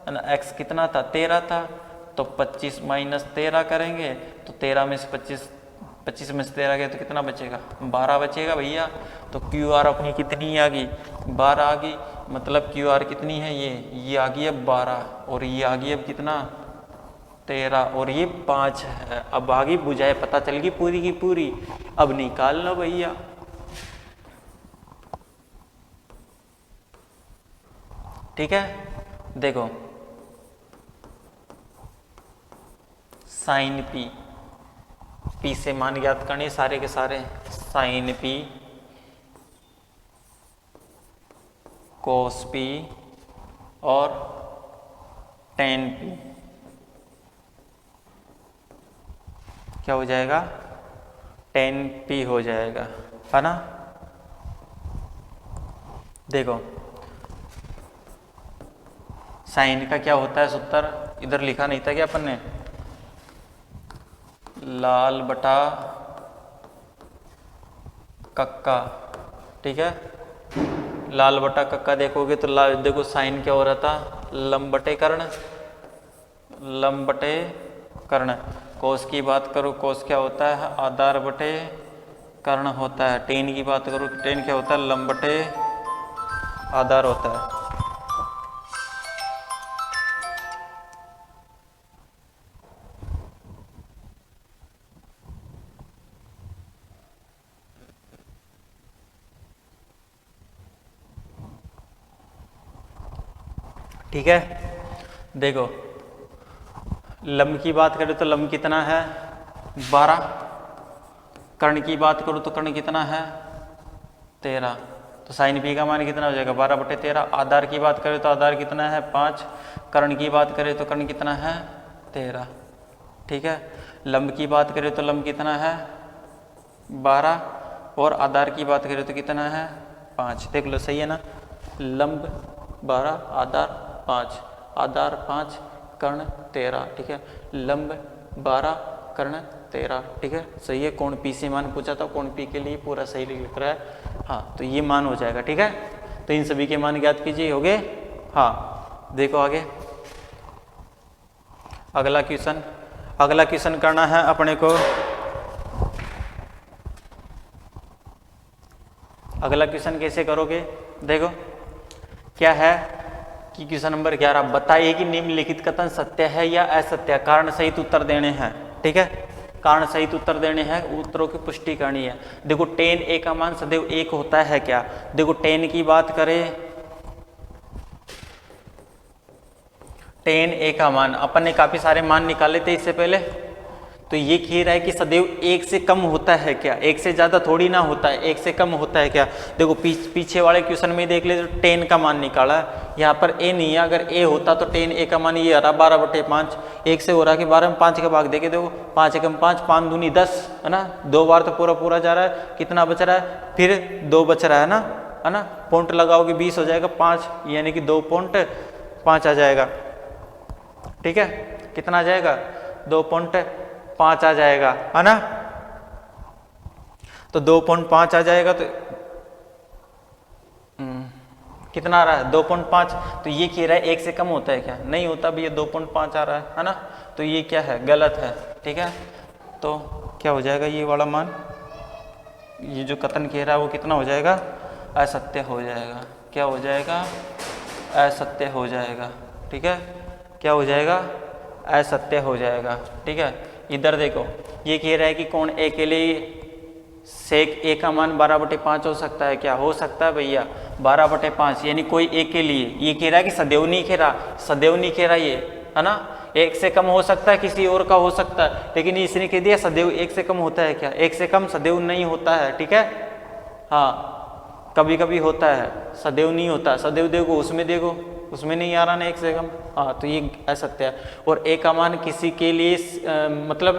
है ना, x कितना था 13 था, तो 25 माइनस 13 करेंगे तो 13 में से 25 में से 13 गए तो कितना बचेगा 12 बचेगा भैया, तो क्यू आर अपनी कितनी आ गई 12 आ गई, मतलब क्यू आर कितनी है ये आ गई अब 12, और ये आ गई अब कितना 13, और ये 5 है। अब आगे बुझाए पता चल गई पूरी की पूरी, अब निकाल लो भैया। ठीक है देखो साइन पी, पी से मान ज्ञात करने सारे के सारे, साइन पी कोस पी और टेन पी क्या हो जाएगा 10p हो जाएगा है ना। देखो साइन का क्या होता है सूत्र, इधर लिखा नहीं था क्या अपन ने, लाल बटा कक्का, ठीक है, लाल बटा कक्का देखोगे तो देखो साइन क्या हो रहा था लंब बटे कर्ण, लंब बटे कर्ण। कोस की बात करो कोस क्या होता है आधार बटे कर्ण होता है, टेन की बात करो टेन क्या होता है लंब बटे आधार होता है। ठीक है देखो लंब की बात करें तो लंब कितना है 12, कर्ण की बात करो तो कर्ण कितना है 13। तो साइन पी का मान कितना हो जाएगा 12/13। आधार की बात करें तो आधार कितना है 5, कर्ण की बात करें तो कर्ण कितना है 13, ठीक है। लंब की बात करें तो लंब कितना है 12, और आधार की बात करें तो कितना है 5। देख लो सही है ना, लंब 12 आधार 5, आधार 5 कर्ण 13, ठीक है। लंब 12 कर्ण 13, ठीक है, सही है। कोण पी से मान पूछा था, कोण पी के लिए पूरा सही लिख रहा है। हाँ, तो ये मान हो जाएगा, ठीक है। तो इन सभी के मान ज्ञात कीजिए, हो गए। हाँ, देखो आगे अगला क्वेश्चन करना है अपने को। अगला क्वेश्चन कैसे करोगे, देखो क्या है कि क्वेश्चन नंबर 11, बताइए कि निम्नलिखित कथन सत्य है या असत्य है। कारण सहित उत्तर देने हैं, ठीक है, कारण सहित उत्तर देने हैं, उत्तरों की पुष्टि करनी है। देखो tan a का मान सदैव 1 होता है क्या। देखो tan की बात करें, tan a का मान अपन ने काफी सारे मान निकाले थे इससे पहले, तो ये कह रहा है कि सदैव 1 से कम होता है क्या, 1 से ज्यादा थोड़ी ना होता है, 1 से कम होता है क्या। देखो पीछे वाले क्वेश्चन में देख ले तो tan का मान निकाला, यहाँ पर a नहीं है। अगर a होता तो tan a का मान ये आ रहा 12/5, 1 से हो रहा कि 12 में 5 का भाग देके देखो, 5 एकम 5, 5 दूनी 10, है ना। 2 बार तो पूरा जा रहा है, कितना बच रहा है, फिर 2 बच रहा है ना। पॉइंट लगाओगे 20 हो जाएगा 5, यानी कि 2.5 आ जाएगा, ठीक है। कितना आ जाएगा 2.5 आ जाएगा, है ना। तो 2.5 आ जाएगा तो कितना आ रहा है 2.5। तो ये कह रहा है 1 से कम होता है क्या, नहीं होता भी, ये 2.5 आ रहा है ना। तो ये क्या है, गलत है, ठीक है। तो क्या हो जाएगा ये वाला मान, ये जो कथन कह रहा है वो कितना हो जाएगा, असत्य हो जाएगा। क्या हो जाएगा, असत्य हो जाएगा, ठीक है। क्या हो जाएगा, असत्य हो जाएगा, ठीक है। इधर देखो ये कह रहा है कि कोण ए के लिए सेक ए का मान 12/5 हो सकता है क्या, हो सकता है भैया 12/5, यानी कोई ए के लिए। ये कह रहा है कि सदैव नहीं कह रहा, ये है ना। 1 से कम हो सकता है, किसी और का हो सकता है, लेकिन इसने कह दिया सदैव 1 से कम होता है क्या, 1 से कम सदैव नहीं होता है, ठीक है। हाँ, कभी कभी होता है, सदैव नहीं होता। सदैव देखो उसमें नहीं आ रहा ना 1 से कम। हाँ, तो ये असत्य है। और ए का मान किसी के लिए मतलब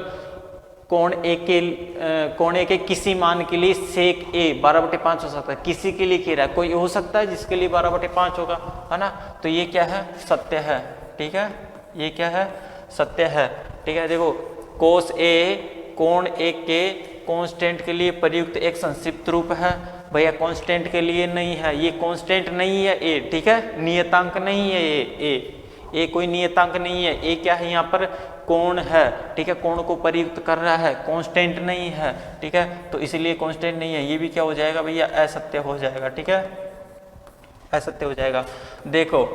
कोण ए के किसी मान के लिए सेक ए 12/5 हो सकता है, किसी के लिए कह रहा है, कोई हो सकता है जिसके लिए 12/5 होगा, है ना। तो ये क्या है, सत्य है, ठीक है। ये क्या है, सत्य है, ठीक है। देखो कोस ए कोण ए के कांस्टेंट के लिए प्रयुक्त एक संक्षिप्त रूप है भैया, कांस्टेंट के लिए नहीं है, ये कांस्टेंट नहीं है ए, ठीक है, नियतांक नहीं है ए कोई नियतांक नहीं है। ए क्या है, यहाँ पर कोण है, ठीक है, कोण को प्रयुक्त कर रहा है, कांस्टेंट नहीं है, ठीक है। तो इसलिए कांस्टेंट नहीं है, ये भी क्या हो जाएगा भैया, असत्य हो जाएगा, ठीक है, असत्य हो जाएगा। देखो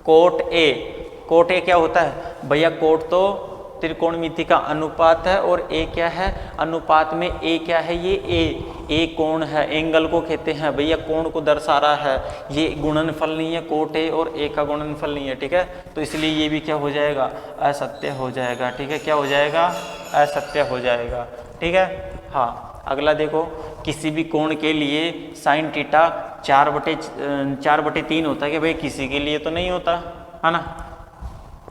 कोट ए क्या होता है भैया, कोट तो त्रिकोणमिति का अनुपात है, और ए क्या है, अनुपात में ए क्या है, ये ए कोण है, एंगल को कहते हैं भैया, कोण को दर्शा रहा है। ये गुणनफल नहीं है, कोट ए और ए का गुणनफल नहीं है, ठीक है। तो इसलिए ये भी क्या हो जाएगा, असत्य हो जाएगा, ठीक है। क्या हो जाएगा, असत्य हो जाएगा, ठीक है। हाँ, अगला देखो, किसी भी कोण के लिए साइन थीटा 4/3 होता है कि भाई, किसी के लिए तो नहीं होता, है ना।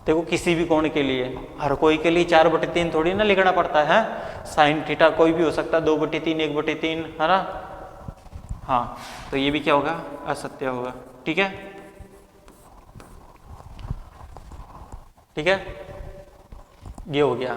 देखो किसी भी कोण के लिए, हर कोई के लिए 4/3 थोड़ी ना लिखना पड़ता है। साइन थीटा कोई भी हो सकता है, 2/3, 1/3, है ना। हाँ, तो ये भी क्या होगा, असत्य होगा, ठीक है, ठीक है। ये हो गया।